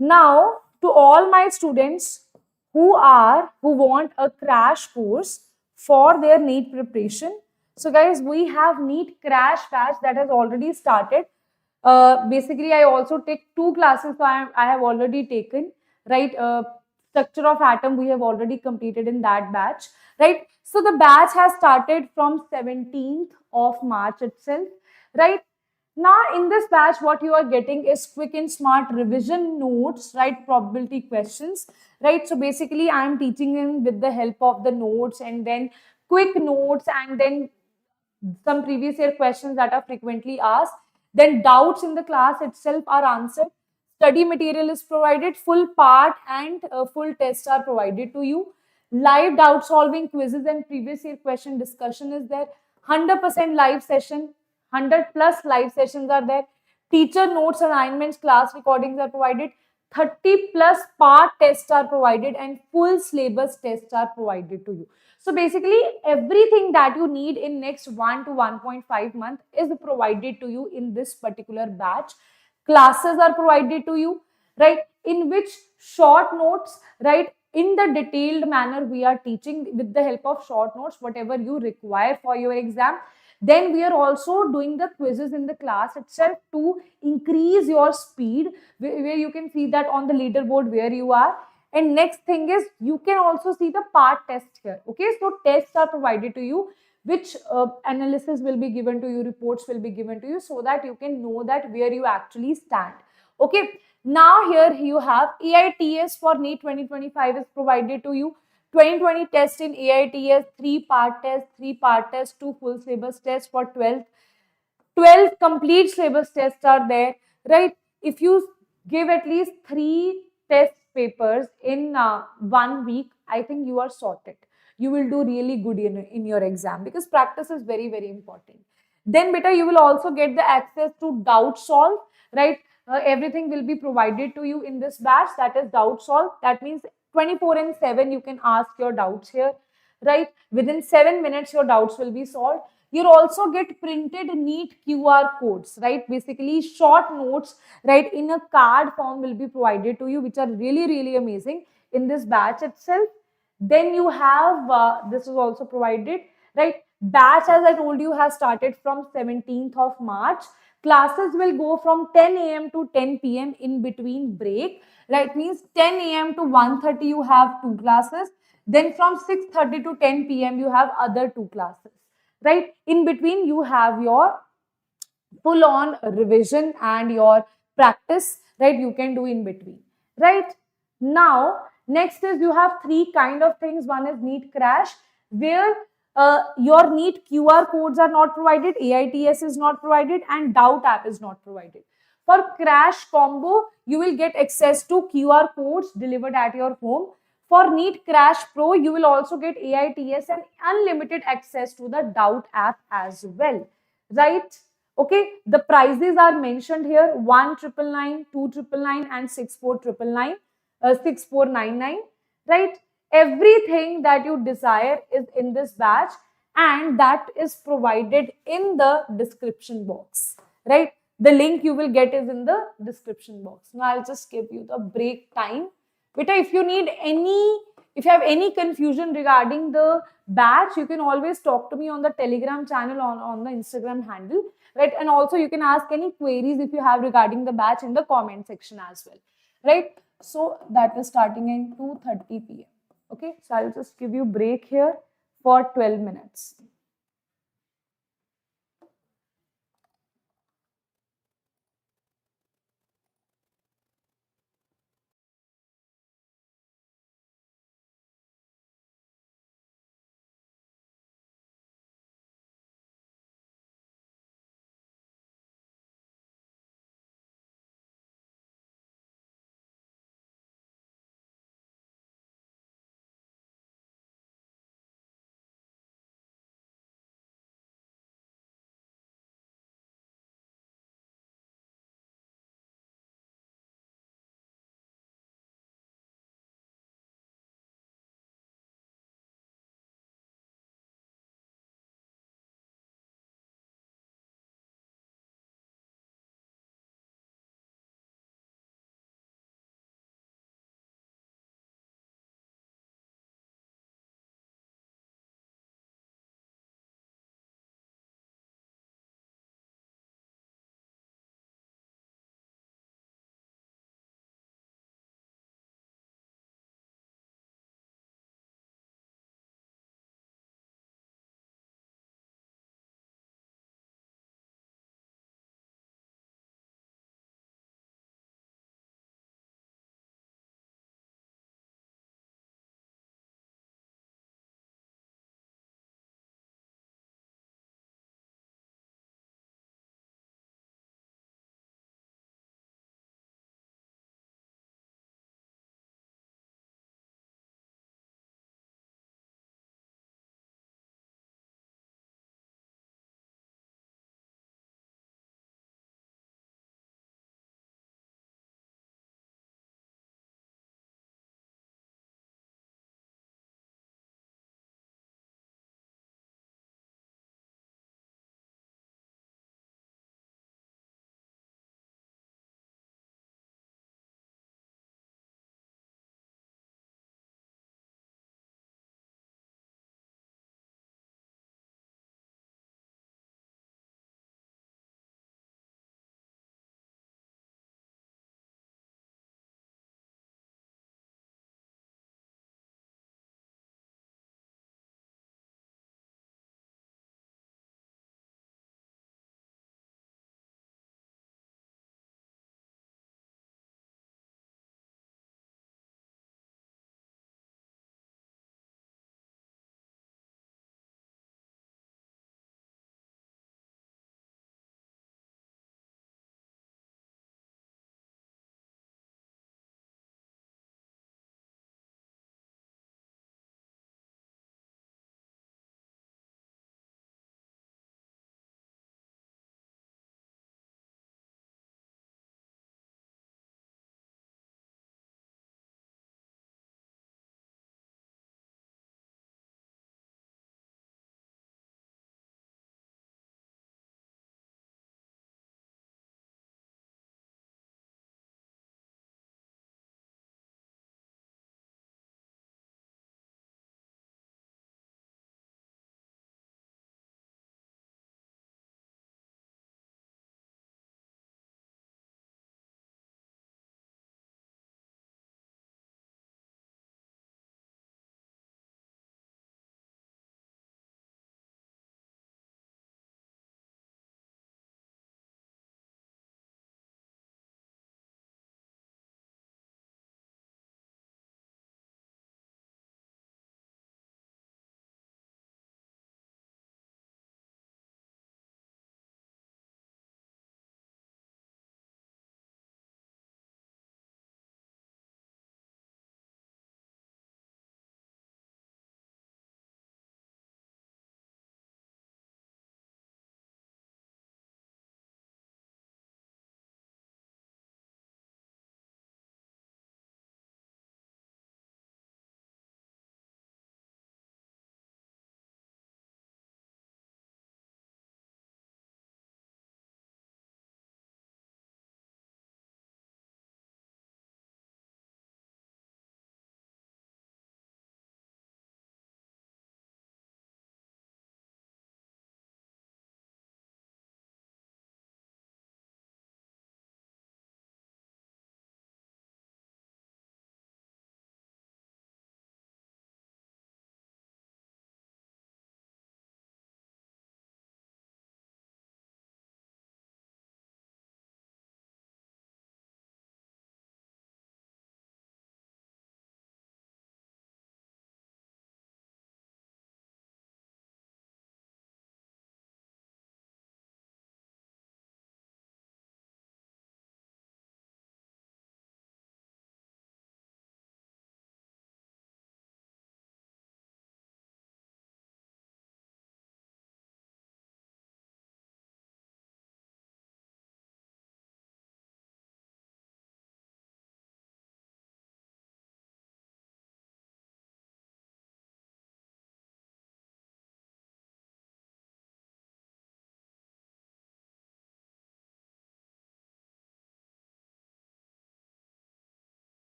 Now, to all my students who want a crash course for their NEET preparation. So guys, we have NEET crash batch that has already started. Basically, I also take 2 classes, so I have already taken, right? Structure of atom we have already completed in that batch, right? So the batch has started from 17th of March itself, right? Now in this batch, what you are getting is quick and smart revision notes, right? Probability questions, right? So basically, I am teaching them with the help of the notes and then quick notes and then some previous year questions that are frequently asked. Then doubts in the class itself are answered. Study material is provided, full part and full tests are provided to you. Live doubt solving quizzes and previous year question discussion is there. 100% live session, 100 plus live sessions are there. Teacher notes, assignments, class recordings are provided. 30 plus part tests are provided and full syllabus tests are provided to you. So basically, everything that you need in next 1 to 1.5 month is provided to you in this particular batch. Classes are provided to you, right? In which short notes, right? In the detailed manner, we are teaching with the help of short notes, whatever you require for your exam. Then we are also doing the quizzes in the class itself to increase your speed, where you can see that on the leaderboard where you are. And next thing is you can also see the part test here. Okay, so tests are provided to you, which analysis will be given to you, reports will be given to you, so that you can know that where you actually stand. Okay, now here you have AITS for NEET 2025 is provided to you. 2020 test in AITS, 3 part test, 2 full syllabus tests for 12th. 12 complete syllabus tests are there, right? If you give at least 3 test papers in 1 week, I think you are sorted. You will do really good in your exam, because practice is very, very important. Then beta, you will also get the access to doubt solve, right? Everything will be provided to you in this batch, that is doubt solve. That means 24/7 you can ask your doubts here, right? Within 7 minutes your doubts will be solved. You also get printed NEET QR codes, right? Basically short notes, right, in a card form will be provided to you, which are really, really amazing in this batch itself. Then you have, this is also provided, right? Batch, as I told you, has started from 17th of March. Classes will go from 10 a.m. to 10 p.m. in between break, right? Means 10 a.m. to 1:30 you have 2 classes. Then from 6:30 to 10 p.m. you have other 2 classes, right? In between you have your full on revision and your practice, right? You can do in between, right? Now next is you have 3 kind of things. One is NEET crash, where your NEET QR codes are not provided, AITS is not provided, and doubt app is not provided. For crash combo, you will get access to QR codes delivered at your home. For NEET Crash Pro, you will also get AITS and unlimited access to the doubt app as well, right? Okay, the prices are mentioned here: 1,999, 2,999, and 6,499, 6,499, right? Everything that you desire is in this batch, and that is provided in the description box, right? The link you will get is in the description box. Now I'll just give you the break time. Beta, if you need any, if you have any confusion regarding the batch, you can always talk to me on the Telegram channel, on the Instagram handle, right? And also you can ask any queries if you have regarding the batch in the comment section as well, right? So that is starting in 2:30 p.m. Okay, so I'll just give you break here for 12 minutes.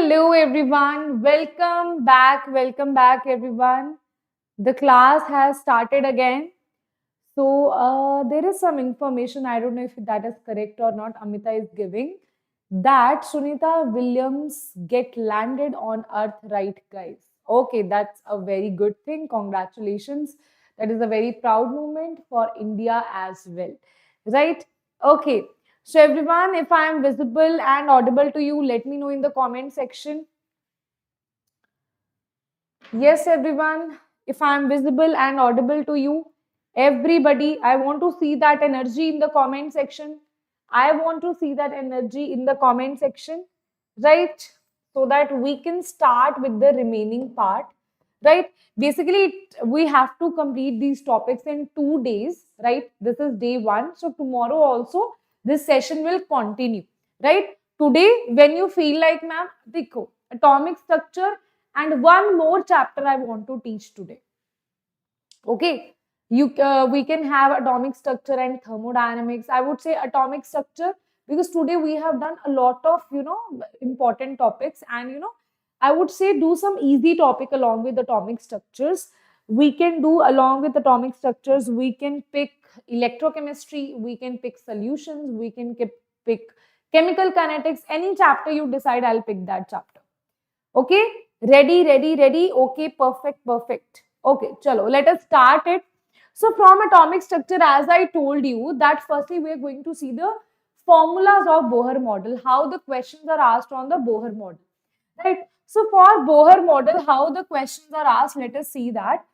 Hello everyone, welcome back everyone. The class has started again. So there is some information, I don't know if that is correct or not, Amita is giving, that Sunita Williams get landed on Earth, right guys? Okay, that's a very good thing. Congratulations. That is a very proud moment for India as well. Right? Okay. So everyone, if I am visible and audible to you, let me know in the comment section. Yes, everyone, if I am visible and audible to you, everybody, I want to see that energy in the comment section. I want to see that energy in the comment section, right? So that we can start with the remaining part, right? Basically, we have to complete these topics in 2 days, right? This is day one. So tomorrow also, this session will continue, right? Today, when you feel like, ma'am, देखो, atomic structure and one more chapter I want to teach today. Okay, we can have atomic structure and thermodynamics. I would say atomic structure because today we have done a lot of important topics, and I would say do some easy topic along with atomic structures. We can do along with atomic structures. We can pick electrochemistry. We can pick solutions. We can pick chemical kinetics. Any chapter you decide, I'll pick that chapter. Okay, ready. Okay, perfect. Okay, chalo, let us start it. So from atomic structure, as I told you, that firstly we are going to see the formulas of Bohr model, how the questions are asked on the Bohr model, right? So for Bohr model, how the questions are asked, let us see that.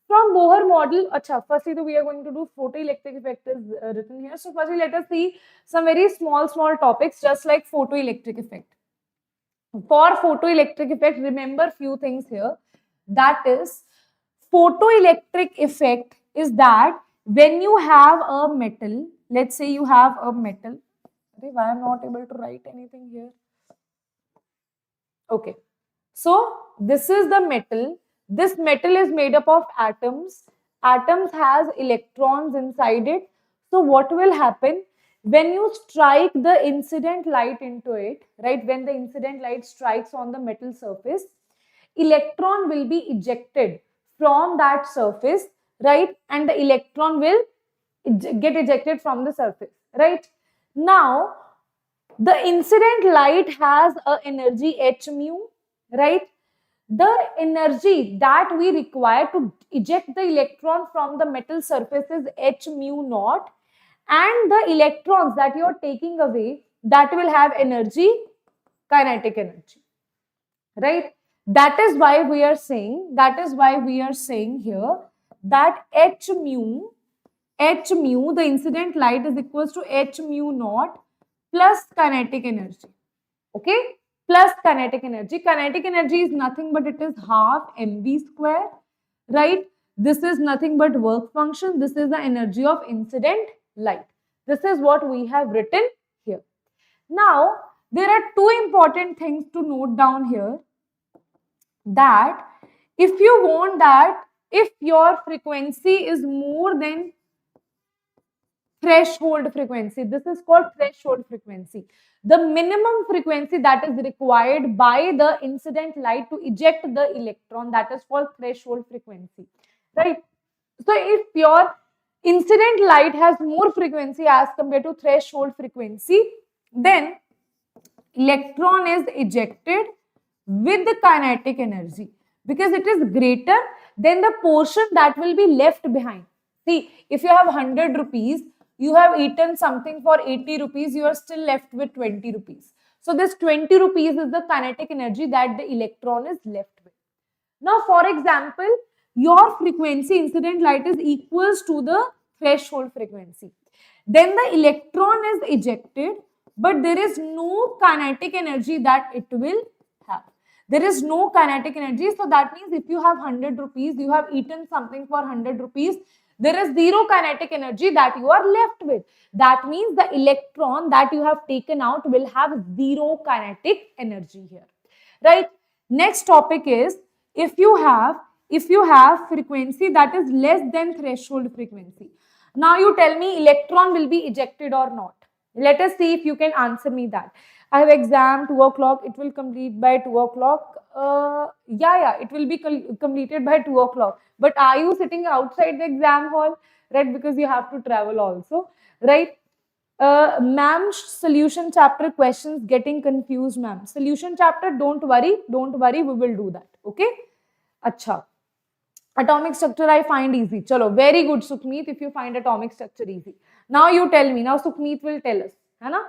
From Bohr model, firstly we are going to do photoelectric effect is written here. So firstly let us see some very small topics just like photoelectric effect. For photoelectric effect, remember few things here. That is, photoelectric effect is that when you have a metal, let's say you have a metal. Why I'm not able to write anything here? Okay. So this is the metal. This metal is made up of atoms. Atoms has electrons inside it. So what will happen? When you strike the incident light into it, right? When the incident light strikes on the metal surface, electron will be ejected from that surface, right? And the electron will get ejected from the surface, right? Now, the incident light has a energy h mu, right? The energy that we require to eject the electron from the metal surface is h mu naught, and the electrons that you are taking away, that will have energy, kinetic energy, right? That is why we are saying here that h mu, the incident light is equals to h mu naught plus kinetic energy. Okay, plus kinetic energy. Kinetic energy is nothing but it is half mv square, right? This is nothing but work function. This is the energy of incident light. This is what we have written here. Now, there are two important things to note down here, that if you want that if your frequency is more than threshold frequency, this is called threshold frequency, the minimum frequency that is required by the incident light to eject the electron, that is called threshold frequency, right? So if your incident light has more frequency as compared to threshold frequency, then electron is ejected with the kinetic energy because it is greater than the portion that will be left behind. See, if you have 100 rupees, you have eaten something for 80 rupees, you are still left with 20 rupees. So this 20 rupees is the kinetic energy that the electron is left with. Now, for example, your frequency, incident light, is equals to the threshold frequency. Then the electron is ejected, but there is no kinetic energy that it will have. There is no kinetic energy. So that means if you have 100 rupees, you have eaten something for 100 rupees, there is zero kinetic energy that you are left with. That means the electron that you have taken out will have zero kinetic energy here, right? Next topic is, if you have frequency that is less than threshold frequency. Now you tell me electron will be ejected or not, Let us see if you can answer me that. I have exam 2 o'clock. It will complete by 2 o'clock. Yeah, it will be completed by 2 o'clock. But are you sitting outside the exam hall? Right, because you have to travel also. Right. Ma'am, solution chapter questions getting confused, ma'am. Solution chapter, don't worry, we will do that. Okay. Acha. Atomic structure I find easy. Chalo, very good, Sukhmeet, if you find atomic structure easy. Now you tell me. Now Sukhmeet will tell us. Hai na?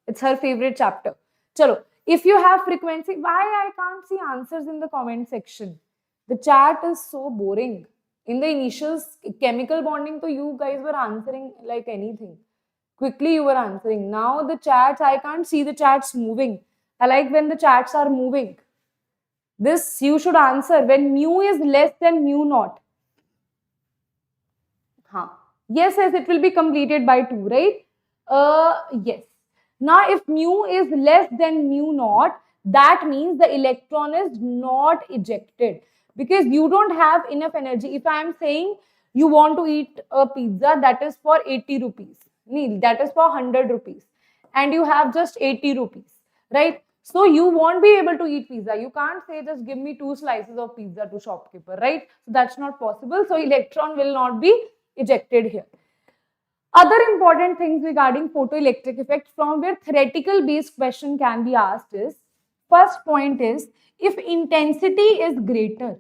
It's her favorite chapter. Chalo, if you have frequency, why I can't see answers in the comment section? The chat is so boring. In the initials, chemical bonding, so you guys were answering like anything. Quickly you were answering. Now the chats, I can't see the chats moving. I like when the chats are moving. This you should answer when mu is less than mu naught. Huh. Yes, it will be completed by 2, right? Yes. Now, if mu is less than mu naught, that means the electron is not ejected because you don't have enough energy. If I am saying you want to eat a pizza that is for 80 rupees, that is for 100 rupees, and you have just 80 rupees, right? So you won't be able to eat pizza. You can't say just give me 2 slices of pizza to shopkeeper, right? So that's not possible. So electron will not be ejected here. Other important things regarding photoelectric effect from where theoretical based question can be asked is, first point is, if intensity is greater.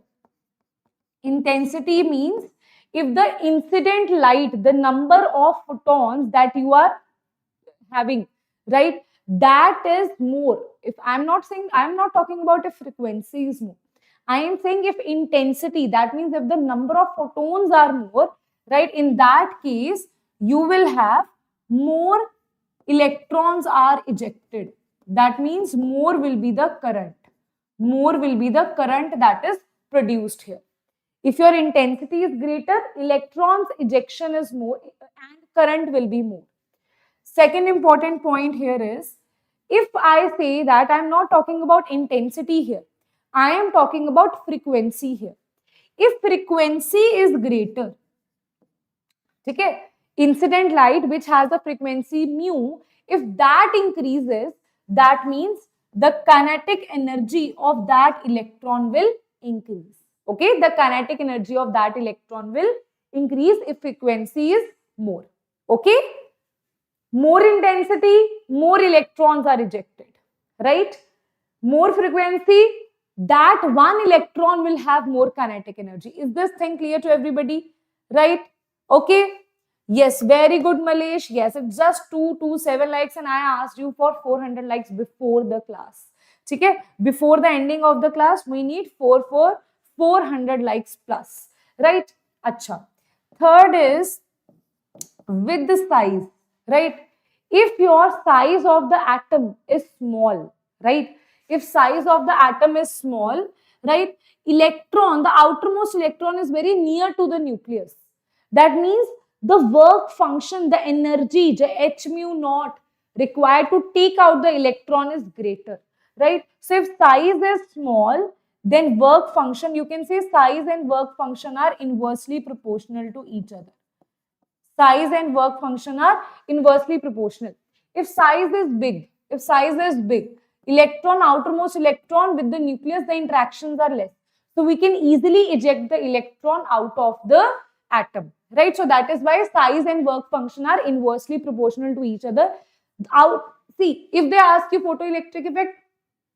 Intensity means if the incident light, the number of photons that you are having, right, that is more. If I'm not talking about if frequency is more. I am saying if intensity, that means if the number of photons are more, right, in that case, you will have more electrons are ejected. That means more will be the current. More will be the current that is produced here. If your intensity is greater, electrons ejection is more and current will be more. Second important point here is, if I say that I'm not talking about intensity here, I am talking about frequency here. If frequency is greater, okay, incident light which has a frequency mu, if that increases, that means the kinetic energy of that electron will increase. Okay, the kinetic energy of that electron will increase if frequency is more. Okay, more intensity, more electrons are ejected, right? More frequency, that one electron will have more kinetic energy. Is this thing clear to everybody? Right? Okay. Yes, very good, Malesh. Yes, it's just 227 likes and I asked you for 400 likes before the class. Okay? Before the ending of the class, we need 400 likes plus. Right? Acha. Third is with the size, right? If your size of the atom is small, right? If size of the atom is small, right? Electron, the outermost electron is very near to the nucleus. That means the work function, the energy, the h mu naught required to take out the electron is greater, right? So if size is small, then work function, you can say size and work function are inversely proportional to each other. Size and work function are inversely proportional. If size is big, electron, outermost electron with the nucleus, the interactions are less. So we can easily eject the electron out of the atom, right? So that is why size and work function are inversely proportional to each other. See, if they ask you photoelectric effect,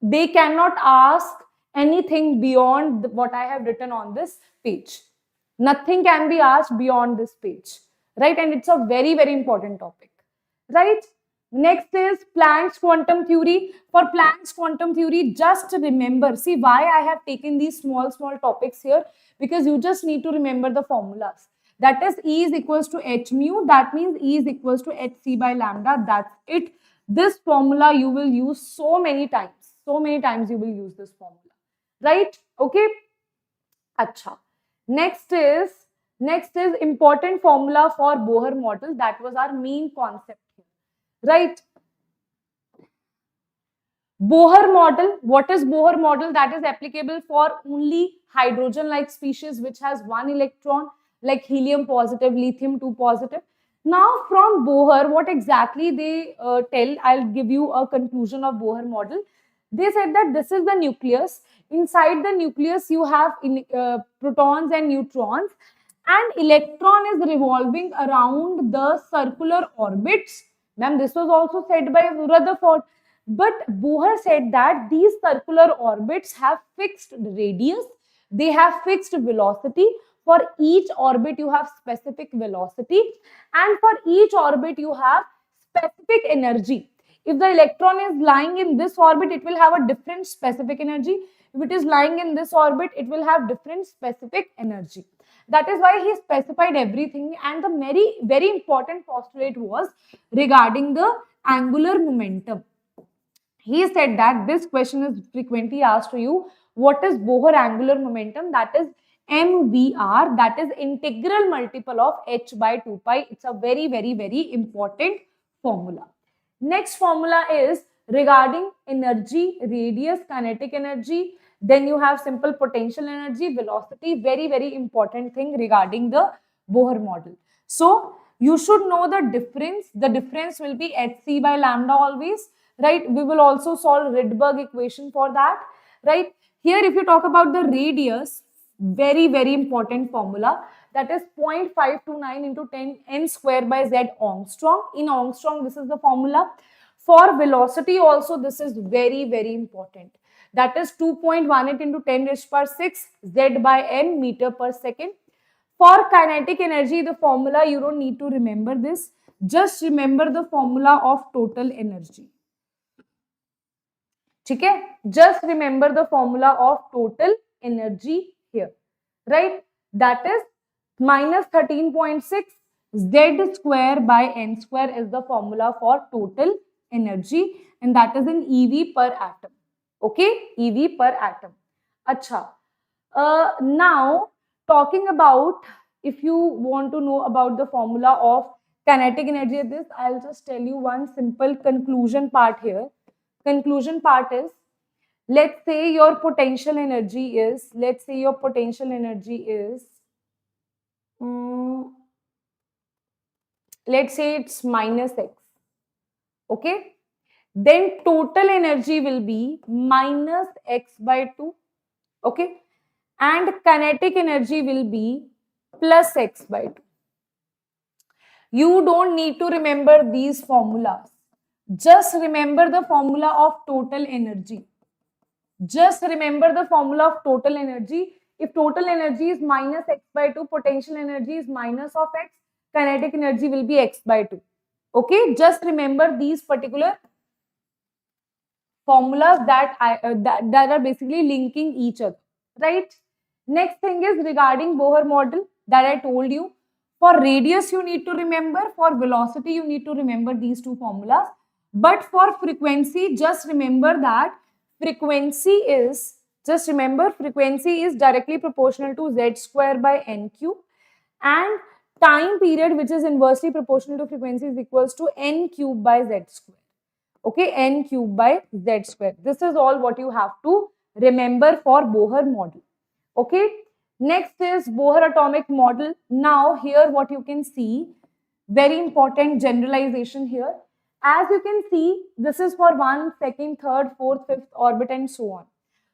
they cannot ask anything beyond what I have written on this page. Nothing can be asked beyond this page, right? And it's a very, very important topic, right? Next is Planck's quantum theory. For Planck's quantum theory, just remember, see why I have taken these small topics here, because you just need to remember the formulas. That is E is equals to h mu. That means E is equals to hc by lambda. That's it. This formula you will use so many times. So many times you will use this formula, right? Okay. Acha. Next is important formula for Bohr model. That was our main concept here, right? Bohr model. What is Bohr model? That is applicable for only hydrogen-like species which has one electron, like helium positive, lithium 2 positive. Now from Bohr, what exactly they tell, I'll give you a conclusion of Bohr model. They said that this is the nucleus. Inside the nucleus, you have protons and neutrons, and electron is revolving around the circular orbits. Ma'am, this was also said by Rutherford. But Bohr said that these circular orbits have fixed radius, they have fixed velocity. For each orbit, you have specific velocity, and for each orbit, you have specific energy. If the electron is lying in this orbit, it will have a different specific energy. If it is lying in this orbit, it will have different specific energy. That is why he specified everything. And the very, very important postulate was regarding the angular momentum. He said that this question is frequently asked to you. What is Bohr angular momentum? That is MVR, that is integral multiple of h by 2 pi. It's a very, very, very important formula. Next formula is regarding energy, radius, kinetic energy. Then you have simple potential energy, velocity, very, very important thing regarding the Bohr model. So you should know the difference. The difference will be hc by lambda always, right? We will also solve Rydberg equation for that, right? Here, if you talk about the radius, very, very important formula, that is 0.529 into 10 n square by z angstrom. In angstrom, this is the formula. For velocity also, this is very, very important. That is 2.18 into 10 raised power 6 z by m meter per second. For kinetic energy, the formula, you don't need to remember this. Just remember the formula of total energy. Okay? Just remember the formula of total energy here, right? That is minus 13.6 z square by n square is the formula for total energy, and that is in EV per atom. Okay, EV per atom. Acha. Now, talking about, if you want to know about the formula of kinetic energy, this I'll just tell you one simple conclusion part here. Conclusion part is, let's say your potential energy is, let's say your potential energy is, let's say it's minus x. Okay, then total energy will be minus x by 2. Okay, and kinetic energy will be plus x by 2. You don't need to remember these formulas. Just remember the formula of total energy. Just remember the formula of total energy. If total energy is minus x by 2, potential energy is minus of x, kinetic energy will be x by 2. Okay, just remember these particular formulas that are basically linking each other, right? Next thing is regarding Bohr model that I told you. For radius, you need to remember. For velocity, you need to remember these two formulas. But for frequency, just remember that frequency is, just remember, frequency is directly proportional to z square by n cube, and time period, which is inversely proportional to frequency, is equals to n cube by z square. Okay, n cube by z square. This is all what you have to remember for Bohr model. Okay, next is Bohr atomic model. Now here what you can see, very important generalization here. As you can see, this is for 1, 2nd, 3rd, 4th, 5th orbit and so on.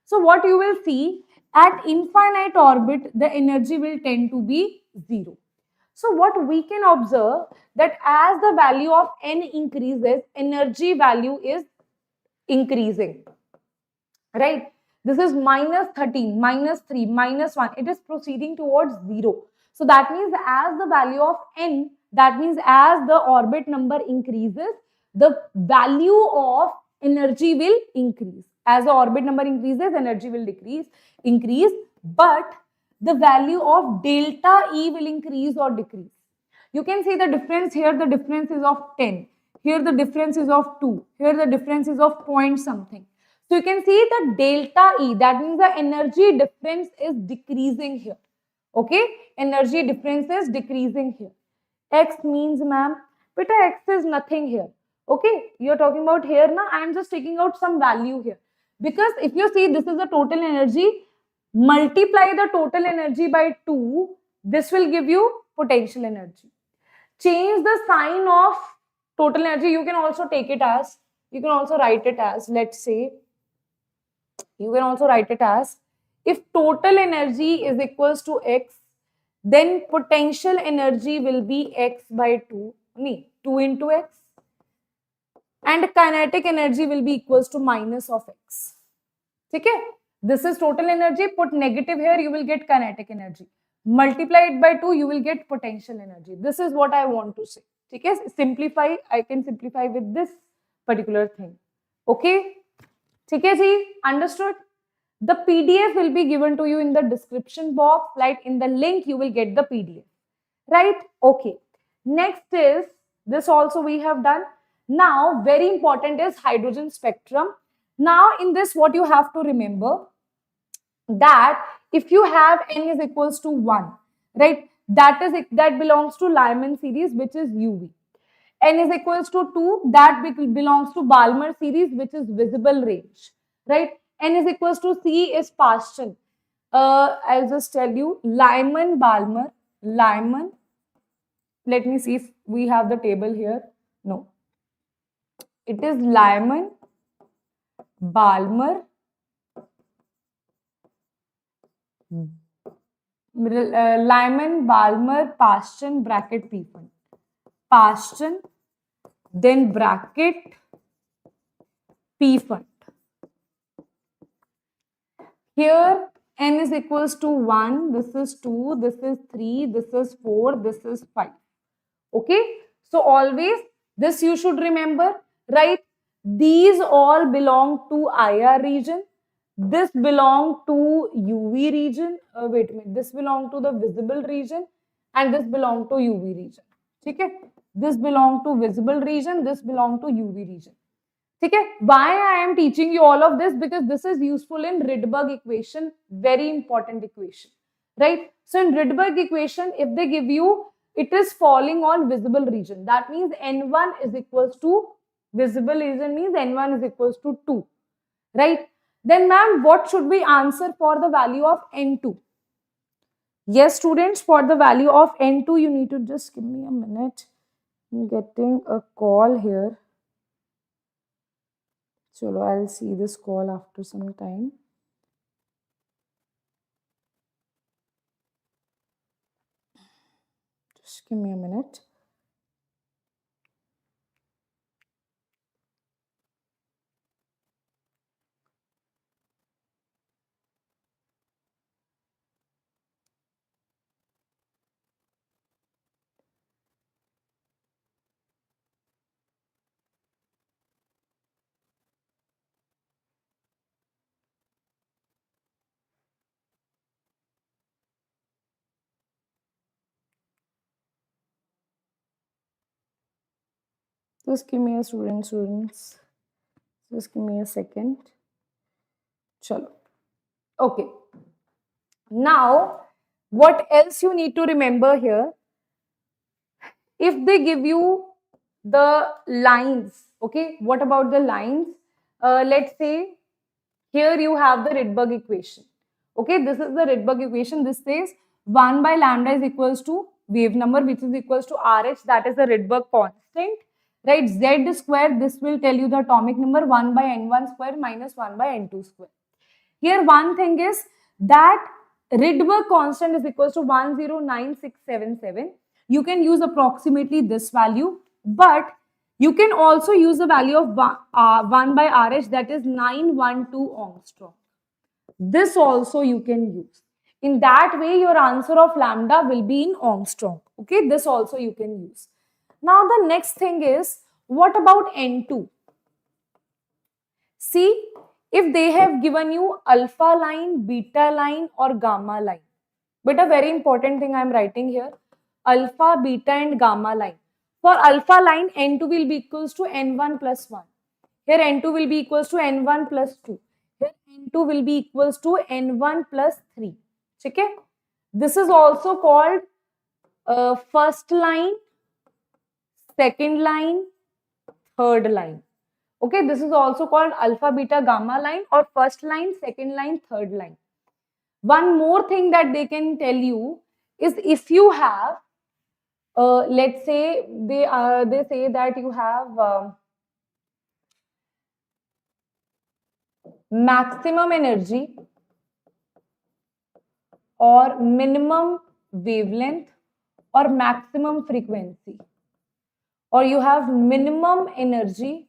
So what you will see, at infinite orbit, the energy will tend to be 0. So what we can observe, that as the value of n increases, energy value is increasing, right? This is minus 13, minus 3, minus 1. It is proceeding towards 0. So that means as the value of n, that means as the orbit number increases, the value of energy will increase. As the orbit number increases, energy will increase, but the value of delta E will increase or decrease. You can see the difference here, the difference is of 10. Here the difference is of 2. Here the difference is of point something. So you can see the delta E, that means the energy difference is decreasing here. Okay, energy difference is decreasing here. X means, ma'am, beta X is nothing here. Okay, you are talking about here now. I am just taking out some value here. Because if you see, this is the total energy, multiply the total energy by 2, this will give you potential energy. change the sign of total energy. You can also take it as, you can also write it as, let's say, you can also write it as, if total energy is equals to x, then potential energy will be x by 2, 2 into x, and kinetic energy will be equals to minus of x. Okay, this is total energy. Put negative here, you will get kinetic energy. Multiply it by 2, you will get potential energy. This is what I want to say. Okay, simplify. I can simplify with this particular thing. Okay, okay, ji, understood? The PDF will be given to you in the description box. Like in the link, you will get the PDF. Right? Okay. Next is, this also we have done. Now, very important is hydrogen spectrum. Now, in this, what you have to remember, that if you have n is equals to 1, right, that belongs to Lyman series, which is UV. N is equals to 2, that belongs to Balmer series, which is visible range, right? N is equals to C is Paschen. I'll just tell you, Lyman, Balmer, Lyman. Let me see if we have the table here. No. It is Lyman, Balmer, Lyman, Balmer, Paschen, bracket, Pfund. Paschen, then bracket, Pfund. Here, n is equals to 1, this is 2, this is 3, this is 4, this is 5. Okay, so always this you should remember, right? These all belong to IR region. This belong to UV region. Wait a minute, this belong to the visible region, and this belong to UV region. Okay, this belong to visible region, this belong to UV region. Okay, why I am teaching you all of this? Because this is useful in Rydberg equation, very important equation, right? So in Rydberg equation, if they give you, it is falling on visible region. That means N1 is equals to, visible region means N1 is equals to 2, right? Then ma'am, what should we answer for the value of N2? Yes, students, for the value of N2, you need to just give me a minute. I'm getting a call here. Chalo, I'll see this call after some time. Just give me a minute. Just give me a students. Just give me a second. Chalo. Okay. Now, what else you need to remember here? If they give you the lines, okay, what about the lines? Let's say here you have the Rydberg equation. Okay, this is the Rydberg equation. This says 1 by lambda is equals to wave number, which is equals to RH, that is the Rydberg constant, right? Z square, this will tell you the atomic number, 1 by N1 square minus 1 by N2 square. Here one thing is that Rydberg constant is equals to 109677. You can use approximately this value, but you can also use the value of 1 by RH, that is 912 angstrom. This also you can use. In that way, your answer of lambda will be in angstrom. Okay, this also you can use. Now the next thing is, what about N2? See, if they have given you alpha line, beta line or gamma line. But a very important thing I am writing here, alpha, beta and gamma line. For alpha line, N2 will be equals to N1 plus 1. Here N2 will be equals to N1 plus 2. Here N2 will be equals to N1 plus 3. Okay? This is also called first line, second line, third line. Okay, this is also called alpha, beta, gamma line or first line, second line, third line. One more thing that they can tell you is if you have let's say they say that you have maximum energy or minimum wavelength or maximum frequency, or you have minimum energy,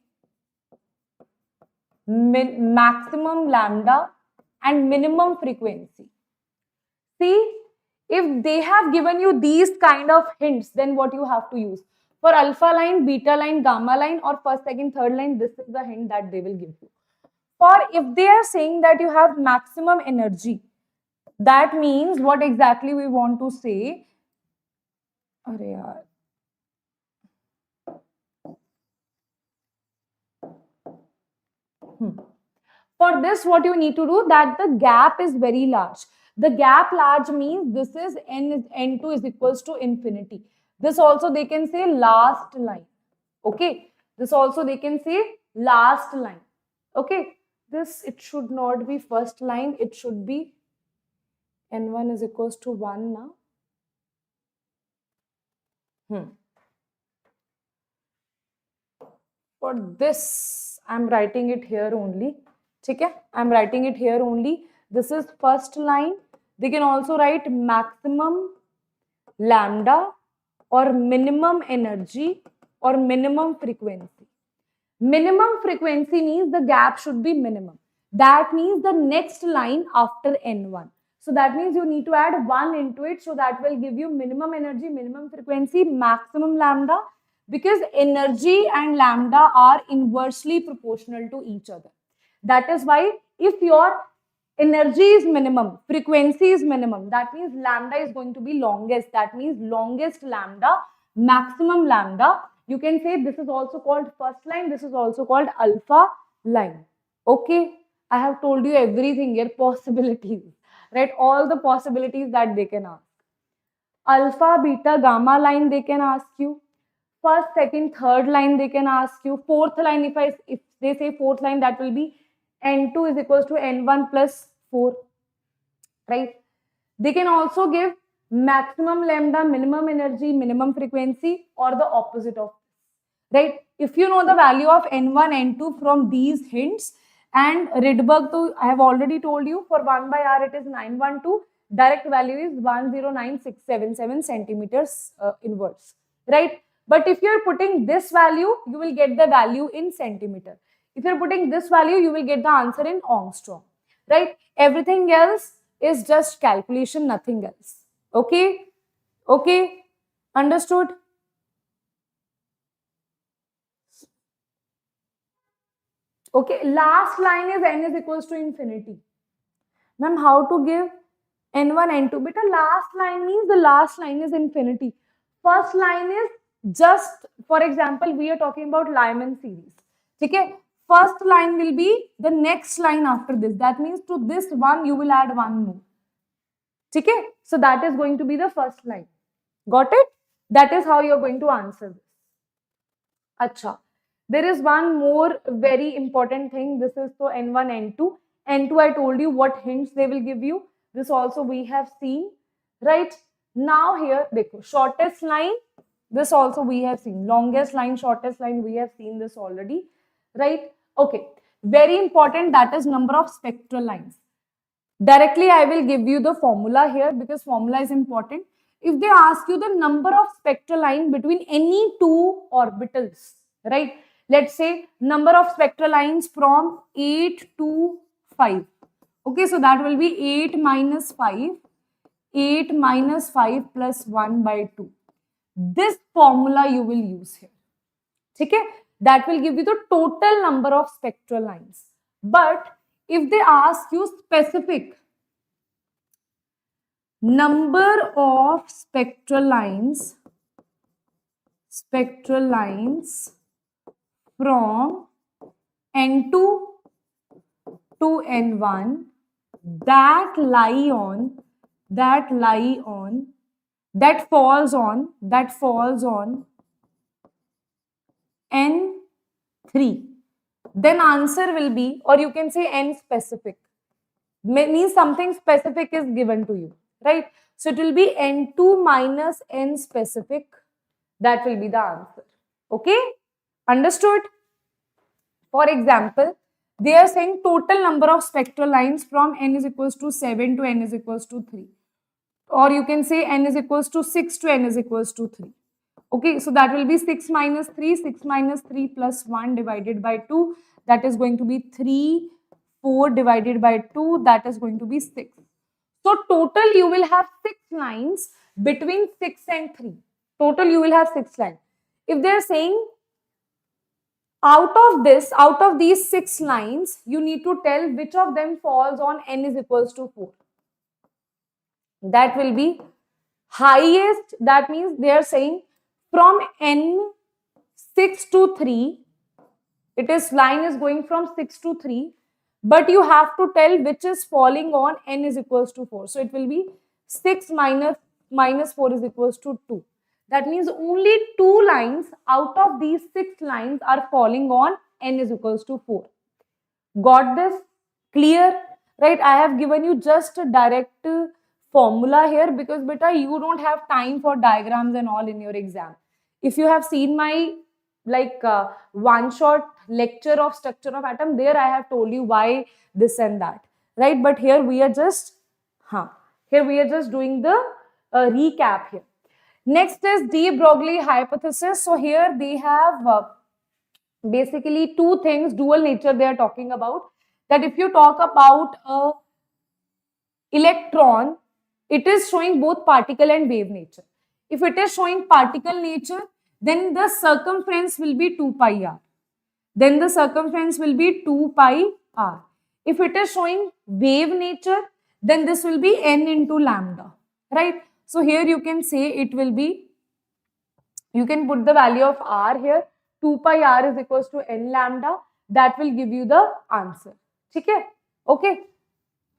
maximum lambda and minimum frequency. See, if they have given you these kind of hints, then what you have to use? For alpha line, beta line, gamma line, or first, second, third line, this is the hint that they will give you. For if they are saying that you have maximum energy, that means what exactly we want to say? Arey yaar. For this, what you need to do, that the gap is very large. The gap large means this is n2 is equals to infinity. This also they can say last line. Okay. This also they can say last line. Okay. This, it should not be first line. It should be n1 is equals to 1 now. For this, I'm writing it here only. Okay? I'm writing it here only. This is first line. They can also write maximum lambda or minimum energy or minimum frequency. Minimum frequency means the gap should be minimum. That means the next line after N1. So that means you need to add 1 into it. So that will give you minimum energy, minimum frequency, maximum lambda, because energy and lambda are inversely proportional to each other. That is why if your energy is minimum, frequency is minimum, that means lambda is going to be longest. That means longest lambda, maximum lambda. You can say this is also called first line. This is also called alpha line. Okay. I have told you everything here, possibilities, right? All the possibilities that they can ask. Alpha, beta, gamma line they can ask you. First, second, third line they can ask you. Fourth line, if they say fourth line, that will be N2 is equals to N1 plus 4, right? They can also give maximum lambda, minimum energy, minimum frequency, or the opposite of this, right? If you know the value of N1, N2 from these hints, and Rydberg, so I have already told you for 1 by R it is 912, direct value is 109677 centimeters inverse, right? But if you're putting this value, you will get the value in centimeter. If you're putting this value, you will get the answer in angstrom, right? Everything else is just calculation, nothing else. Okay? Okay? Understood? Okay, last line is n is equals to infinity. Ma'am, how to give n1, n2? Beta, last line means the last line is infinity. First line is just, for example, we are talking about Lyman series. Okay? First line will be the next line after this. That means to this one, you will add one more. Okay? So that is going to be the first line. Got it? That is how you are going to answer this. Acha. There is one more very important thing. This is so N1, N2. N2, I told you what hints they will give you. This also we have seen, right? Now here, dekho, shortest line, this also we have seen. Longest line, shortest line, we have seen this already, right? Okay, very important, that is number of spectral lines. Directly, I will give you the formula here because formula is important. If they ask you the number of spectral line between any two orbitals, right? Let's say number of spectral lines from 8 to 5. Okay, so that will be 8 minus 5. 8 minus 5 plus 1 by 2. This formula you will use here. Okay? That will give you the total number of spectral lines. But if they ask you specific number of spectral lines from N2 to N1 that falls on N3, then answer will be, or you can say N specific, means something specific is given to you, right? So it will be N2 minus N specific That will be the answer. Okay? Understood? For example, they are saying total number of spectral lines from n is equals to 7 to n is equals to 3. Or you can say n is equals to 6 to n is equals to 3. Okay, so that will be 6 minus 3, 6 minus 3 plus 1 divided by 2. That is going to be 3, 4 divided by 2. That is going to be 6. So total you will have 6 lines between 6 and 3. Total you will have 6 lines. If they are saying out of these 6 lines, you need to tell which of them falls on n is equals to 4. That will be highest. That means they are saying from n 6 to 3, line is going from 6 to 3, but you have to tell which is falling on n is equals to 4. So it will be 6 minus 4 is equals to 2. That means only 2 lines out of these 6 lines are falling on n is equals to 4. Got this? Clear? Right? I have given you just a direct formula here because beta you don't have time for diagrams and all in your exam. If you have seen my one shot lecture of structure of atom, there I have told you why this and that, right? But here we are just doing the recap here. Next is de Broglie hypothesis. So here they have basically two things, dual nature they are talking about. That if you talk about a electron, it is showing both particle and wave nature. If it is showing particle nature, then the circumference will be 2 pi r. Then the circumference will be 2 pi r. If it is showing wave nature, then this will be n into lambda, right? So here you can say it will be, you can put the value of r here, 2 pi r is equals to n lambda. That will give you the answer. Okay.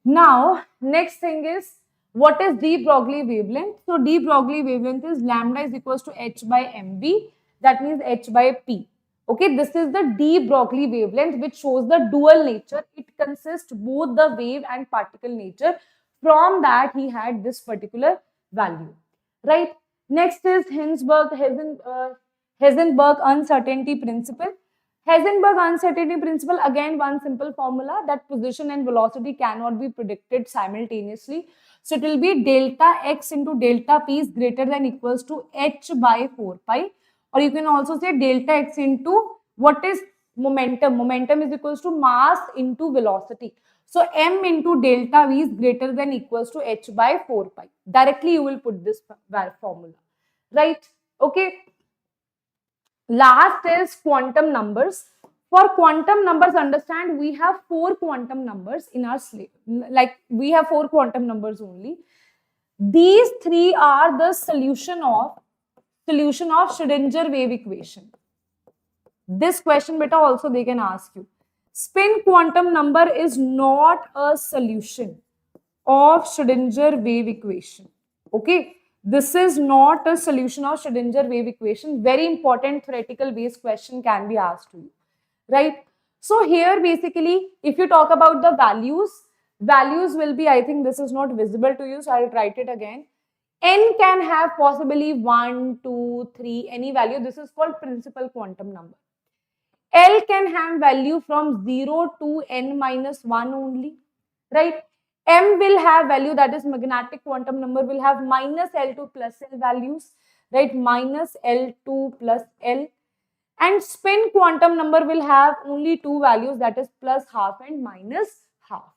Now, next thing is, what is de Broglie wavelength? So, de Broglie wavelength is lambda is equals to h by mv. That means h by p. Okay, this is the de Broglie wavelength which shows the dual nature. It consists both the wave and particle nature. From that, he had this particular value, right? Next is Heisenberg uncertainty principle. Heisenberg uncertainty principle, again one simple formula, that position and velocity cannot be predicted simultaneously. So it will be delta x into delta p is greater than equals to h by 4 pi. Or you can also say delta x into what is momentum. Momentum is equals to mass into velocity. So m into delta v is greater than equals to h by 4 pi. Directly you will put this formula, right? Okay. Last is quantum numbers. For quantum numbers, understand we have 4 quantum numbers in our slate. Like we have 4 quantum numbers only. These 3 are the solution of Schrödinger wave equation. This question beta also they can ask you. Spin quantum number is not a solution of Schrödinger wave equation. Okay. This is not a solution of Schrödinger wave equation. Very important theoretical based question can be asked to you, right? So here basically, if you talk about the values will be, I think this is not visible to you, so I'll write it again. N can have possibly 1, 2, 3, any value. This is called principal quantum number. L can have value from 0 to n minus 1 only, right? M will have value, that is magnetic quantum number will have minus L2 plus L values, right? Minus L2 plus L. And spin quantum number will have only 2 values, that is plus half and minus half.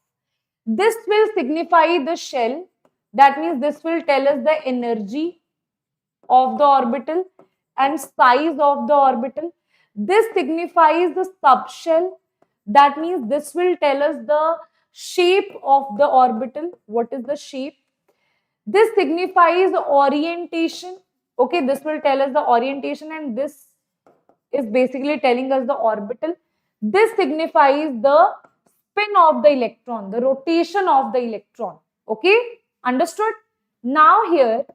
This will signify the shell. That means this will tell us the energy of the orbital and size of the orbital. This signifies the subshell. That means this will tell us the shape of the orbital. What is the shape? This signifies the orientation. Okay, this will tell us the orientation, and this is basically telling us the orbital. This signifies the spin of the electron, the rotation of the electron. Okay, understood? Now here,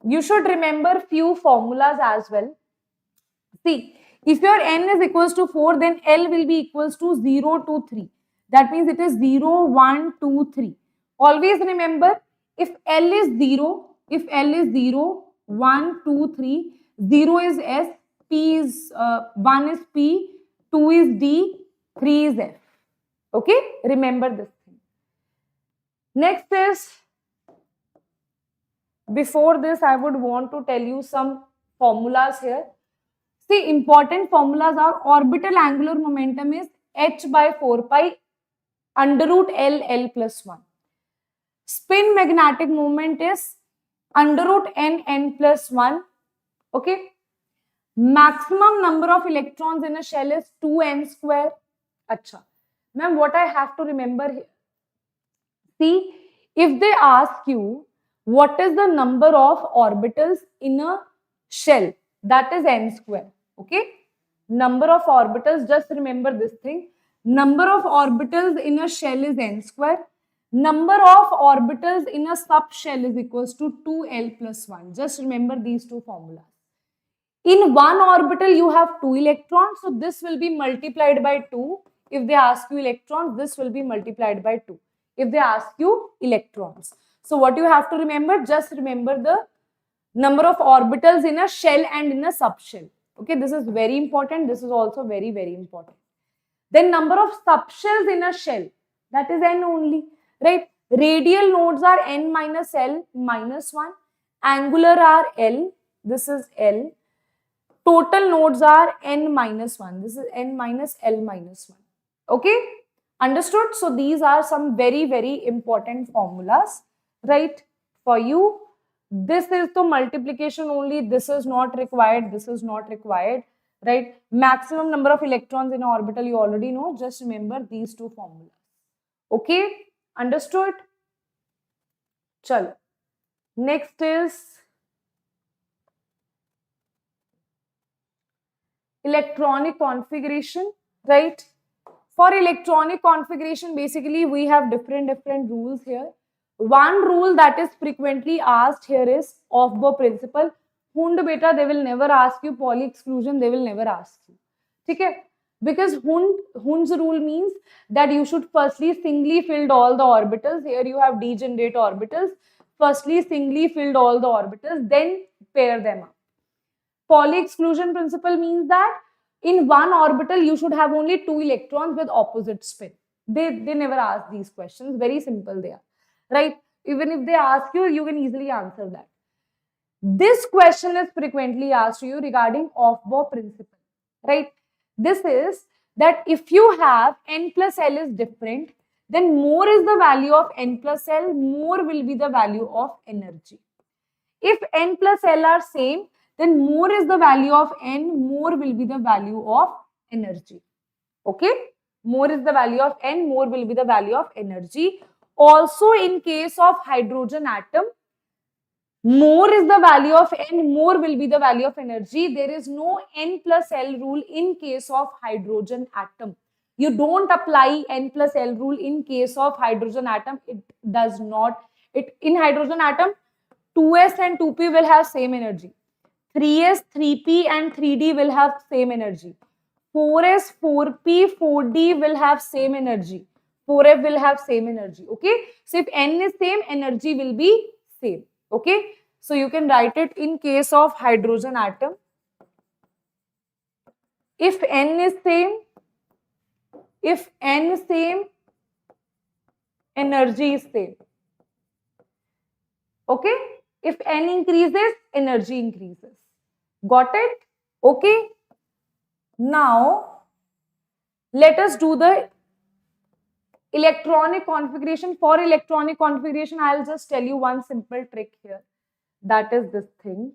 you should remember few formulas as well. See, if your n is equals to 4, then L will be equals to 0 to 3. That means it is 0, 1, 2, 3. Always remember, if L is 0, 1, 2, 3, 0 is S, P is 1 is P, 2 is D, 3 is F. Okay, remember this thing. Next is, before this, I would want to tell you some formulas here. See, important formulas are orbital angular momentum is h by 4 pi under root L plus 1. Spin magnetic moment is under root N plus 1. Okay. Maximum number of electrons in a shell is 2n square. Acha. Ma'am, what I have to remember here? See, if they ask you what is the number of orbitals in a shell, that is n square. Okay. Number of orbitals, just remember this thing. Number of orbitals in a shell is n square. Number of orbitals in a subshell is equals to 2l plus 1. Just remember these two formulas. In one orbital, you have 2 electrons. So this will be multiplied by 2. If they ask you electrons, this will be multiplied by 2. If they ask you electrons. So what you have to remember, just remember the number of orbitals in a shell and in a subshell. Okay, this is very important. This is also very, very important. Then number of subshells in a shell, that is n only, right? Radial nodes are n minus L minus 1. Angular are L. This is L. Total nodes are n minus 1. This is n minus L minus 1. Okay? Understood? So these are some very, very important formulas, right? For you. This is the multiplication only. This is not required. This is not required, right? Maximum number of electrons in an orbital, you already know. Just remember these two formulas. Okay? Understood? Chalo. Next is electronic configuration, right? For electronic configuration, basically we have different rules here. One rule that is frequently asked here is off-bow principle. Hund beta, they will never ask you. Pauli exclusion, they will never ask you. Okay? Because Hund's rule means that you should firstly singly filled all the orbitals. Here you have degenerate orbitals. Firstly singly filled all the orbitals, then pair them up. Pauli exclusion principle means that in one orbital you should have only 2 electrons with opposite spin. They never ask these questions. Very simple they are. Right? Even if they ask you, you can easily answer that. This question is frequently asked to you regarding off-bow principle. Right? This is that if you have n plus L is different, then more is the value of n plus L, more will be the value of energy. If n plus L are same, then more is the value of n, more will be the value of energy. Okay? More is the value of n, more will be the value of energy. Also, in case of hydrogen atom, more is the value of n, more will be the value of energy. There is no n plus L rule in case of hydrogen atom. You don't apply n plus L rule in case of hydrogen atom. It does not. In hydrogen atom, 2s and 2p will have same energy. 3s, 3p and 3d will have same energy. 4s, 4p, 4d will have same energy. 4f will have same energy. Okay. So if n is same, energy will be same. Okay. So you can write it in case of hydrogen atom. If n is same, energy is same. Okay. If n increases, energy increases. Got it? Okay. Now, let us do the electronic configuration. For electronic configuration, I'll just tell you one simple trick here. That is this thing.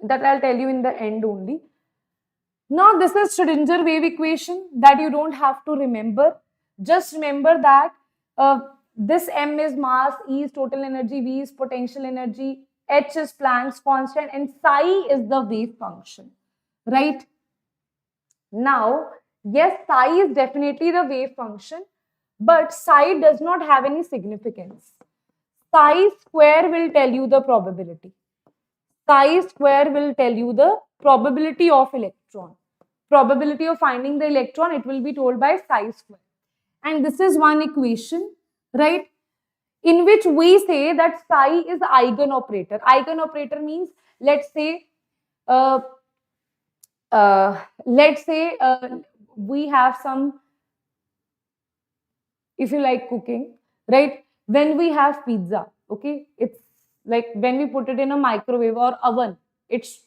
That I'll tell you in the end only. Now, this is Schrödinger wave equation that you don't have to remember. Just remember that this m is mass, E is total energy, V is potential energy, H is Planck's constant, and psi is the wave function. Right? Now, yes, psi is definitely the wave function, but psi does not have any significance. Psi square will tell you the probability. Psi square will tell you the probability of electron. Probability of finding the electron, it will be told by psi square. And this is one equation, right, in which we say that psi is eigenoperator. Eigenoperator means let's say, uh, let's say we have some, if you like cooking, right? When we have pizza, okay, it's like when we put it in a microwave or oven, it's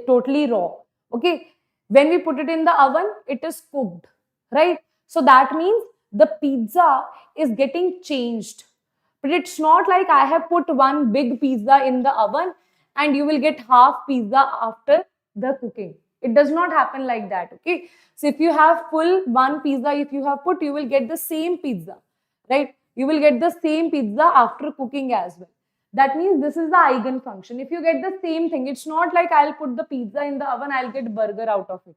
totally raw. Okay, when we put it in the oven, it is cooked, right? So that means the pizza is getting changed. But it's not like I have put one big pizza in the oven and you will get half pizza after the cooking. It does not happen like that. Okay. So if you have full one pizza, if you have put, you will get the same pizza, right? You will get the same pizza after cooking as well. That means this is the eigenfunction. If you get the same thing, it's not like I'll put the pizza in the oven, I'll get burger out of it.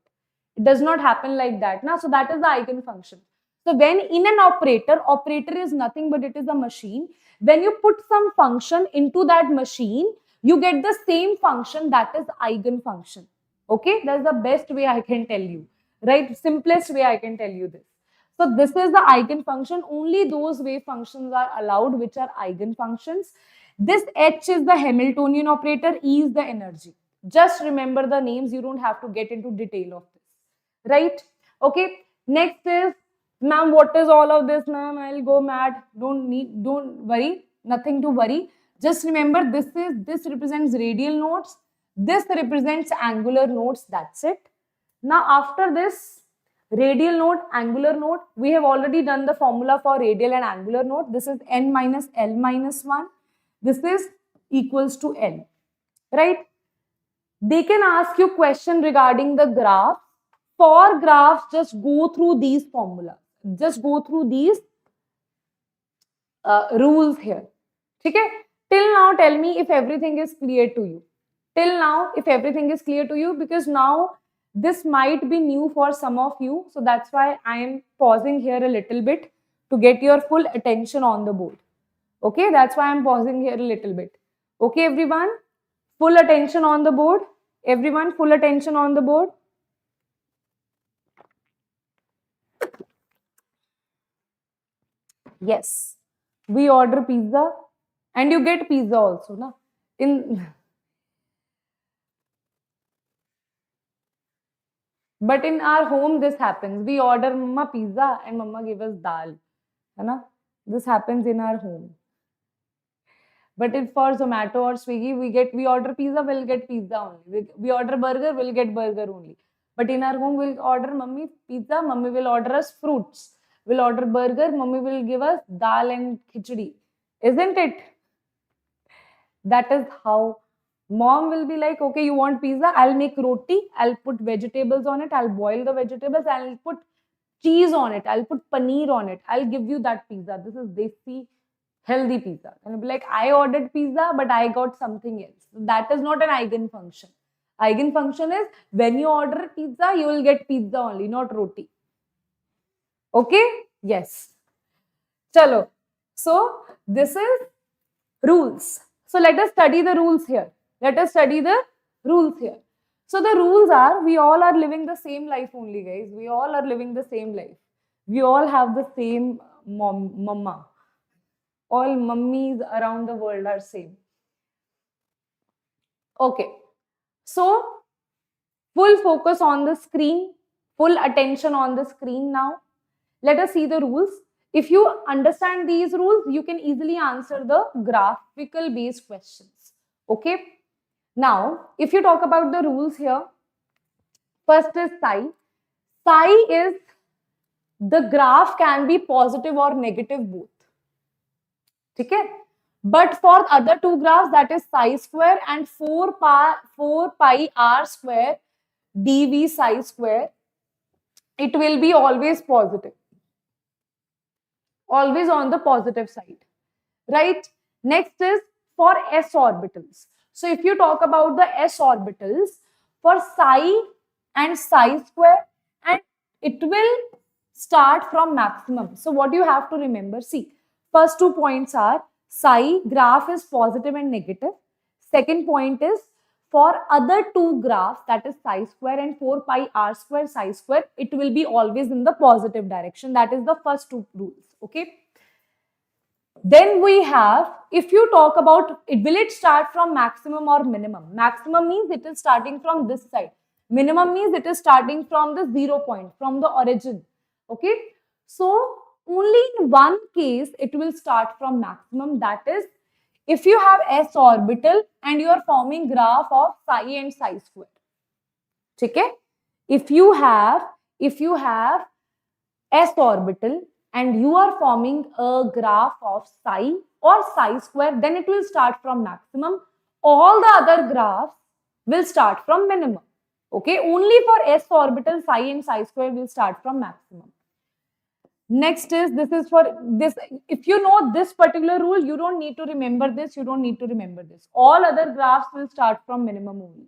It does not happen like that. Now, so that is the eigenfunction. So when in an operator is nothing but it is a machine. When you put some function into that machine, you get the same function, that is eigenfunction. Okay, that's the best way I can tell you, right? Simplest way I can tell you this. So this is the eigenfunction. Only those wave functions are allowed which are eigenfunctions. This H is the Hamiltonian operator, E is the energy. Just remember the names. You don't have to get into detail of this, right? Okay. Next is, ma'am, what is all of this, ma'am? I'll go mad. Don't worry. Nothing to worry. Just remember this represents radial nodes. This represents angular nodes. That's it. Now after this, radial node, angular node, we have already done the formula for radial and angular node. This is n minus L minus 1. This is equals to N, right? They can ask you question regarding the graph. For graphs, just go through these formulas. Just go through these rules here. Okay? Till now, tell me if everything is clear to you. Till now, if everything is clear to you, because now this might be new for some of you. So that's why I am pausing here a little bit to get your full attention on the board. Okay, that's why I'm pausing here a little bit. Okay, everyone, full attention on the board. Everyone, full attention on the board. Yes, we order pizza and you get pizza also, na? But in our home, this happens. We order mama pizza and mama give us dal. Hai. This happens in our home. But if for Zomato or Swiggy, we order pizza, we'll get pizza only. We order burger, we'll get burger only. But in our home, we'll order mummy pizza, mummy will order us fruits. We'll order burger, mummy will give us dal and khichdi. Isn't it? That is how mom will be like, okay, you want pizza? I'll make roti. I'll put vegetables on it. I'll boil the vegetables. I'll put cheese on it. I'll put paneer on it. I'll give you that pizza. This is desi, healthy pizza. And I'll be like, I ordered pizza, but I got something else. That is not an eigenfunction. Eigenfunction is when you order pizza, you will get pizza only, not roti. Okay? Yes. Chalo. So, this is rules. So, let us study the rules here. Let us study the rules here. So, the rules are, we all are living the same life only, guys. We all are living the same life. We all have the same mama. All mummies around the world are same. Okay. So, full focus on the screen. Full attention on the screen now. Let us see the rules. If you understand these rules, you can easily answer the graphical based questions. Okay. Now, if you talk about the rules here, first is psi. Psi is the graph can be positive or negative both. Okay. But for other two graphs, that is psi square and 4 pi r square dv psi square, it will be always positive. Always on the positive side, right? Next is for s orbitals. So if you talk about the s orbitals, for psi and psi square, and it will start from maximum. So what you have to remember, see, first 2 points are psi graph is positive and negative. Second point is for other two graphs, that is psi square and 4 pi r square psi square, it will be always in the positive direction. That is the first two rules. Okay. Then we have, if you talk about, will it start from maximum or minimum? Maximum means it is starting from this side. Minimum means it is starting from the 0 point, from the origin. Okay. So only in one case it will start from maximum. That is, if you have s orbital and you are forming graph of psi and psi square. Okay. If you have s orbital and you are forming a graph of psi or psi square, then it will start from maximum. All the other graphs will start from minimum. Okay, only for s orbital, psi and psi square will start from maximum. Next is, this is for this. If you know this particular rule, you don't need to remember this. You don't need to remember this. All other graphs will start from minimum only.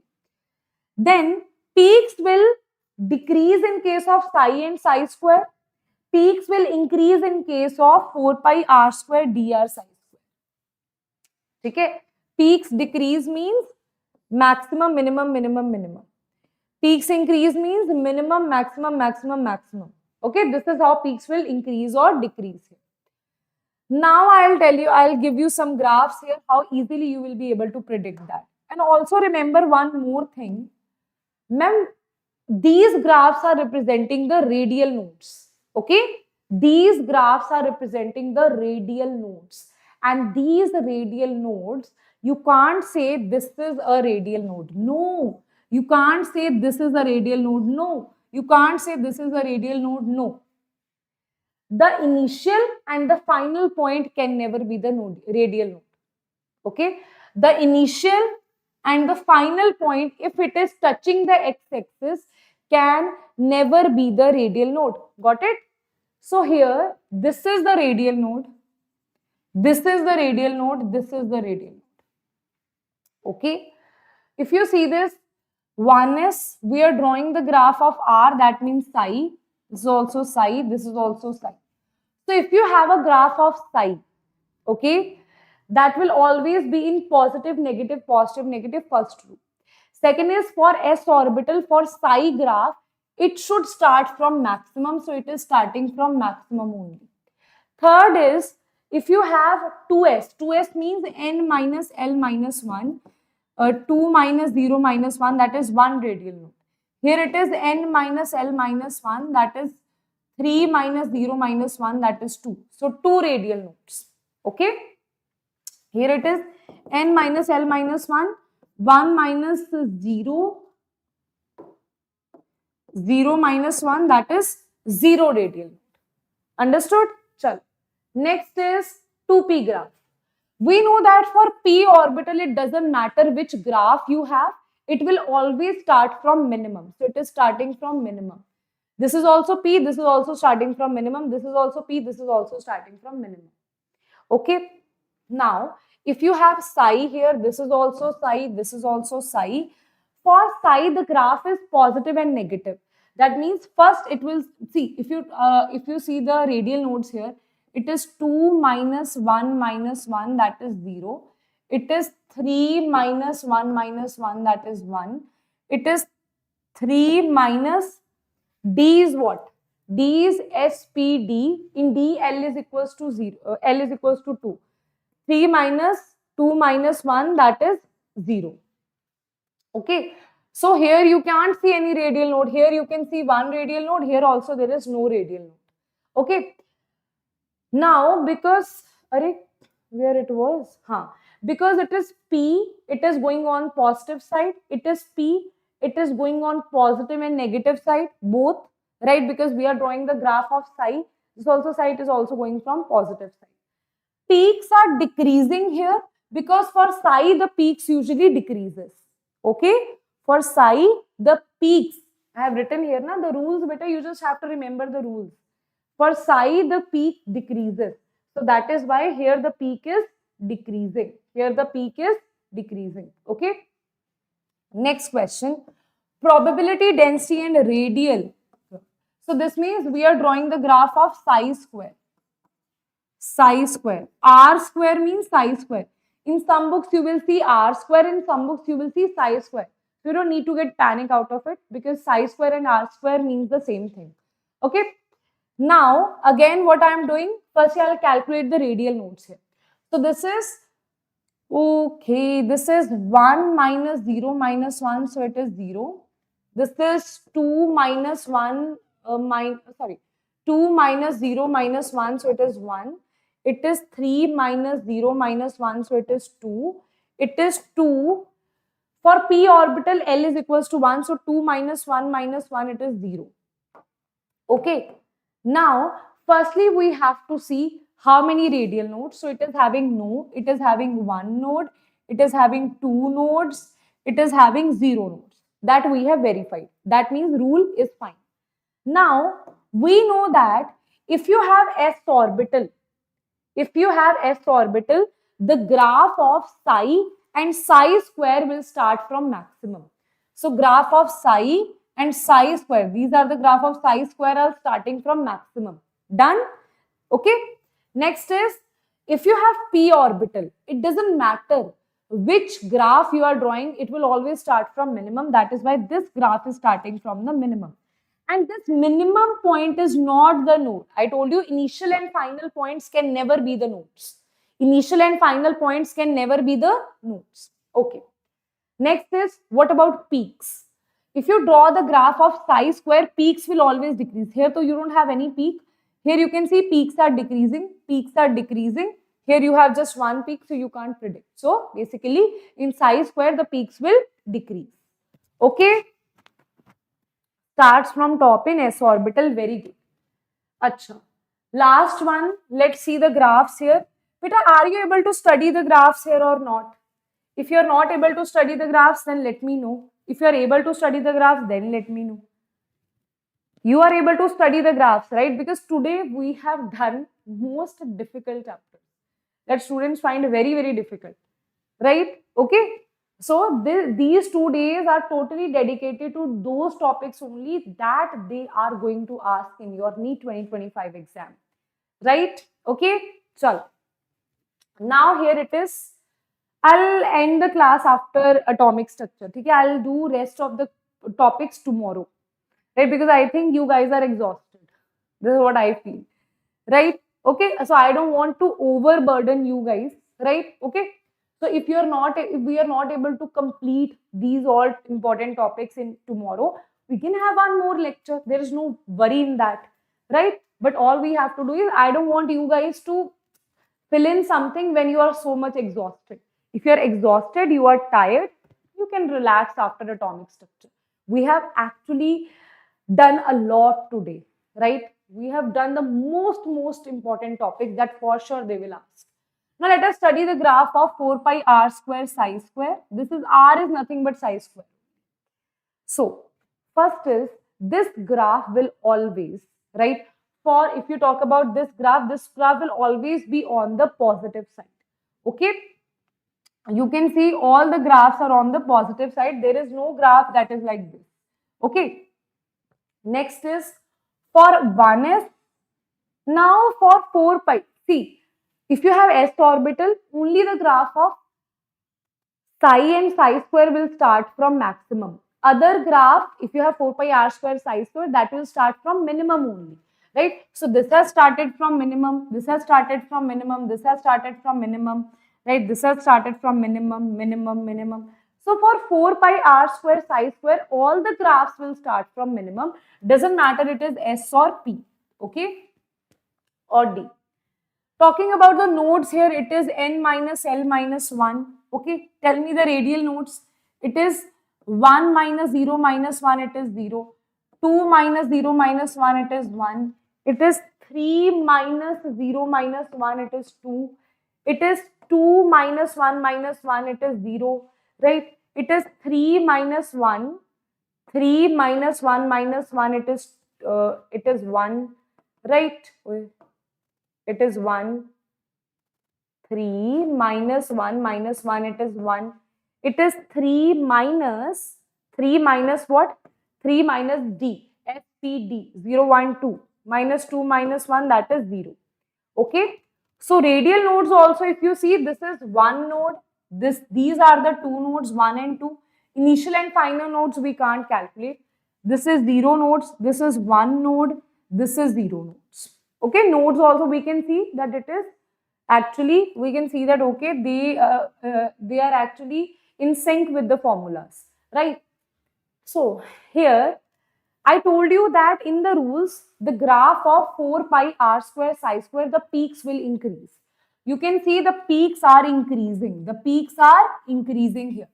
Then peaks will decrease in case of psi and psi square. Peaks will increase in case of 4 pi r square dr psi square. Okay? Peaks decrease means maximum, minimum, minimum, minimum. Peaks increase means minimum, maximum, maximum, maximum. Okay, this is how peaks will increase or decrease here. Now I'll give you some graphs here, how easily you will be able to predict that. And also remember one more thing. Ma'am, these graphs are representing the radial nodes. Okay, these graphs are representing the radial nodes, and these radial nodes, you can't say this is a radial node. No, you can't say this is a radial node. No, you can't say this is a radial node. No, the initial and the final point can never be the node, radial node. Okay, the initial and the final point, if it is touching the x-axis, can never be the radial node. Got it? So here, this is the radial node, this is the radial node, this is the radial node. Okay, if you see this, one is, we are drawing the graph of r, that means psi. This is also psi, this is also psi. So if you have a graph of psi, okay, that will always be in positive, negative, first rule. Second is, for s orbital, for psi graph, it should start from maximum, so it is starting from maximum only. Third is, if you have 2s means n minus l minus 1, 2 minus 0 minus 1, that is 1 radial node. Here it is n minus l minus 1, that is 3 minus 0 minus 1, that is 2. So 2 radial nodes. Okay. Here it is n minus l minus 1, 1 minus 0, 0 minus 1, that is 0 radial node. Understood? Chal. Next is 2p graph. We know that for p orbital, it doesn't matter which graph you have, it will always start from minimum. So it is starting from minimum. This is also p, this is also starting from minimum, this is also p, this is also starting from minimum. Okay. Now, if you have psi here, this is also psi, this is also psi. For psi, the graph is positive and negative. That means first it will see, if you see the radial nodes here, it is 2 minus 1 minus 1, that is 0. It is 3 minus 1 minus 1, that is 1. It is 3 minus d is what? D is SPD. In D, L is equals to 0. L is equals to 2. 3 minus 2 minus 1, that is 0. Okay. So here you can't see any radial node. Here you can see one radial node. Here also there is no radial node. Okay. Now, because, where it was? Because it is P, it is going on positive side. It is P, it is going on positive and negative side, both, right? Because we are drawing the graph of psi. This also side is also going from positive side. Peaks are decreasing here because for psi, the peaks usually decreases. Okay? For psi, the peaks, I have written here, na, the rules, better you just have to remember the rules. For psi, the peak decreases. So that is why here the peak is decreasing. Here the peak is decreasing. Okay. Next question. Probability density and radial. So this means we are drawing the graph of psi square. Psi square. R square means psi square. In some books you will see R square. In some books you will see psi square. You don't need to get panic out of it because psi square and R square means the same thing. Okay. Now, again, what I am doing, first I'll calculate the radial nodes here. So this is, okay, this is 1 minus 0 minus 1, so it is 0. This is 2 minus 1, 2 minus 0 minus 1, so it is 1. It is 3 minus 0 minus 1, so it is 2. It is 2. For p orbital, L is equals to 1, so 2 minus 1 minus 1, it is 0. Okay. Now, firstly, we have to see how many radial nodes. So it is having it is having one node, it is having two nodes, it is having 0 nodes. That we have verified. That means rule is fine. Now, we know that if you have s orbital, the graph of psi and psi square will start from maximum. So graph of psi and psi square, these are the graph of psi square are starting from maximum. Done? Okay. Next is, if you have p orbital, it doesn't matter which graph you are drawing, it will always start from minimum. That is why this graph is starting from the minimum. And this minimum point is not the node. I told you initial and final points can never be the nodes. Initial and final points can never be the nodes. Okay. Next is, what about peaks? If you draw the graph of psi square, peaks will always decrease. Here, so you don't have any peak. Here you can see peaks are decreasing. Peaks are decreasing. Here you have just one peak, so you can't predict. So basically, in psi square, the peaks will decrease. Okay. Starts from top in s orbital. Very good. Acha. Last one. Let's see the graphs here. Beta, are you able to study the graphs here or not? If you are not able to study the graphs, then let me know. If you are able to study the graphs, then let me know. You are able to study the graphs, right? Because today we have done most difficult chapters that students find very, very difficult, right? Okay. So these 2 days are totally dedicated to those topics only that they are going to ask in your NEET 2025 exam, right? Okay. So now here it is. I'll end the class after atomic structure. Okay, I'll do rest of the topics tomorrow, right? Because I think you guys are exhausted. This is what I feel, right? Okay, so I don't want to overburden you guys, right? Okay, so if we are not able to complete these all important topics in tomorrow, we can have one more lecture. There is no worry in that, right? But all we have to do is, I don't want you guys to fill in something when you are so much exhausted. If you are exhausted, you are tired, you can relax after atomic structure. We have actually done a lot today, right? We have done the most important topic that for sure they will ask. Now let us study the graph of 4 pi r square psi square. This is r is nothing but psi square. So first is, this graph will always, right? For if you talk about this graph will always be on the positive side. Okay. You can see all the graphs are on the positive side. There is no graph that is like this. Okay. Next is for 1s. Now for 4 pi. See, if you have s orbital, only the graph of psi and psi square will start from maximum. Other graph, if you have 4 pi r square psi square, that will start from minimum only. Right? So this has started from minimum, this has started from minimum, this has started from minimum, right? This has started from minimum, minimum, minimum. So for 4 pi r square psi square, all the graphs will start from minimum. Doesn't matter it is S or P, okay? Or D. Talking about the nodes here, it is N minus L minus 1, okay? Tell me the radial nodes. It is 1 minus 0 minus 1, it is 0. 2 minus 0 minus 1, it is 1. It is 3 minus 0 minus 1, it is 2. It is 2 minus 1 minus 1, it is 0, right? It is 3 minus 1. 3 minus 1 minus 1, it is 1, right? It is 1. 3 minus 1 minus 1, it is 1. It is 3 minus what? 3 minus D, SPD, 0, 1, 2. Minus 2 minus 1, that is 0. Okay. So radial nodes also, if you see, this is one node. These are the two nodes, 1 and 2. Initial and final nodes we can't calculate. This is 0 nodes. This is one node. This is 0 nodes. Okay, nodes also we can see that it is actually, we can see that, okay, they are actually in sync with the formulas, right? So here I told you that in the rules, the graph of 4 pi r square psi square, the peaks will increase. You can see the peaks are increasing. The peaks are increasing here.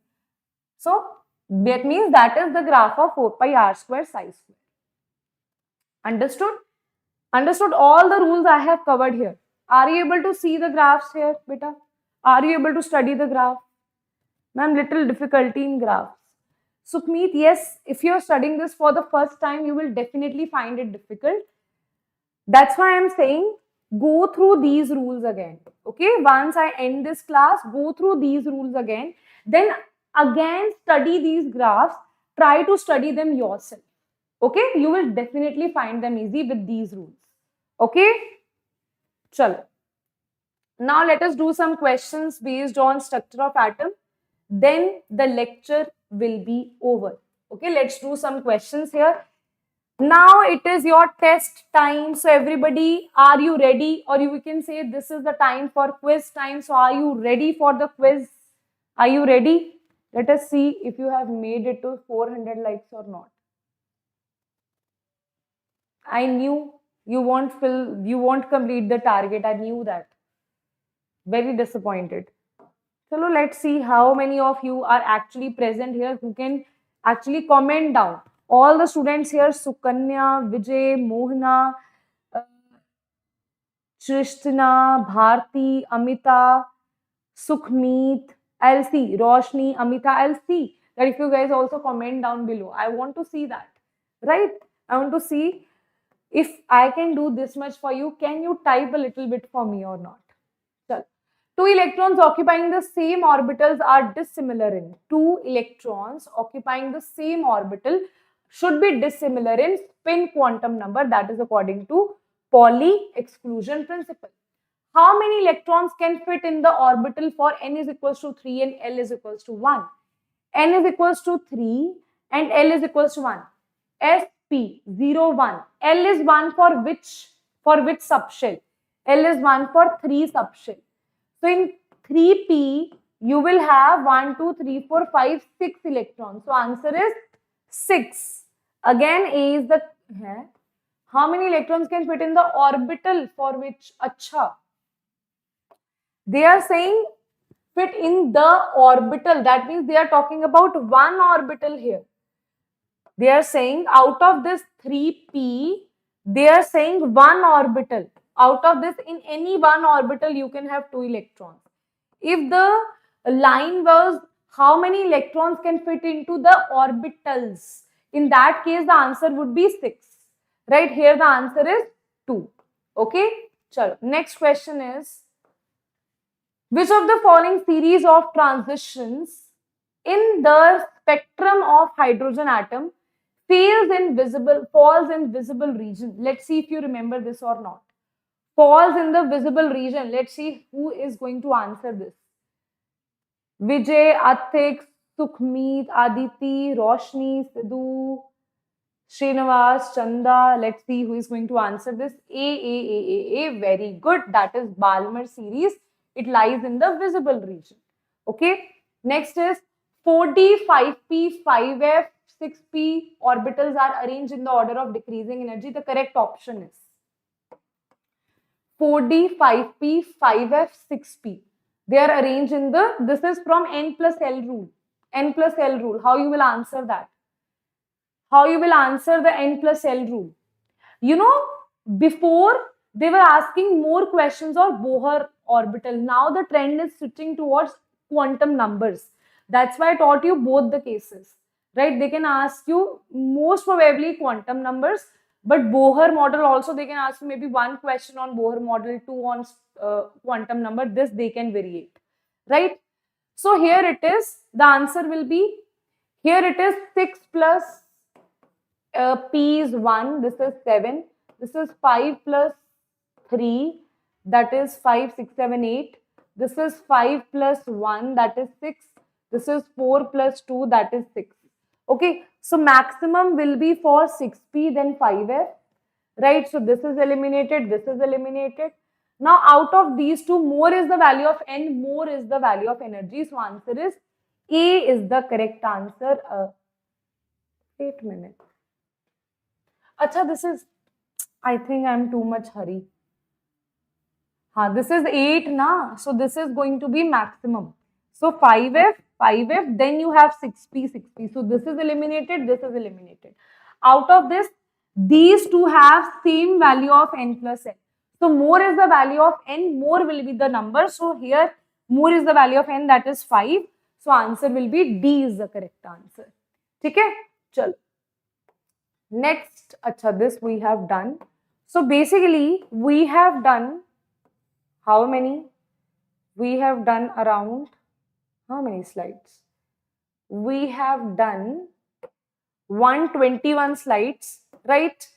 So that means that is the graph of 4 pi r square psi square. Understood? Understood all the rules I have covered here. Are you able to see the graphs here, beta? Are you able to study the graph? Ma'am, little difficulty in graphs. Sukhmeet, yes, if you're studying this for the first time, you will definitely find it difficult. That's why I'm saying go through these rules again. Okay, once I end this class, go through these rules again. Then again study these graphs. Try to study them yourself. Okay, you will definitely find them easy with these rules. Okay, chalo. Now let us do some questions based on structure of atom. Then the lecture will be over. Okay, let's do some questions here. Now it is your test time. So everybody, are you ready? Or you can say this is the time for quiz time. So are you ready for the quiz? Are you ready? Let us see if you have made it to 400 likes or not. I knew you won't complete the target. I knew that. Very disappointed. So let's see how many of you are actually present here who can actually comment down. All the students here, Sukanya, Vijay, Mohana, Trishtina, Bharti, Amita, Sukhmeet, I'll see, Roshni, Amita, I'll see that if you guys also comment down below. I want to see that, right? I want to see if I can do this much for you. Can you type a little bit for me or not? Chal. Two electrons occupying the same orbitals are dissimilar in. Two electrons occupying the same orbital should be dissimilar in spin quantum number. That is according to Pauli exclusion principle. How many electrons can fit in the orbital for n is equals to 3 and L is equals to 1? N is equals to 3 and L is equals to 1. SP 0, 1. L is 1 for which subshell? L is 1 for 3 subshell. So in 3p, you will have 1, 2, 3, 4, 5, 6 electrons. So answer is 6. Again, A is the... How many electrons can fit in the orbital for which? Acha. They are saying fit in the orbital. That means they are talking about one orbital here. They are saying out of this 3p, they are saying one orbital. Out of this, in any one orbital, you can have 2 electrons. If the line was how many electrons can fit into the orbitals, in that case, the answer would be 6. Right here, the answer is 2. Okay? Chalo. Next question is, which of the following series of transitions in the spectrum of hydrogen atom falls in visible region? Let's see if you remember this or not. Falls in the visible region. Let's see who is going to answer this. Vijay, Atik, Sukhmeet, Aditi, Roshni, Sidhu, Srinivas, Chanda. Let's see who is going to answer this. A. Very good. That is Balmer series. It lies in the visible region. Okay. Next is 4D, 5P, 5F, 6P orbitals are arranged in the order of decreasing energy. The correct option is 4D, 5P, 5F, 6P. They are arranged in the, this is from N plus L rule. N plus L rule. How you will answer that? How you will answer the N plus L rule? You know, before they were asking more questions of Bohr orbital. Now the trend is switching towards quantum numbers. That's why I taught you both the cases. Right? They can ask you most probably quantum numbers, but Bohr model also they can ask you maybe one question on Bohr model, 2 on quantum number. This they can variate. Right? So here it is. The answer will be, here it is 6 plus P is 1. This is 7. This is 5 plus 3. That is 5, 6, 7, 8. This is 5 plus 1. That is 6. This is 4 plus 2. That is 6. Okay. So maximum will be for 6P then 5F. right? So this is eliminated, this is eliminated. Now out of these two, more is the value of N, more is the value of energy. So answer is A is the correct answer. Wait a minute. Acha, this is, I think I'm too much hurry. This is 8 na, so this is going to be maximum. So 5F, then you have 6P, 6P. So this is eliminated, this is eliminated. Out of this, these two have same value of N plus N. So more is the value of N, more will be the number. So here, more is the value of N, that is 5. So answer will be D is the correct answer. Okay? Chalo. Next, acha, this we have done. So basically, we have done how many? We have done around how many slides? We have done 121 slides, right?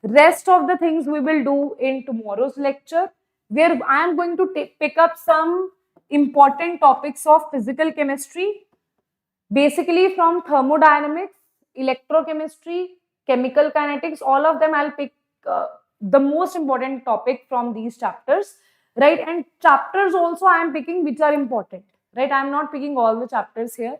Rest of the things we will do in tomorrow's lecture, where I am going to pick up some important topics of physical chemistry, basically from thermodynamics, electrochemistry, chemical kinetics, all of them I'll pick the most important topic from these chapters, right? And chapters also I am picking which are important, right? I am not picking all the chapters here.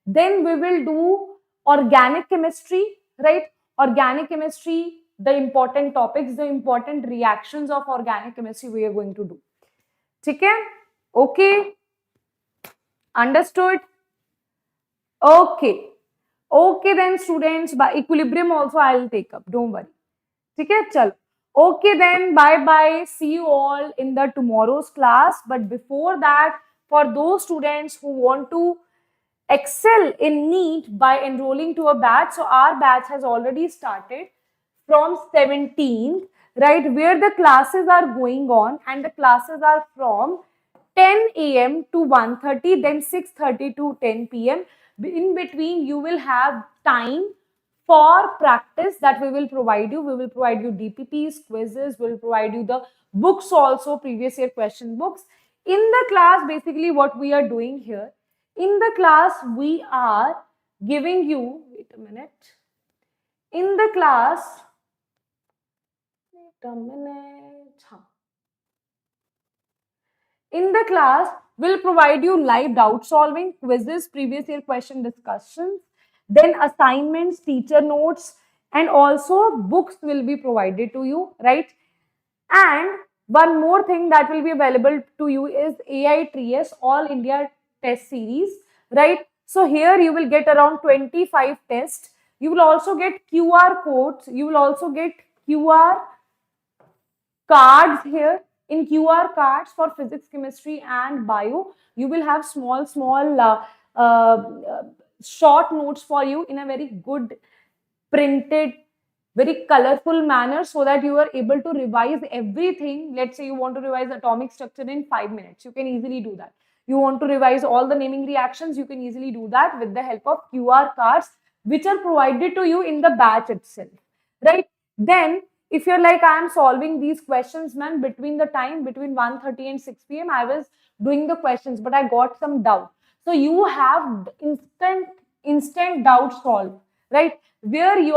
Then we will do organic chemistry, right? Organic chemistry, the important topics, the important reactions of organic chemistry we are going to do. Okay? Okay. Understood? Okay. Okay then students, by equilibrium also I will take up. Don't worry. Okay, chalo. Okay then, bye bye. See you all in the tomorrow's class. But before that, for those students who want to excel in NEET by enrolling to a batch, so our batch has already started from 17th, right, where the classes are going on, and the classes are from 10 a.m. to 1:30, then 6:30 to 10 p.m. In between, you will have time for practice that we will provide you. We will provide you DPPs, quizzes, we will provide you the books also, previous year question books. In the class, basically what we are doing here, in the class, we are giving you, wait a minute, in the class, wait a minute, in the class, we'll provide you live doubt solving, quizzes, previous year question discussions, then assignments, teacher notes, and also books will be provided to you, right? And one more thing that will be available to you is AITS, All India Test Series, right? So here you will get around 25 tests. You will also get QR codes. You will also get QR cards here. In QR cards for physics, chemistry, and bio, you will have small short notes for you in a very good printed, very colorful manner, so that you are able to revise everything. Let's say you want to revise atomic structure in 5 minutes, you can easily do that. You want to revise all the naming reactions, you can easily do that with the help of QR cards, which are provided to you in the batch itself, right? Then if you're like, I am solving these questions, man, between the time between 1:30 and 6 p.m. I was doing the questions, but I got some doubt. So you have instant doubt solved, right? Where you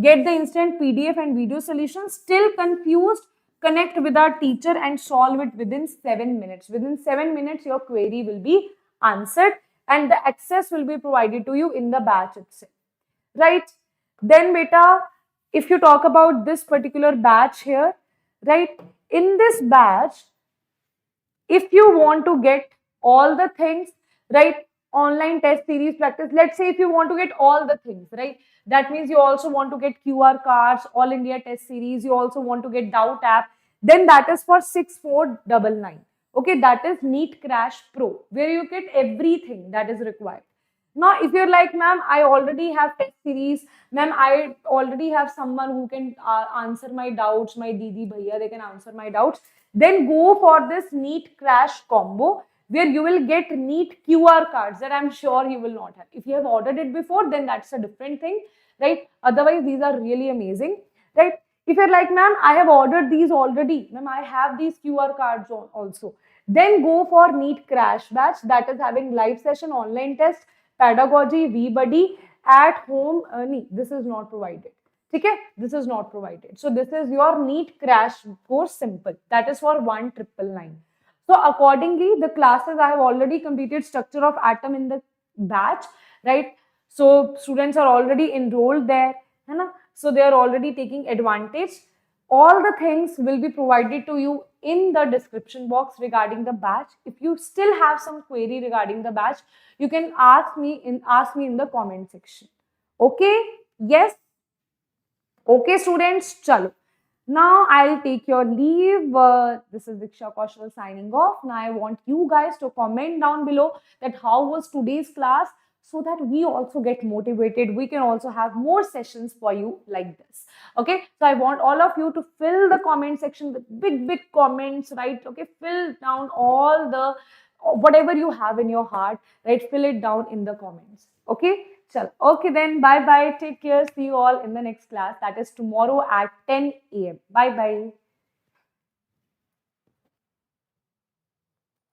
get the instant PDF and video solution. Still confused, connect with our teacher and solve it within 7 minutes. Within 7 minutes, your query will be answered and the access will be provided to you in the batch itself, right? Then beta, if you talk about this particular batch here, right, in this batch, if you want to get all the things, right, online test series practice, let's say if you want to get all the things, right, that means you also want to get QR cards, all India test series, you also want to get doubt app, then that is for 6499. Okay, that is NEET Crash Pro, where you get everything that is required. Now, if you're like, ma'am, I already have test series, ma'am, I already have someone who can answer my doubts, my Didi Bhaiya, they can answer my doubts, then go for this NEET Crash combo, where you will get NEET QR cards that I'm sure you will not have. If you have ordered it before, then that's a different thing, right? Otherwise, these are really amazing, right? If you're like, ma'am, I have ordered these already, ma'am, I have these QR cards also, then go for NEET Crash Batch, that is having live session, online test, pedagogy, VBuddy, at home. This is not provided. Okay, this is not provided. So this is your NEET crash course simple. That is for 1999. So accordingly, the classes I have already completed structure of atom in the batch, right? So students are already enrolled there, है ना? So they are already taking advantage. All the things will be provided to you in the description box regarding the batch. If you still have some query regarding the batch, you can ask me in the comment section. Okay? Yes. Okay, students, chalo. Now I'll take your leave. This is Diksha Kaushal signing off. Now I want you guys to comment down below that how was today's class so that we also get motivated. We can also have more sessions for you like this. Okay, so I want all of you to fill the comment section with big comments, right? Okay, fill down all the whatever you have in your heart, right? Fill it down in the comments. Okay. Chal. Okay then, bye bye. Take care. See you all in the next class. That is tomorrow at 10 a.m. Bye bye.